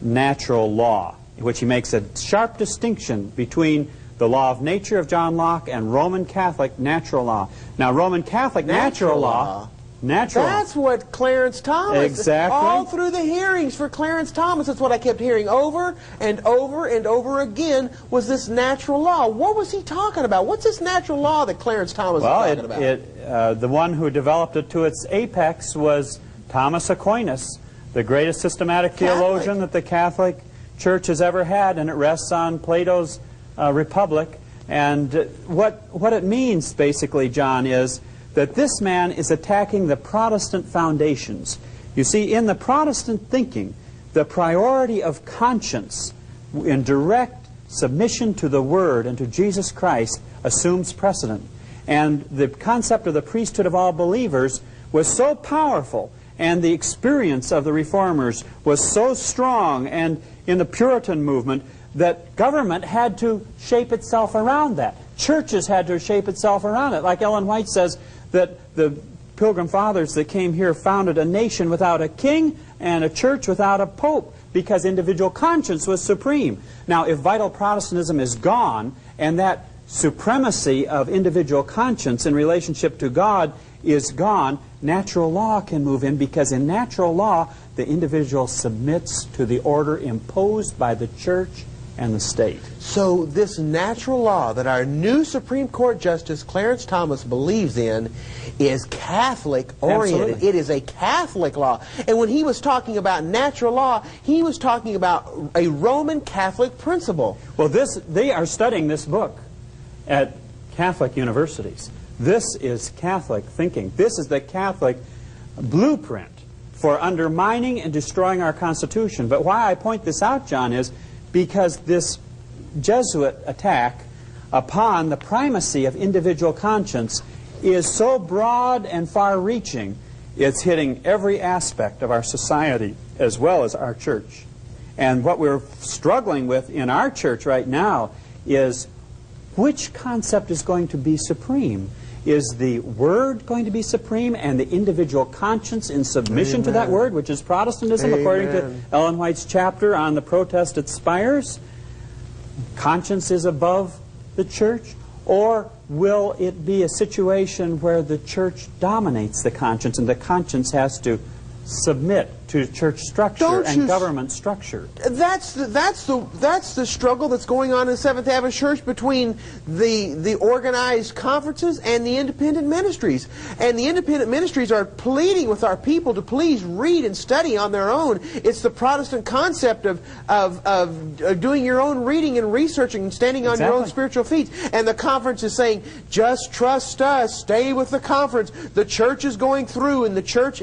natural law, in which he makes a sharp distinction between the law of nature of John Locke and Roman Catholic natural law. Now, Roman Catholic natural law. That's what Clarence Thomas. Exactly. All through the hearings for Clarence Thomas, that's what I kept hearing over and over and over again, was this natural law. What was he talking about? What's this natural law that Clarence Thomas was talking about? The one who developed it to its apex was Thomas Aquinas, the greatest systematic theologian that the Catholic Church has ever had, and it rests on Plato's Republic. And what it means, basically, John, is that this man is attacking the Protestant foundations. You see, in the Protestant thinking, the priority of conscience in direct submission to the Word and to Jesus Christ assumes precedent. And the concept of the priesthood of all believers was so powerful, and the experience of the Reformers was so strong, and in the Puritan movement, that government had to shape itself around that. Churches had to shape itself around it. Like Ellen White says, that the Pilgrim Fathers that came here founded a nation without a king and a church without a pope, because individual conscience was supreme. Now, if vital Protestantism is gone, and that supremacy of individual conscience in relationship to God is gone, natural law can move in, because in natural law, the individual submits to the order imposed by the church and the state. So this natural law that our new Supreme Court Justice Clarence Thomas believes in is Catholic-oriented. Absolutely. It is a Catholic law. And when he was talking about natural law, he was talking about a Roman Catholic principle. Well, they are studying this book at Catholic universities. This is Catholic thinking. This is the Catholic blueprint for undermining and destroying our Constitution. But why I point this out, John, is because this Jesuit attack upon the primacy of individual conscience is so broad and far-reaching, it's hitting every aspect of our society as well as our church. And what we're struggling with in our church right now is which concept is going to be supreme? Is the Word going to be supreme, and the individual conscience in submission to that Word, which is Protestantism, according to Ellen White's chapter on the protest at Spires? Conscience is above the church? Or will it be a situation where the church dominates the conscience, and the conscience has to submit to church structure and government structure? That's the struggle that's going on in the Seventh Adventist Church between the organized conferences and the independent ministries. And the independent ministries are pleading with our people to please read and study on their own. It's the Protestant concept of doing your own reading and researching and standing on your own spiritual feet. And the conference is saying, just trust us, stay with the conference. The church is going through, and the church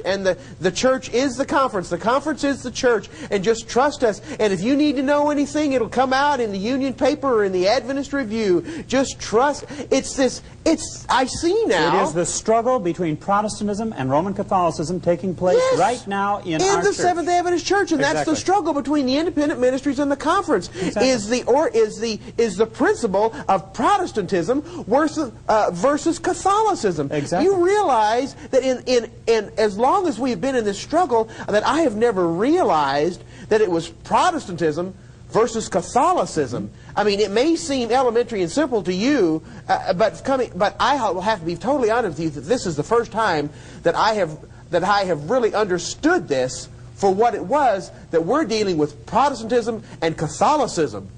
is the conference. The conference is the church, and just trust us. And if you need to know anything, it'll come out in the Union paper or in the Adventist Review. Just trust. I see now. It is the struggle between Protestantism and Roman Catholicism taking place right now in our the church. Seventh Adventist Church, and that's the struggle between the independent ministries and the conference. Is the principle of Protestantism versus Catholicism. Exactly. You realize that in as long as we've been in this struggle, that that I have never realized that it was Protestantism versus Catholicism. I mean, it may seem elementary and simple to you, but I will have to be totally honest with you that this is the first time that I have really understood this for what it was, that we're dealing with Protestantism and Catholicism.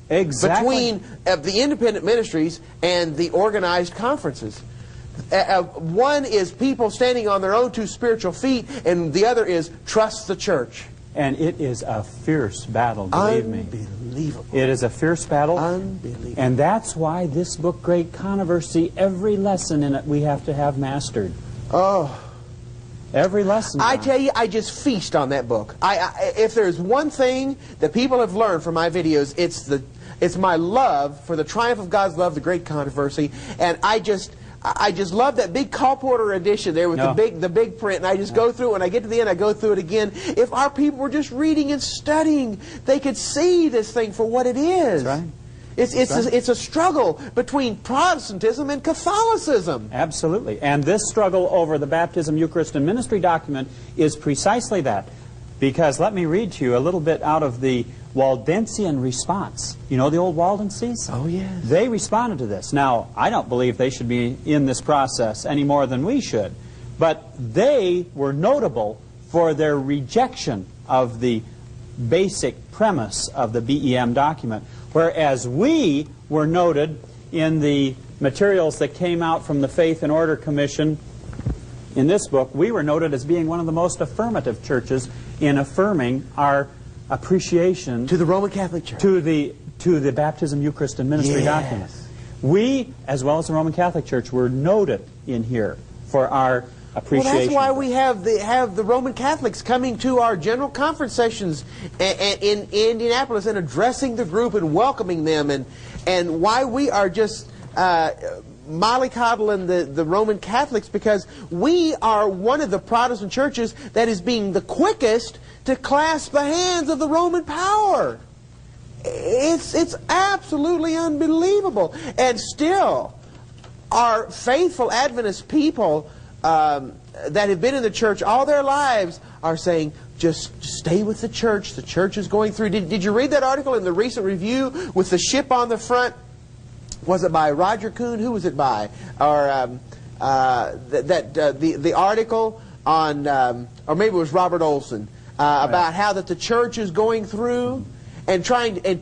Exactly. Between the independent ministries and the organized conferences. One is people standing on their own two spiritual feet, and the other is trust the church. And it is a fierce battle, believe me. Unbelievable. It is a fierce battle. Unbelievable. And that's why this book, Great Controversy, every lesson in it we have to have mastered. Oh. Every lesson. I tell you, I just feast on that book. If there's one thing that people have learned from my videos, it's my love for the triumph of God's love, the Great Controversy, and I just love that big colporteur edition there with the big print, and I just go through it. When I get to the end, I go through it again. If our people were just reading and studying, they could see this thing for what it is. That's right. It's a struggle between Protestantism and Catholicism. Absolutely. And this struggle over the Baptism, Eucharist, and Ministry document is precisely that. Because let me read to you a little bit out of the Waldensian response. You know the old Waldenses? Oh, yes. They responded to this. Now, I don't believe they should be in this process any more than we should. But they were notable for their rejection of the basic premise of the BEM document. Whereas we were noted in the materials that came out from the Faith and Order Commission in this book, we were noted as being one of the most affirmative churches in affirming our appreciation to the Roman Catholic Church, to the Baptism, Eucharist, and Ministry document. We, as well as the Roman Catholic Church, were noted in here for our appreciation. Well, that's why we have the Roman Catholics coming to our general conference sessions in Indianapolis and addressing the group and welcoming them, and why we are just mollycoddling the Roman Catholics, because we are one of the Protestant churches that is being the quickest to clasp the hands of the Roman power. It's absolutely unbelievable. And still, our faithful Adventist people that have been in the church all their lives are saying, just stay with the church. The church is going through. Did you read that article in the recent review with the ship on the front? Was it by Roger Kuhn? Who was it by? Or the article on, or maybe it was Robert Olson, about how that the church is going through and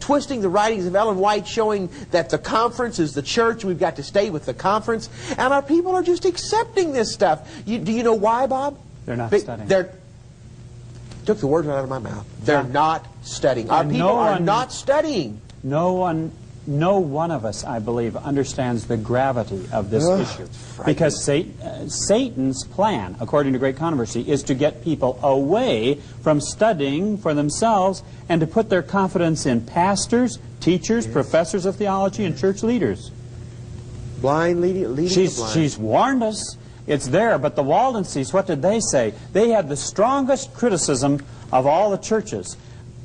twisting the writings of Ellen White, showing that the conference is the church. We've got to stay with the conference, and our people are just accepting this stuff. Do you know why, Bob? They're not studying. Took the words right out of my mouth. They're not studying. Our people are not studying. No one of us, I believe, understands the gravity of this issue. Because Satan's plan, according to Great Controversy, is to get people away from studying for themselves and to put their confidence in pastors, teachers, professors of theology, and church leaders. Blind leading the blind. She's warned us. It's there. But the Waldenses, what did they say? They had the strongest criticism of all the churches.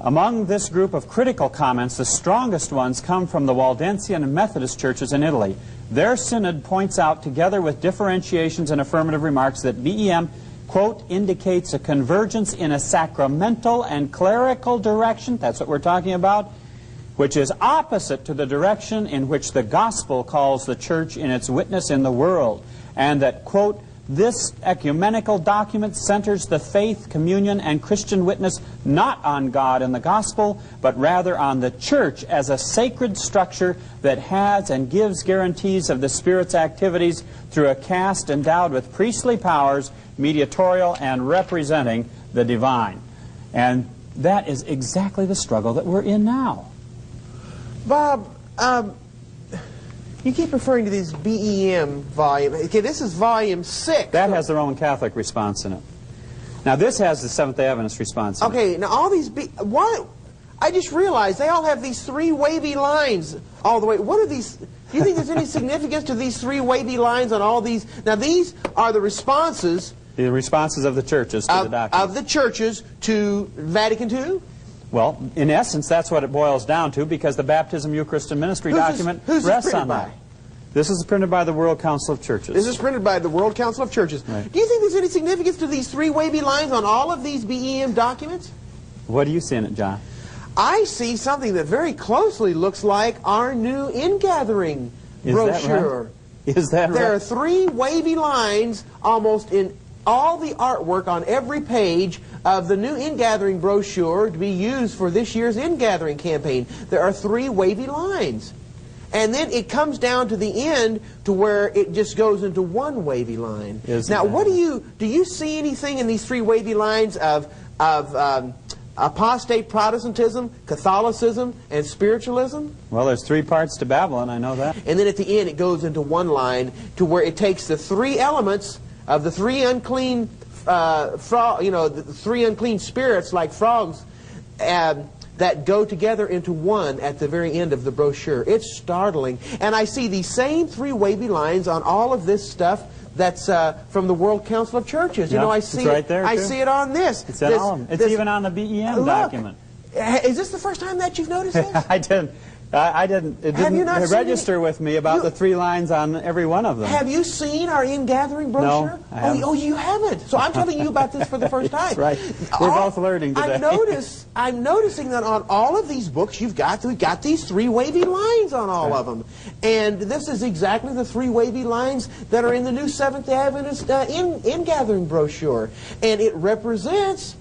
Among this group of critical comments, the strongest ones come from the Waldensian and Methodist churches in Italy. Their synod points out, together with differentiations and affirmative remarks, that BEM, quote, indicates a convergence in a sacramental and clerical direction, that's what we're talking about, which is opposite to the direction in which the gospel calls the church in its witness in the world, and that, quote, this ecumenical document centers the faith, communion, and Christian witness not on God and the gospel, but rather on the church as a sacred structure that has and gives guarantees of the Spirit's activities through a caste endowed with priestly powers, mediatorial, and representing the divine. And that is exactly the struggle that we're in now. Bob, you keep referring to this BEM volume. Okay, this is volume 6. That has the Roman Catholic response in it. Now this has the Seventh-day Adventist response in it. Okay, now all these... Why? I just realized they all have these 3 wavy lines all the way. What are these... Do you think there's any significance to these 3 wavy lines on all these? Now these are the responses... The responses of the churches to the document. Of the churches to Vatican II? Well, in essence, that's what it boils down to, because the Baptism, Eucharist, and Ministry document rests on that. This is printed by the World Council of Churches. This is printed by the World Council of Churches. Right. Do you think there's any significance to these three wavy lines on all of these BEM documents? What do you see in it, John? I see something that very closely looks like our new ingathering brochure. Is that right? There are three wavy lines almost in all the artwork on every page of the new ingathering brochure to be used for this year's ingathering campaign. There are three wavy lines. And then it comes down to the end to where it just goes into one wavy line. Now, what do you see anything in these three wavy lines of apostate Protestantism, Catholicism, and spiritualism? Well, there's three parts to Babylon, I know that. And then at the end it goes into one line to where it takes the three elements of the three unclean the three unclean spirits like frogs that go together into one at the very end of the brochure. It's startling. And I see these same three wavy lines on all of this stuff that's from the World Council of Churches. Yeah, you know, I see right there, I too. see it on this. It's in all of them. It's even on the BEM document. Is this the first time that you've noticed this? I didn't. It didn't register with me about the three lines on every one of them. Have you seen our ingathering brochure? No, I haven't. Oh, you haven't. So I'm telling you about this for the first time. That's right. We're both learning today. I'm noticing that on all of these books we've got these three wavy lines on all of them. And this is exactly the three wavy lines that are in the new Seventh-day Adventist ingathering brochure. And it represents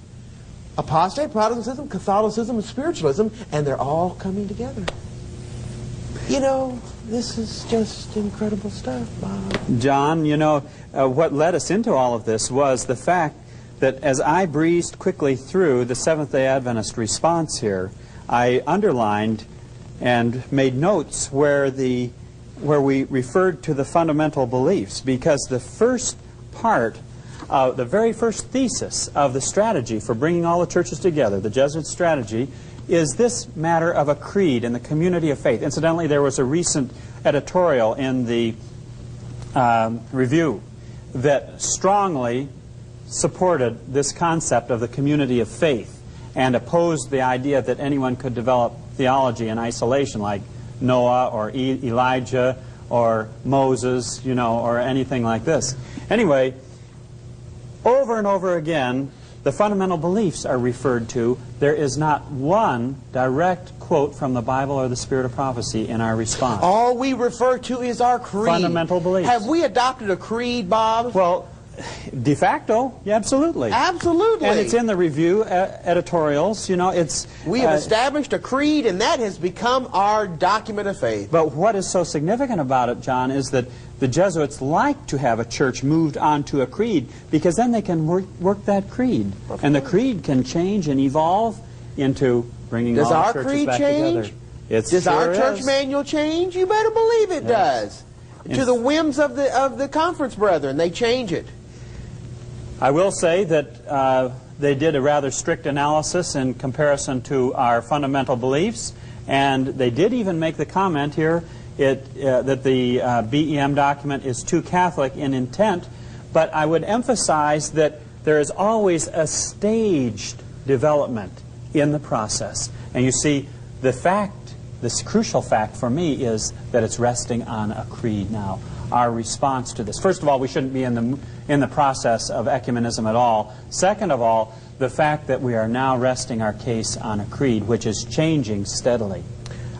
apostate Protestantism, Catholicism, and spiritualism, and they're all coming together. You know, this is just incredible stuff, Bob. John, you know, what led us into all of this was the fact that as I breezed quickly through the Seventh-day Adventist response here, I underlined and made notes where we referred to the fundamental beliefs, because the first part, the very first thesis of the strategy for bringing all the churches together, the Jesuit strategy, is this matter of a creed in the community of faith. Incidentally, there was a recent editorial in the Review that strongly supported this concept of the community of faith and opposed the idea that anyone could develop theology in isolation, like Noah or Elijah or Moses, you know, or anything like this. Anyway, over and over again, the fundamental beliefs are referred to. There is not one direct quote from the Bible or the Spirit of Prophecy in our response. All we refer to is our creed. Fundamental beliefs. Have we adopted a creed, Bob? Well, de facto, yeah, absolutely. Absolutely. And it's in the Review editorials. You know, we have established a creed, and that has become our document of faith. But what is so significant about it, John, is that the Jesuits like to have a church moved on to a creed, because then they can work that creed. And the creed can change and evolve into bringing all the churches back together. Does our church manual change? You better believe it does. To the whims of the conference brethren, they change it. I will say that they did a rather strict analysis in comparison to our fundamental beliefs, and they did even make the comment here that the BEM document is too Catholic in intent, but I would emphasize that there is always a staged development in the process. And you see, this crucial fact for me is that it's resting on a creed now. Our response to this. First of all, we shouldn't be in the process of ecumenism at all. Second of all, the fact that we are now resting our case on a creed, which is changing steadily.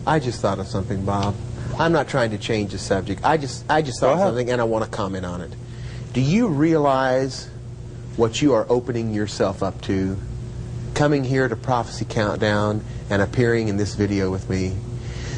I just thought of something, Bob. I'm not trying to change the subject. I just thought of something, and I want to comment on it. Do you realize what you are opening yourself up to, coming here to Prophecy Countdown and appearing in this video with me?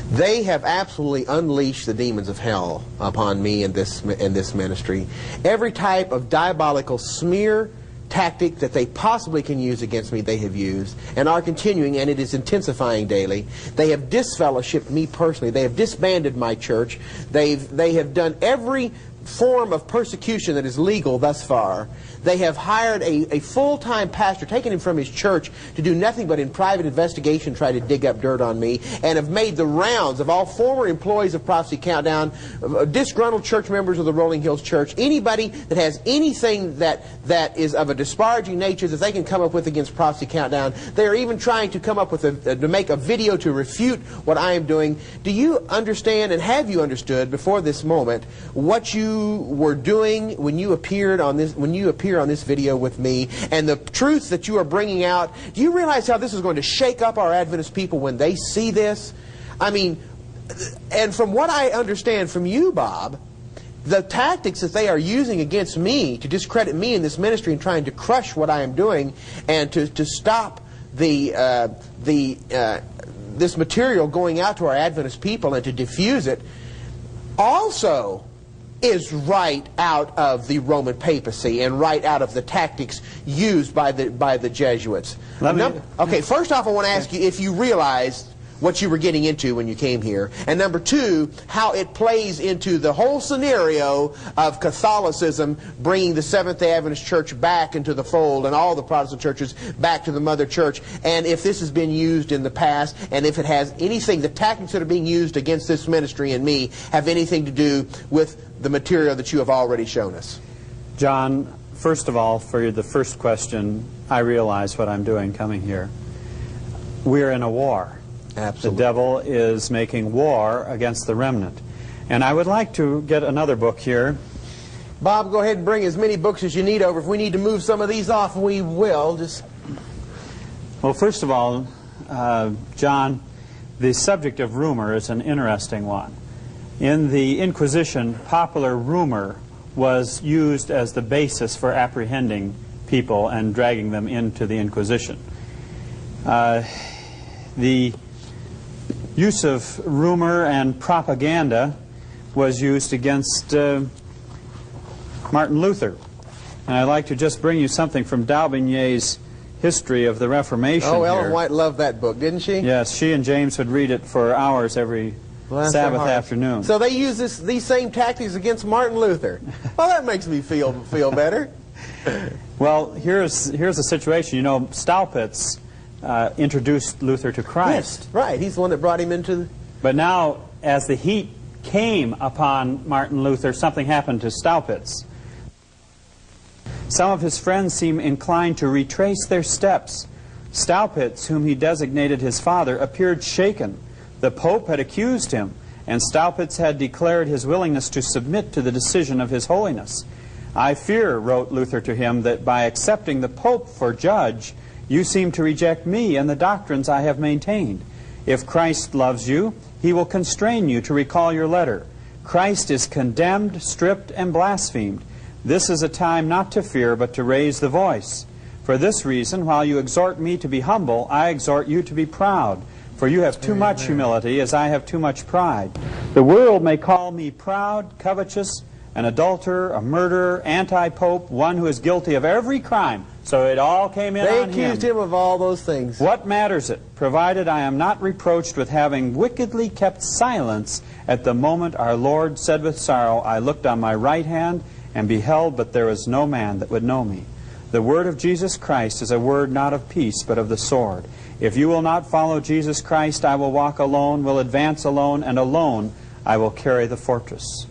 They have absolutely unleashed the demons of hell upon me in this ministry. Every type of diabolical smear tactic that they possibly can use against me, they have used, and are continuing, and it is intensifying daily. They have disfellowshipped me personally. They have disbanded my church. They have done every form of persecution that is legal thus far. They have hired a full-time pastor, taken him from his church to do nothing but in private investigation try to dig up dirt on me, and have made the rounds of all former employees of Prophecy Countdown, disgruntled church members of the Rolling Hills Church, anybody that has anything that is of a disparaging nature that they can come up with against Prophecy Countdown. They are even trying to come up with to make a video to refute what I am doing. Do you understand, and have you understood before this moment, what you were doing when you appeared on this video with me, and the truth that you are bringing out? Do you realize how this is going to shake up our Adventist people when they see this? I mean, and from what I understand from you, Bob, the tactics that they are using against me to discredit me in this ministry and trying to crush what I am doing and to stop this material going out to our Adventist people and to diffuse it, also is right out of the Roman papacy and right out of the tactics used by the Jesuits. Okay, first off, I want to ask you if you realized what you were getting into when you came here, and number two, how it plays into the whole scenario of Catholicism bringing the Seventh-day Adventist Church back into the fold and all the Protestant churches back to the mother church, and if this has been used in the past, and if it has anything, the tactics that are being used against this ministry and me have anything to do with the material that you have already shown us. John, first of all, for the first question, I realize what I'm doing coming here. We're in a war. Absolutely. The devil is making war against the remnant. And I would like to get another book here. Bob, go ahead and bring as many books as you need over. If we need to move some of these off, we will. Well, first of all, John, the subject of rumor is an interesting one. In the Inquisition, popular rumor was used as the basis for apprehending people and dragging them into the Inquisition. The use of rumor and propaganda was used against Martin Luther. And I'd like to just bring you something from Daubigny's History of the Reformation. Oh, Ellen here. White loved that book, didn't she? Yes, she and James would read it for hours every Sabbath afternoon. So they use these same tactics against Martin Luther. Well, that makes me feel better. Well, here's the situation. You know, Staupitz introduced Luther to Christ. Yes, right. He's the one that brought him into... But now, as the heat came upon Martin Luther, something happened to Staupitz. Some of his friends seem inclined to retrace their steps. Staupitz, whom he designated his father, appeared shaken. The Pope had accused him, and Staupitz had declared his willingness to submit to the decision of His Holiness. "I fear," wrote Luther to him, "that by accepting the Pope for judge, you seem to reject me and the doctrines I have maintained. If Christ loves you, he will constrain you to recall your letter. Christ is condemned, stripped, and blasphemed. This is a time not to fear, but to raise the voice. For this reason, while you exhort me to be humble, I exhort you to be proud. For you have too much humility, as I have too much pride. The world may call me proud, covetous, an adulterer, a murderer, anti-pope, one who is guilty of every crime." So it all came in on him. They accused him of all those things. "What matters it, provided I am not reproached with having wickedly kept silence at the moment our Lord said with sorrow, I looked on my right hand and beheld, but there was no man that would know me. The word of Jesus Christ is a word not of peace, but of the sword. If you will not follow Jesus Christ, I will walk alone, will advance alone, and alone I will carry the fortress."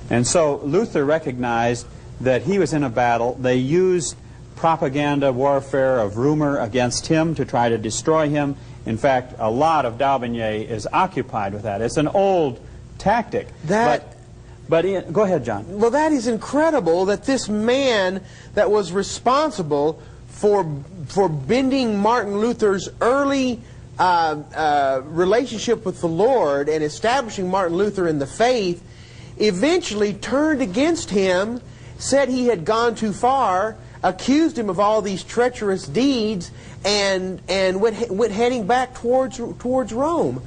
And so Luther recognized that he was in a battle. They used propaganda warfare of rumor against him to try to destroy him. In fact, a lot of Daubigny is occupied with that. It's an old tactic. Go ahead, John. Well, that is incredible that this man that was responsible for bending Martin Luther's early relationship with the Lord and establishing Martin Luther in the faith eventually turned against him, said he had gone too far, accused him of all these treacherous deeds, and went heading back towards Rome.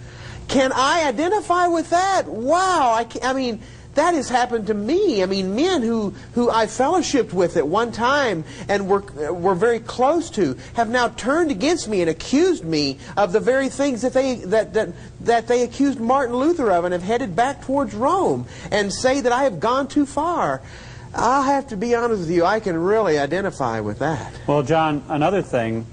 Can I identify with that? Wow! I mean, that has happened to me. I mean, men who I fellowshipped with at one time and were very close to have now turned against me and accused me of the very things that they accused Martin Luther of, and have headed back towards Rome and say that I have gone too far. I'll have to be honest with you, I can really identify with that. Well, John, another thing,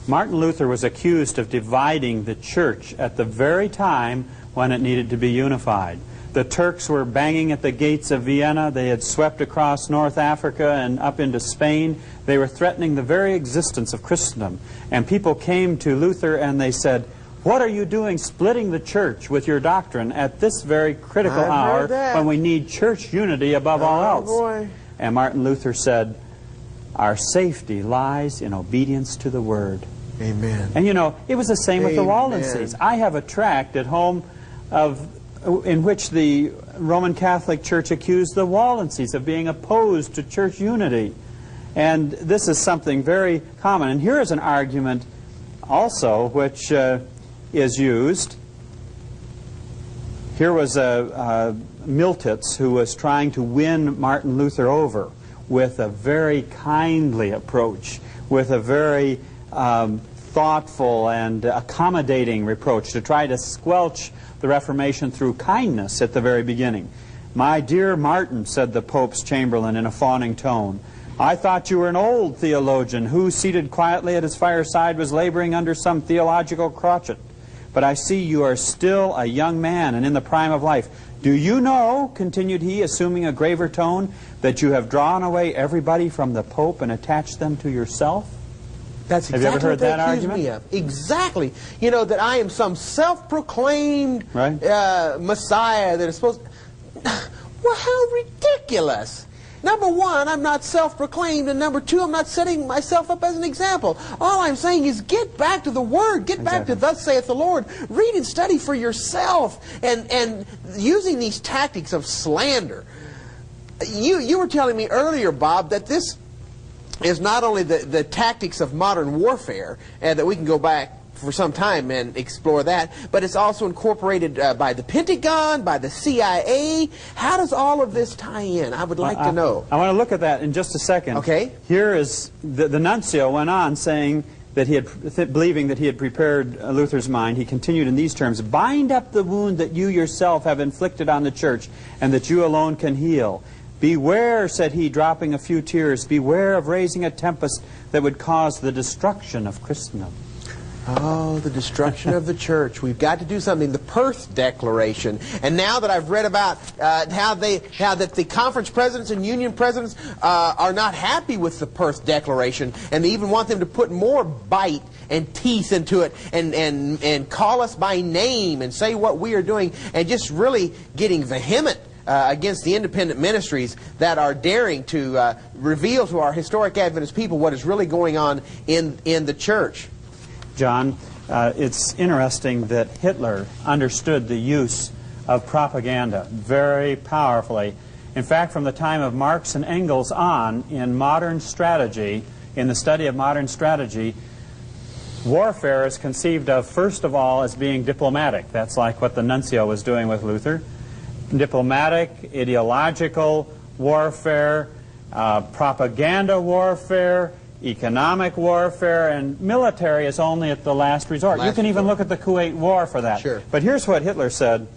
Martin Luther was accused of dividing the church at the very time when it needed to be unified. The Turks were banging at the gates of Vienna. They had swept across North Africa and up into Spain. They were threatening the very existence of Christendom. And people came to Luther and they said, "What are you doing splitting the church with your doctrine at this very critical hour when we need church unity above all else?" Boy. And Martin Luther said, "Our safety lies in obedience to the Word." Amen. And you know, it was the same with the Waldenses. I have a tract at home in which the Roman Catholic Church accused the Waldenses of being opposed to church unity. And this is something very common. And here is an argument also which is used. Here was Miltitz, who was trying to win Martin Luther over with a very kindly approach, with a very thoughtful and accommodating reproach to try to squelch the Reformation through kindness at the very beginning. "My dear Martin," said the Pope's Chamberlain in a fawning tone, "I thought you were an old theologian who, seated quietly at his fireside, was laboring under some theological crotchet. But I see you are still a young man and in the prime of life. Do you know," continued he, assuming a graver tone, "that you have drawn away everybody from the Pope and attached them to yourself?" That's Have you ever exactly heard what they that accuse argument? me of. Exactly. You know, that I am some self-proclaimed Messiah that is supposed... Well, how ridiculous. Number one, I'm not self-proclaimed, and number two, I'm not setting myself up as an example. All I'm saying is get back to the Word. Get back to "Thus saith the Lord." Read and study for yourself. And using these tactics of slander. You were telling me earlier, Bob, that this is not only the tactics of modern warfare, and that we can go back for some time and explore that, but it's also incorporated by the Pentagon, by the CIA. How does all of this tie in? I would like to know. I want to look at that in just a second. Okay. Here is, the nuncio went on saying that he had, believing that he had prepared Luther's mind, he continued in these terms: "Bind up the wound that you yourself have inflicted on the church, and that you alone can heal. Beware," said he, dropping a few tears, "beware of raising a tempest that would cause the destruction of Christendom." Oh, the destruction of the church. We've got to do something. The Perth Declaration. And now that I've read about how that the conference presidents and union presidents are not happy with the Perth Declaration, and they even want them to put more bite and teeth into it, and call us by name and say what we are doing, and just really getting vehement against the independent ministries that are daring to reveal to our historic Adventist people what is really going on in the church. John, it's interesting that Hitler understood the use of propaganda very powerfully. In fact, from the time of Marx and Engels on, in modern strategy, in the study of modern strategy, warfare is conceived of, first of all, as being diplomatic. That's like what the nuncio was doing with Luther. Diplomatic, ideological warfare, propaganda warfare, economic warfare, and military is only at the last resort. You can even look at the Kuwait War for that. Sure. But here's what Hitler said.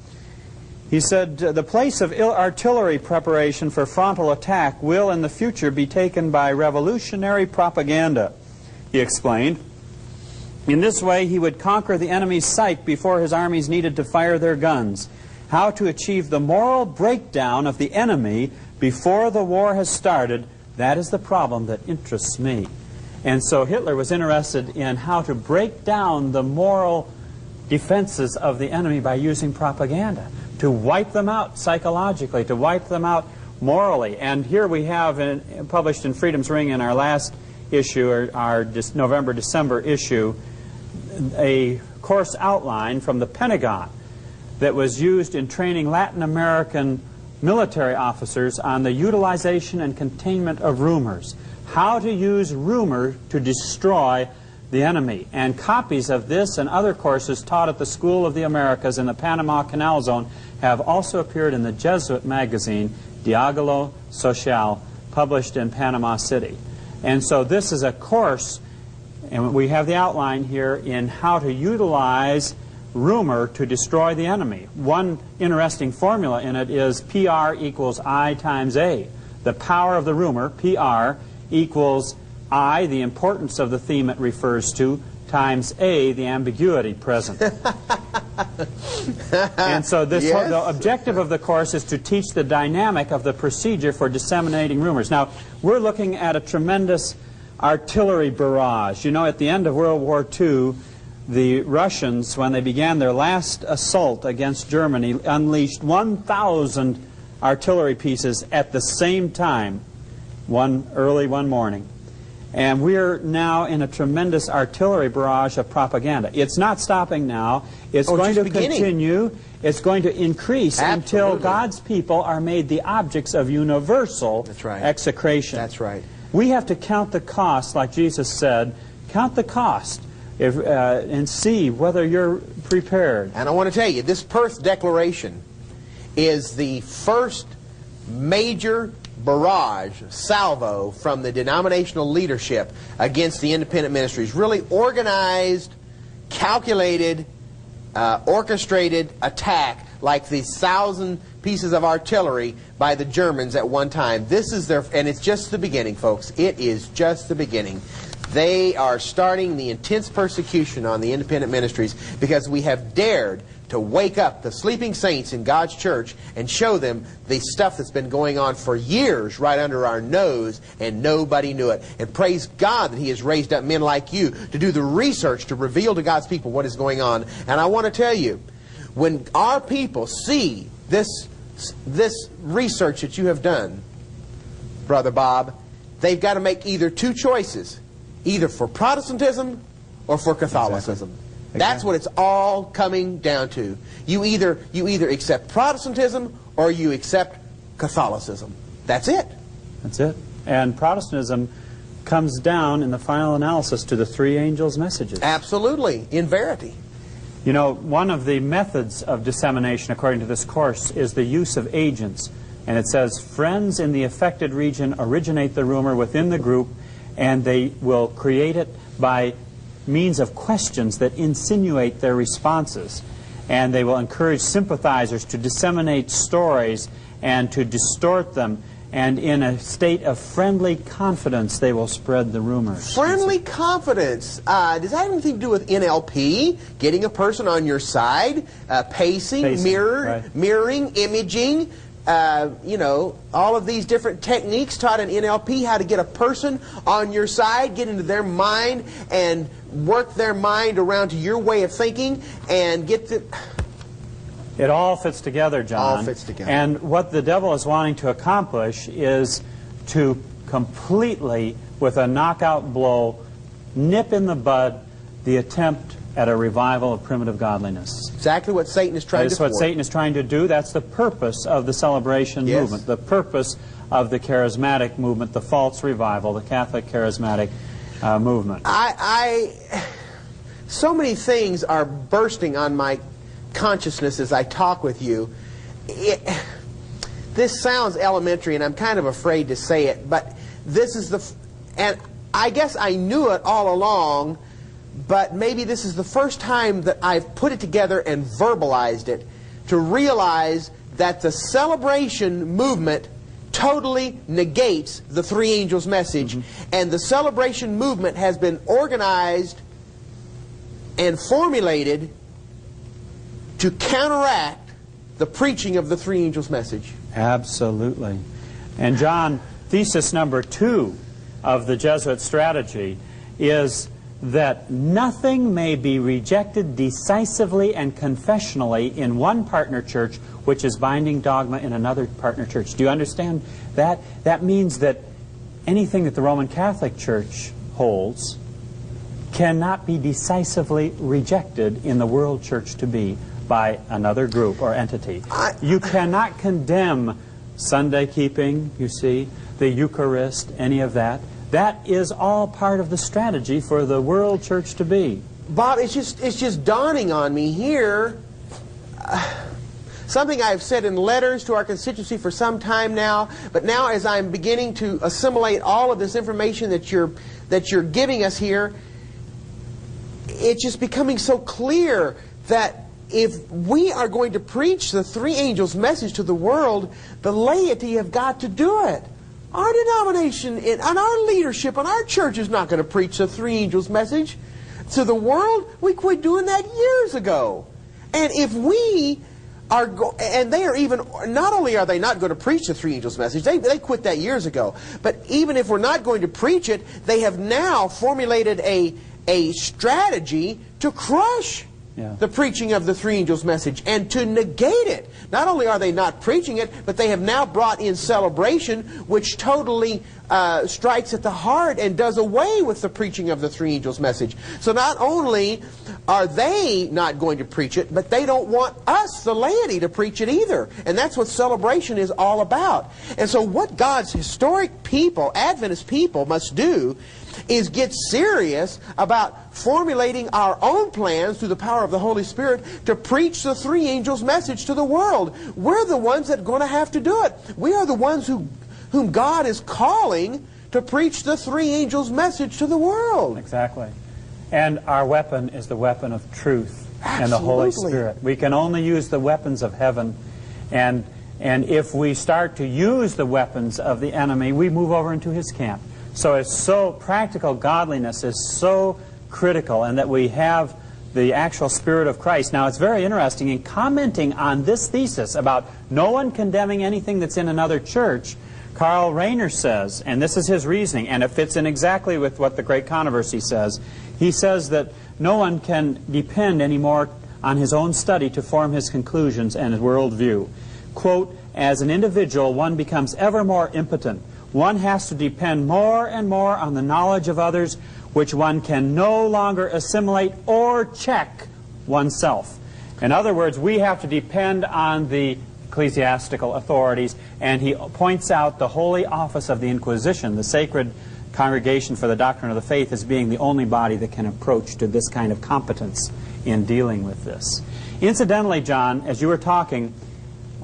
He said, "The place of artillery preparation for frontal attack will in the future be taken by revolutionary propaganda," he explained. In this way, he would conquer the enemy's sight before his armies needed to fire their guns. How to achieve the moral breakdown of the enemy before the war has started, that is the problem that interests me. And so Hitler was interested in how to break down the moral defenses of the enemy by using propaganda, to wipe them out psychologically, to wipe them out morally. And here we have, published in Freedom's Ring in our last issue, or our November-December issue, a course outline from the Pentagon that was used in training Latin American military officers on the utilization and containment of rumors. How to use rumor to destroy the enemy. And copies of this and other courses taught at the School of the Americas in the Panama Canal Zone have also appeared in the Jesuit magazine Diálogo Social, published in Panama City. And so this is a course, and we have the outline here, in how to utilize rumor to destroy the enemy. One interesting formula in it is PR equals I times A. The power of the rumor, PR, equals I, the importance of the theme it refers to, times A, the ambiguity present. And so this the objective of the course is to teach the dynamic of the procedure for disseminating rumors. Now, we're looking at a tremendous artillery barrage. You know, at the end of World War II, the Russians, when they began their last assault against Germany, unleashed 1,000 artillery pieces at the same time, early one morning. And we're now in a tremendous artillery barrage of propaganda. It's not stopping now. It's going to continue. It's going to increase until God's people are made the objects of universal execration. That's right. We have to count the cost, like Jesus said. Count the cost and see whether you're prepared. And I want to tell you, this Perth Declaration is the first major barrage, salvo from the denominational leadership against the independent ministries. Really organized, calculated, orchestrated attack like these 1,000 pieces of artillery by the Germans at one time. This is their, and it's just the beginning, folks. It is just the beginning. They are starting the intense persecution on the independent ministries because we have dared to wake up the sleeping saints in God's church and show them the stuff that's been going on for years right under our nose, and nobody knew it. And praise God that He has raised up men like you to do the research to reveal to God's people what is going on. And I want to tell you, when our people see this research that you have done, Brother Bob, they've got to make either two choices, either for Protestantism or for Catholicism. Exactly. That's what it's all coming down to. You either accept Protestantism or you accept Catholicism. That's it. That's it. And Protestantism comes down in the final analysis to the three angels' messages. Absolutely, in verity. You know, one of the methods of dissemination, according to this course, is the use of agents. And it says, friends in the affected region originate the rumor within the group, and they will create it by means of questions that insinuate their responses. And they will encourage sympathizers to disseminate stories and to distort them. And in a state of friendly confidence, they will spread the rumors. Friendly confidence. Does that have anything to do with NLP? Getting a person on your side? Pacing, mirroring, imaging? You know, all of these different techniques taught in NLP, how to get a person on your side, get into their mind, and work their mind around to your way of thinking, and get the... It all fits together, John. All fits together. And what the devil is wanting to accomplish is to completely, with a knockout blow, nip in the bud the attempt at a revival of primitive godliness. Exactly what Satan is trying to do. That's what Satan is trying to do. That's the purpose of the celebration movement, the purpose of the charismatic movement, the false revival, the Catholic charismatic movement. So many things are bursting on my consciousness as I talk with you. This sounds elementary, and I'm kind of afraid to say it, but this is and I guess I knew it all along, but maybe this is the first time that I've put it together and verbalized it to realize that the celebration movement totally negates the three angels' message, and the celebration movement has been organized and formulated to counteract the preaching of the three angels' message. Absolutely. And John, thesis number 2 of the Jesuit strategy is that nothing may be rejected decisively and confessionally in one partner church which is binding dogma in another partner church. Do you understand that? That means that anything that the Roman Catholic Church holds cannot be decisively rejected in the world church to be by another group or entity. You cannot condemn Sunday keeping, you see, the Eucharist, any of that. That is all part of the strategy for the world church to be. Bob, it's just dawning on me here. something I've said in letters to our constituency for some time now, but now as I'm beginning to assimilate all of this information that you're giving us here, it's just becoming so clear that if we are going to preach the three angels' message to the world, the laity have got to do it. Our denomination and our leadership and our church is not going to preach the three angels' message to the world. We quit doing that years ago. And if we are, and they are even, not only are they not going to preach the three angels' message, they quit that years ago, but even if we're not going to preach it, they have now formulated a strategy to crush the preaching of the three angels' message and to negate it. Not only are they not preaching it, but they have now brought in celebration, which totally strikes at the heart and does away with the preaching of the three angels' message. So not only are they not going to preach it, but they don't want us, the laity, to preach it either. And that's what celebration is all about. And so what God's historic people, Adventist people, must do is get serious about formulating our own plans through the power of the Holy Spirit to preach the three angels' message to the world. We're the ones that are going to have to do it. We are the ones whom God is calling to preach the three angels' message to the world. Exactly. And our weapon is the weapon of truth. Absolutely. And the Holy Spirit. We can only use the weapons of heaven. And if we start to use the weapons of the enemy, we move over into his camp. So it's so practical godliness is so critical, and that we have the actual Spirit of Christ. Now, it's very interesting in commenting on this thesis about no one condemning anything that's in another church. Karl Rahner says, and this is his reasoning, and it fits in exactly with what the Great Controversy says. He says that no one can depend anymore on his own study to form his conclusions and his worldview. Quote, as an individual, one becomes ever more impotent. One has to depend more and more on the knowledge of others, which one can no longer assimilate or check oneself. In other words, we have to depend on the ecclesiastical authorities, and he points out the holy office of the Inquisition, the sacred congregation for the doctrine of the faith, as being the only body that can approach to this kind of competence in dealing with this. Incidentally, John, as you were talking,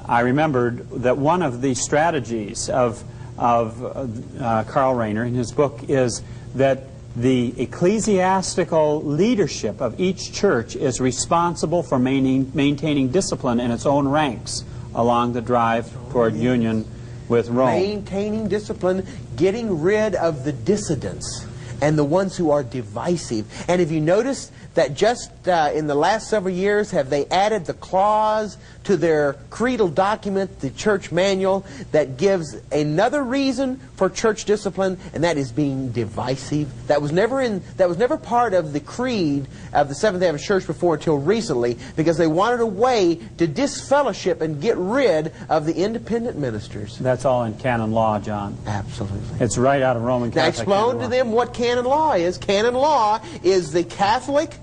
I remembered that one of the strategies of Karl Rahner in his book is that the ecclesiastical leadership of each church is responsible for maintaining discipline in its own ranks along the drive toward union with Rome. Maintaining discipline, getting rid of the dissidents and the ones who are divisive. And have you noticed that just in the last several years have they added the clause to their creedal document, the church manual, that gives another reason for church discipline, and that is being divisive. That was never part of the creed of the Seventh-day Adventist Church before until recently, because they wanted a way to disfellowship and get rid of the independent ministers. That's all in canon law, John. Absolutely. It's right out of Roman Catholic. Now explain to them what canon law is. Canon law is the Catholic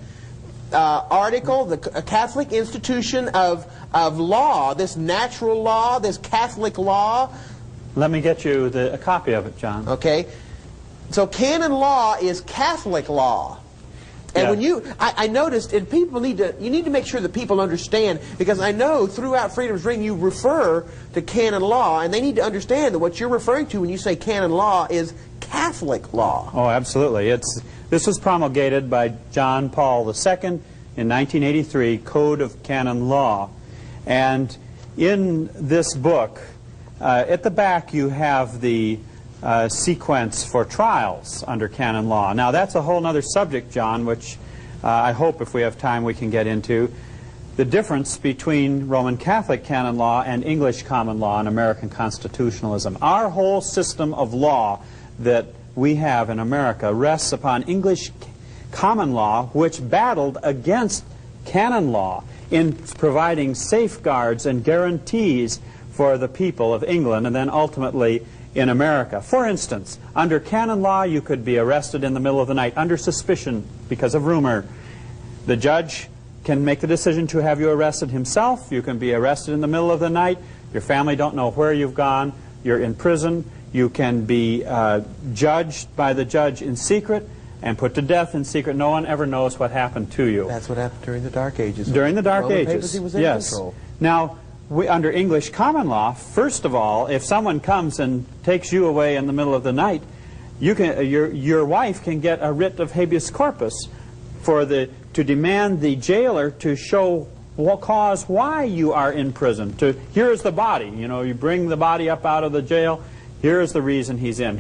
article, the Catholic institution of law, this natural law, this Catholic law. Let me get you a copy of it, John. Okay. So canon law is Catholic law. And when I noticed, and people you need to make sure that people understand, because I know throughout Freedom's Ring you refer to canon law, and they need to understand that what you're referring to when you say canon law is Catholic law. Oh, absolutely. This was promulgated by John Paul II in 1983, Code of Canon Law. And in this book, at the back you have the sequence for trials under canon law. Now that's a whole other subject, John, which I hope if we have time we can get into. The difference between Roman Catholic canon law and English common law and American constitutionalism. Our whole system of law that we have in America rests upon English common law, which battled against canon law in providing safeguards and guarantees for the people of England and then ultimately in America. For instance, under canon law you could be arrested in the middle of the night under suspicion because of rumor. The judge can make the decision to have you arrested himself. You can be arrested in the middle of the night. Your family don't know where you've gone. You're in prison. You can be judged by the judge in secret and put to death in secret. No one ever knows what happened to you. That's what happened during the Dark Ages. During the Dark Roman Ages, papacy was in yes. control. Now, under English common law, first of all, if someone comes and takes you away in the middle of the night, your wife can get a writ of habeas corpus to demand the jailer to show cause why you are in prison. Here's the body. You bring the body up out of the jail. Here is the reason he's in.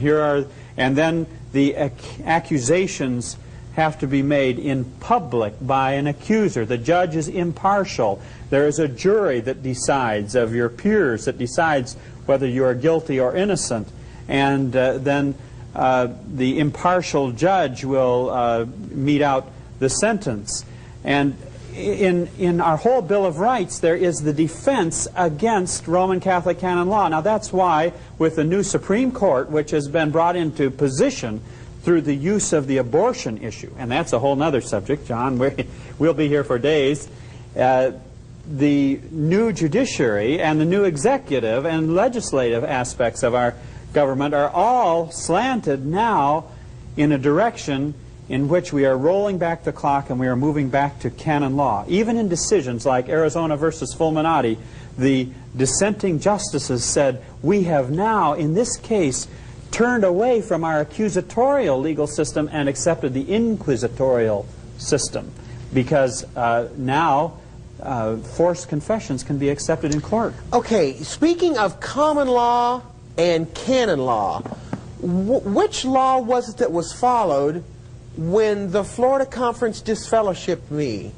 And then the accusations have to be made in public by an accuser. The judge is impartial. There is a jury that decides, of your peers, that decides whether you are guilty or innocent. And then the impartial judge will mete out the sentence. And in our whole Bill of Rights, there is the defense against Roman Catholic canon law. Now, that's why, with the new Supreme Court, which has been brought into position through the use of the abortion issue, and that's a whole other subject, John, we'll be here for days, the new judiciary and the new executive and legislative aspects of our government are all slanted now in a direction in which we are rolling back the clock and we are moving back to canon law. Even in decisions like Arizona versus Fulminati, the dissenting justices said, we have now, in this case, turned away from our accusatorial legal system and accepted the inquisitorial system, because now forced confessions can be accepted in court. Okay, speaking of common law and canon law, which law was it that was followed when the Florida Conference disfellowshipped me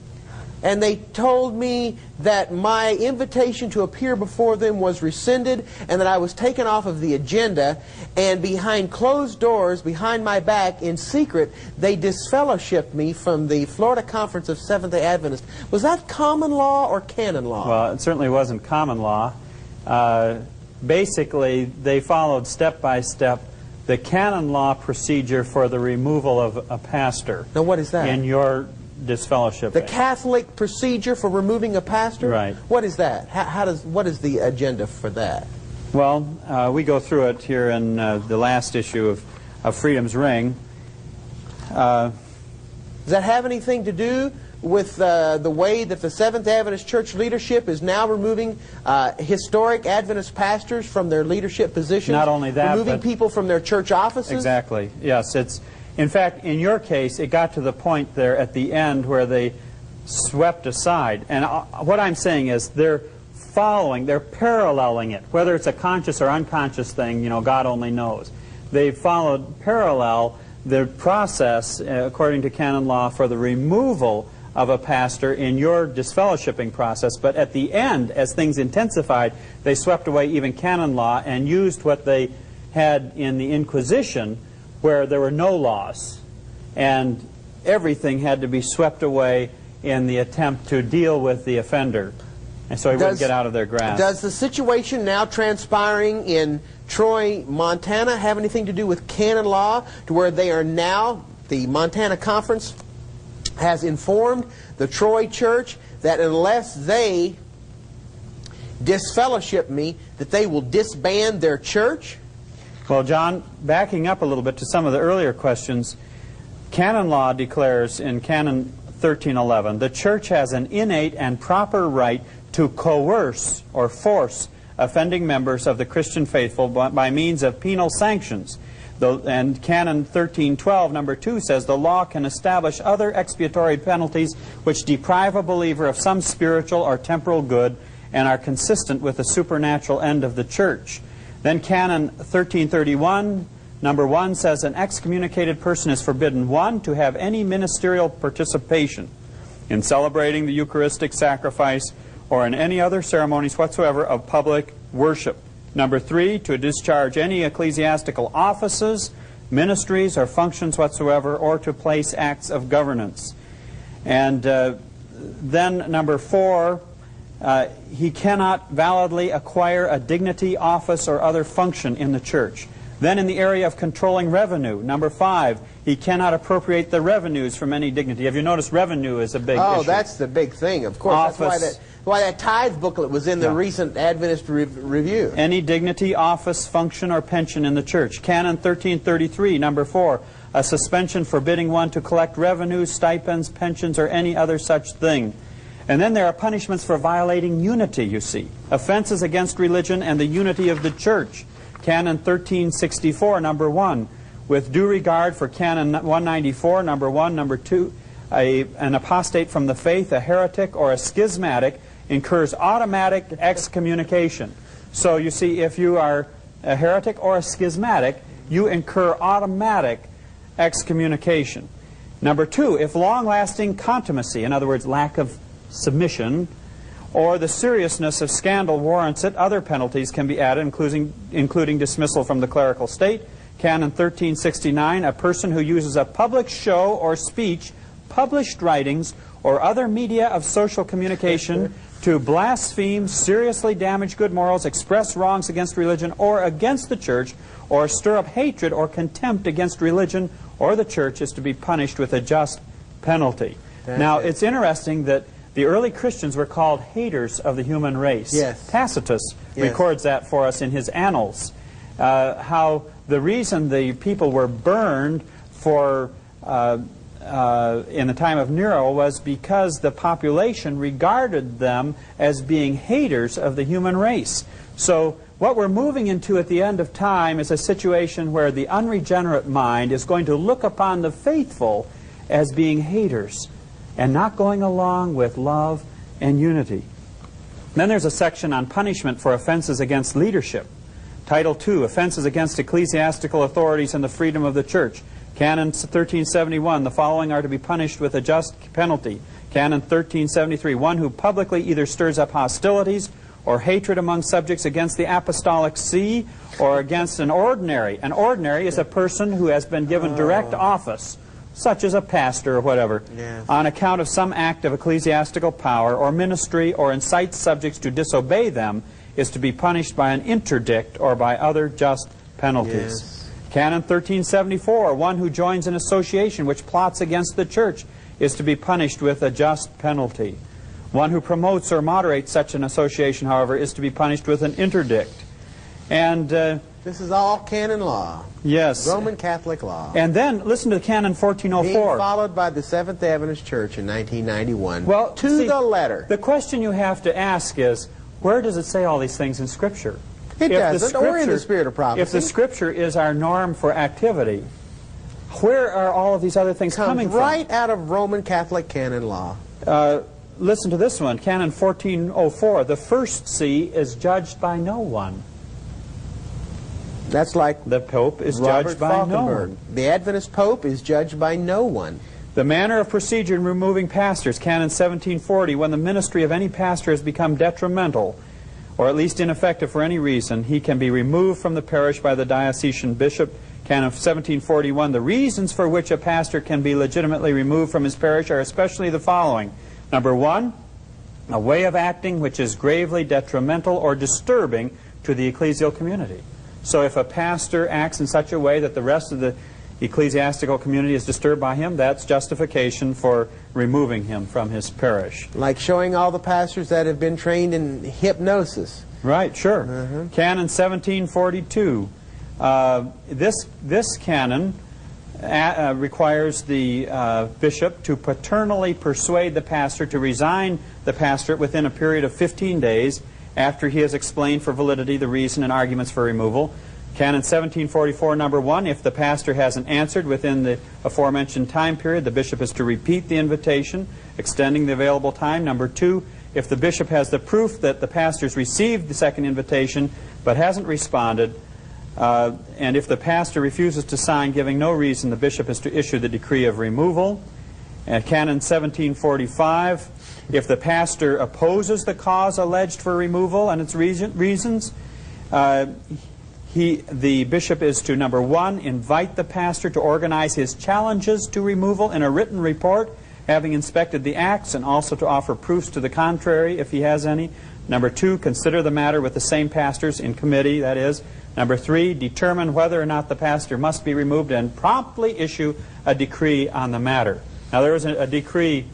and they told me that my invitation to appear before them was rescinded and that I was taken off of the agenda, and behind closed doors, behind my back, in secret, they disfellowshipped me from the Florida Conference of Seventh-day Adventists? Was that common law or canon law? Well, it certainly wasn't common law. Basically, they followed step by step the canon law procedure for the removal of a pastor. Now, what is that? In your disfellowship. The Catholic procedure for removing a pastor? Right. What is that? What is the agenda for that? Well, we go through it here in the last issue of Freedom's Ring. Does that have anything to do with the way that the Seventh Adventist Church leadership is now removing historic Adventist pastors from their leadership positions? Not only that, removing people from their church offices? Exactly. Yes. In fact, in your case, it got to the point there at the end where they swept aside. And what I'm saying is they're paralleling it. Whether it's a conscious or unconscious thing, God only knows. They followed parallel the process, according to canon law, for the removal of a pastor in your disfellowshipping process. But at the end, as things intensified, they swept away even canon law and used what they had in the Inquisition, where there were no laws, and everything had to be swept away in the attempt to deal with the offender, and so he wouldn't get out of their grasp. Does the situation now transpiring in Troy, Montana, have anything to do with canon law, to where they are now, the Montana Conference has informed the Troy Church that unless they disfellowship me, that they will disband their church? Well, John, backing up a little bit to some of the earlier questions, canon law declares in Canon 1311, the church has an innate and proper right to coerce or force offending members of the Christian faithful by means of penal sanctions. And Canon 1312, number 2, says the law can establish other expiatory penalties which deprive a believer of some spiritual or temporal good and are consistent with the supernatural end of the church. Then Canon 1331, number 1, says an excommunicated person is forbidden, 1, to have any ministerial participation in celebrating the Eucharistic sacrifice or in any other ceremonies whatsoever of public worship. Number 3, to discharge any ecclesiastical offices, ministries, or functions whatsoever, or to place acts of governance. And then number 4, he cannot validly acquire a dignity, office, or other function in the church. Then in the area of controlling revenue, number 5, he cannot appropriate the revenues from any dignity. Have you noticed revenue is a big issue? Oh, that's the big thing, of course. Office. That's why that tithe booklet was in the recent Adventist Review. Any dignity, office, function, or pension in the church. Canon 1333, number 4, a suspension forbidding one to collect revenues, stipends, pensions, or any other such thing. And then there are punishments for violating unity, you see. Offenses against religion and the unity of the church. Canon 1364, number 1. With due regard for Canon 194, number 1, number 2, an apostate from the faith, a heretic, or a schismatic incurs automatic excommunication. So you see, if you are a heretic or a schismatic, you incur automatic excommunication. Number 2, if long-lasting contumacy, in other words, lack of submission, or the seriousness of scandal warrants it, other penalties can be added, including dismissal from the clerical state. Canon 1369, a person who uses a public show or speech, published writings, or other media of social communication to blaspheme, seriously damage good morals, express wrongs against religion or against the church, or stir up hatred or contempt against religion or the church, is to be punished with a just penalty. Now, it's interesting that the early Christians were called haters of the human race. Yes. Tacitus records that for us in his Annals. How the reason the people were burned for in the time of Nero was because the population regarded them as being haters of the human race. So what we're moving into at the end of time is a situation where the unregenerate mind is going to look upon the faithful as being haters and not going along with love and unity. Then there's a section on punishment for offenses against leadership. Title 2, offenses against ecclesiastical authorities and the freedom of the church. Canon 1371, the following are to be punished with a just penalty. Canon 1373, one who publicly either stirs up hostilities or hatred among subjects against the apostolic see or against an ordinary. An ordinary is a person who has been given direct office, such as a pastor or whatever, on account of some act of ecclesiastical power or ministry, or incites subjects to disobey them, is to be punished by an interdict or by other just penalties. Canon 1374, one who joins an association which plots against the church is to be punished with a just penalty. One who promotes or moderates such an association, however, is to be punished with an interdict. And this is all canon law. Yes. Roman Catholic law. And then listen to Canon 1404. Being followed by the Seventh Adventist Church in 1991. Well, to the letter. The question you have to ask is, where does it say all these things in Scripture? It doesn't, or in the spirit of prophecy. If the Scripture is our norm for activity, where are all of these other things coming from? Right out of Roman Catholic canon law. Listen to this one, Canon 1404. The first see is judged by no one. That's like the Pope is Robert judged by no one. The Adventist Pope is judged by no one. The manner of procedure in removing pastors, Canon 1740, when the ministry of any pastor has become detrimental, or at least ineffective for any reason, he can be removed from the parish by the diocesan bishop. Canon 1741, the reasons for which a pastor can be legitimately removed from his parish are especially the following. Number 1, a way of acting which is gravely detrimental or disturbing to the ecclesial community. So if a pastor acts in such a way that the rest of the ecclesiastical community is disturbed by him, that's justification for removing him from his parish. Like showing all the pastors that have been trained in hypnosis. Right, sure. Canon 1742. This canon requires the bishop to paternally persuade the pastor to resign the pastorate within a period of 15 days after he has explained for validity the reason and arguments for removal. Canon 1744, number 1, if the pastor hasn't answered within the aforementioned time period, the bishop is to repeat the invitation, extending the available time. Number 2, if the bishop has the proof that the pastor's received the second invitation but hasn't responded, and if the pastor refuses to sign, giving no reason, the bishop is to issue the decree of removal. And Canon 1745, if the pastor opposes the cause alleged for removal and its reasons, the bishop is to, number 1, invite the pastor to organize his challenges to removal in a written report, having inspected the acts, and also to offer proofs to the contrary if he has any. Number 2, consider the matter with the same pastors in committee, that is. Number 3, determine whether or not the pastor must be removed and promptly issue a decree on the matter. Now, there was a decree,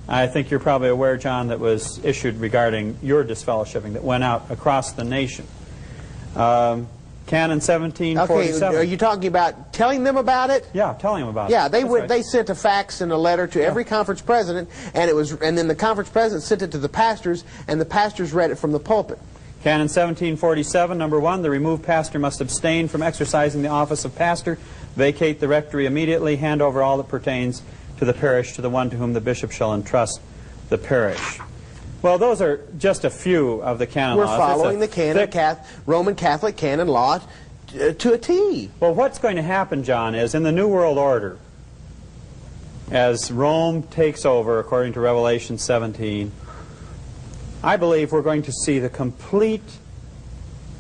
I think you're probably aware, John, that was issued regarding your disfellowshipping that went out across the nation. Canon 1747. Okay, are you talking about telling them about it? Yeah, telling them about it. Yeah, That's right. they sent a fax and a letter to every conference president, and then the conference president sent it to the pastors, and the pastors read it from the pulpit. Canon 1747, number 1, the removed pastor must abstain from exercising the office of pastor, vacate the rectory immediately, hand over all that pertains to the parish to the one to whom the bishop shall entrust the parish. Well, those are just a few of the canon laws. We're following the Roman Catholic canon law to a T. Well, what's going to happen, John, is in the New World Order, as Rome takes over, according to Revelation 17, I believe we're going to see the complete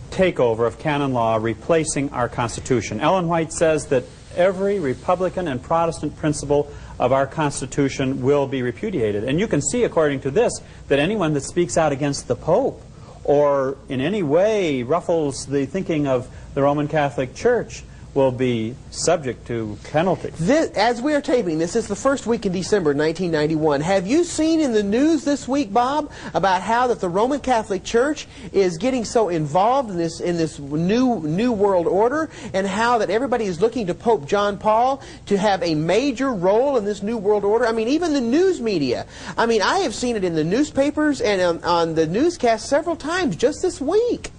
takeover of canon law replacing our Constitution. Ellen White says that every Republican and Protestant principle of our Constitution will be repudiated. And you can see, according to this, that anyone that speaks out against the Pope or in any way ruffles the thinking of the Roman Catholic Church will be subject to penalty. As we are taping, this is the first week in December 1991. Have you seen in the news this week, Bob, about how that the Roman Catholic Church is getting so involved in this new world order, and how that everybody is looking to Pope John Paul to have a major role in this new world order? I mean, even the news media. I mean, I have seen it in the newspapers and on the newscast several times just this week,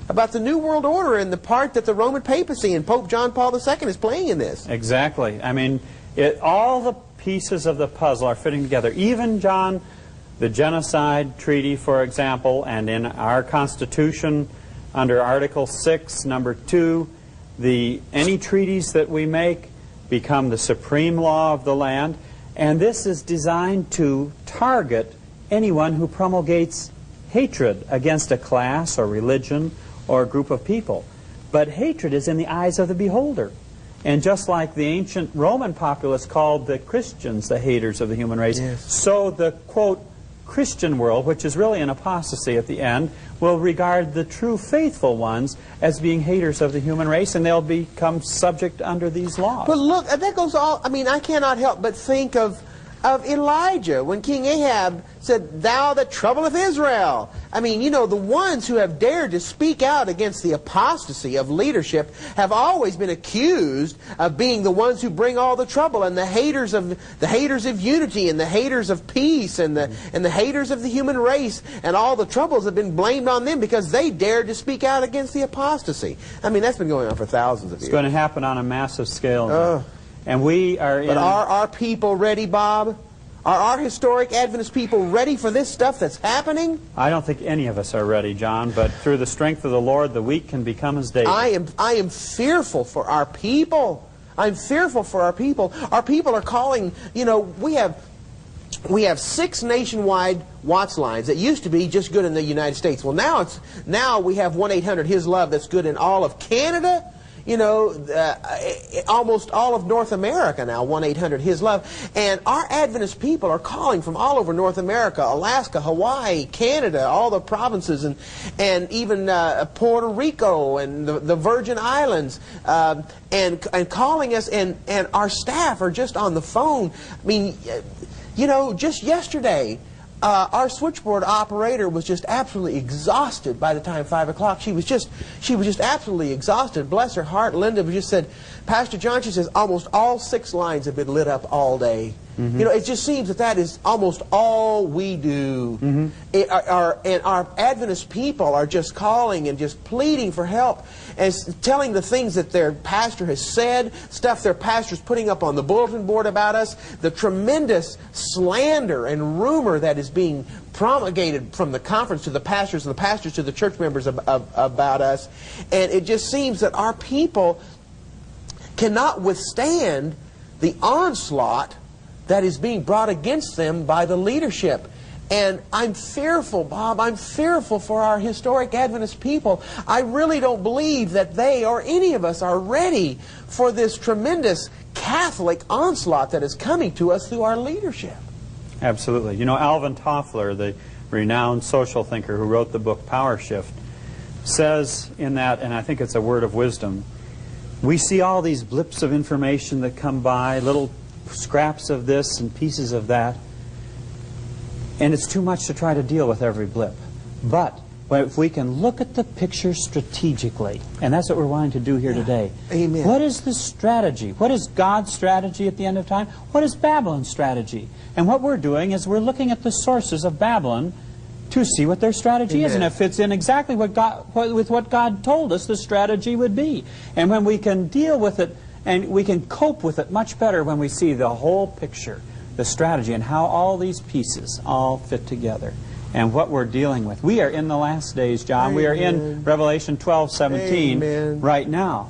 about the New World Order and the part that the Roman papacy and Pope John Paul II is playing in this. Exactly. I mean, all the pieces of the puzzle are fitting together. Even, John, the Genocide Treaty, for example, and in our Constitution, under Article 6, number 2, any treaties that we make become the supreme law of the land, and this is designed to target anyone who promulgates hatred against a class or religion or a group of people. But hatred is in the eyes of the beholder. And just like the ancient Roman populace called the Christians the haters of the human race, yes, so the, quote, Christian world, which is really an apostasy at the end, will regard the true faithful ones as being haters of the human race, and they'll become subject under these laws. But look, that goes all, I mean, I cannot help but think of Elijah when King Ahab said, "Thou that troubleth Israel." I mean, you know, the ones who have dared to speak out against the apostasy of leadership have always been accused of being the ones who bring all the trouble, and the haters of unity, and the haters of peace, and the haters of the human race, and all the troubles have been blamed on them because they dared to speak out against the apostasy. I mean, that's been going on for thousands of years. It's going to happen on a massive scale. And we are But are our people ready, Bob? Are our historic Adventist people ready for this stuff that's happening? I don't think any of us are ready, John, but through the strength of the Lord, the weak can become as David. I am fearful for our people. I'm fearful for our people. Our people are calling, you know, we have 6 nationwide Watts lines that used to be just good in the United States. Well, now we have 1-800-HIS-LOVE that's good in all of Canada. You know, almost all of North America now, 1-800-HIS-LOVE. And our Adventist people are calling from all over North America, Alaska, Hawaii, Canada, all the provinces, and even Puerto Rico and the Virgin Islands, and calling us, and our staff are just on the phone. I mean, you know, just yesterday, our switchboard operator was just absolutely exhausted by the time 5 o'clock. She was just absolutely exhausted. Bless her heart. Linda just said, "Pastor John," she says, "almost all 6 lines have been lit up all day." Mm-hmm. You know, it just seems that is almost all we do. Mm-hmm. And our Adventist people are just calling and just pleading for help, and telling the things that their pastor has said, stuff their pastor's putting up on the bulletin board about us, the tremendous slander and rumor that is being promulgated from the conference to the pastors, and the pastors to the church members about us. And it just seems that our people cannot withstand the onslaught that is being brought against them by the leadership. And I'm fearful, Bob, I'm fearful for our historic Adventist people. I really don't believe that they or any of us are ready for this tremendous Catholic onslaught that is coming to us through our leadership. Absolutely. You know, Alvin Toffler, the renowned social thinker who wrote the book Power Shift, says in that, and I think it's a word of wisdom, we see all these blips of information that come by, little scraps of this and pieces of that, and it's too much to try to deal with every blip. But But if we can look at the picture strategically, and that's what we're wanting to do here today. Amen. What is the strategy? What is God's strategy at the end of time? What is Babylon's strategy? And what we're doing is we're looking at the sources of Babylon to see what their strategy is, and it fits in exactly with what God told us the strategy would be. And when we can deal with it, and we can cope with it much better when we see the whole picture, the strategy, and how all these pieces all fit together, and what we're dealing with. We are in the last days, John. We are in Revelation 12:17 right now.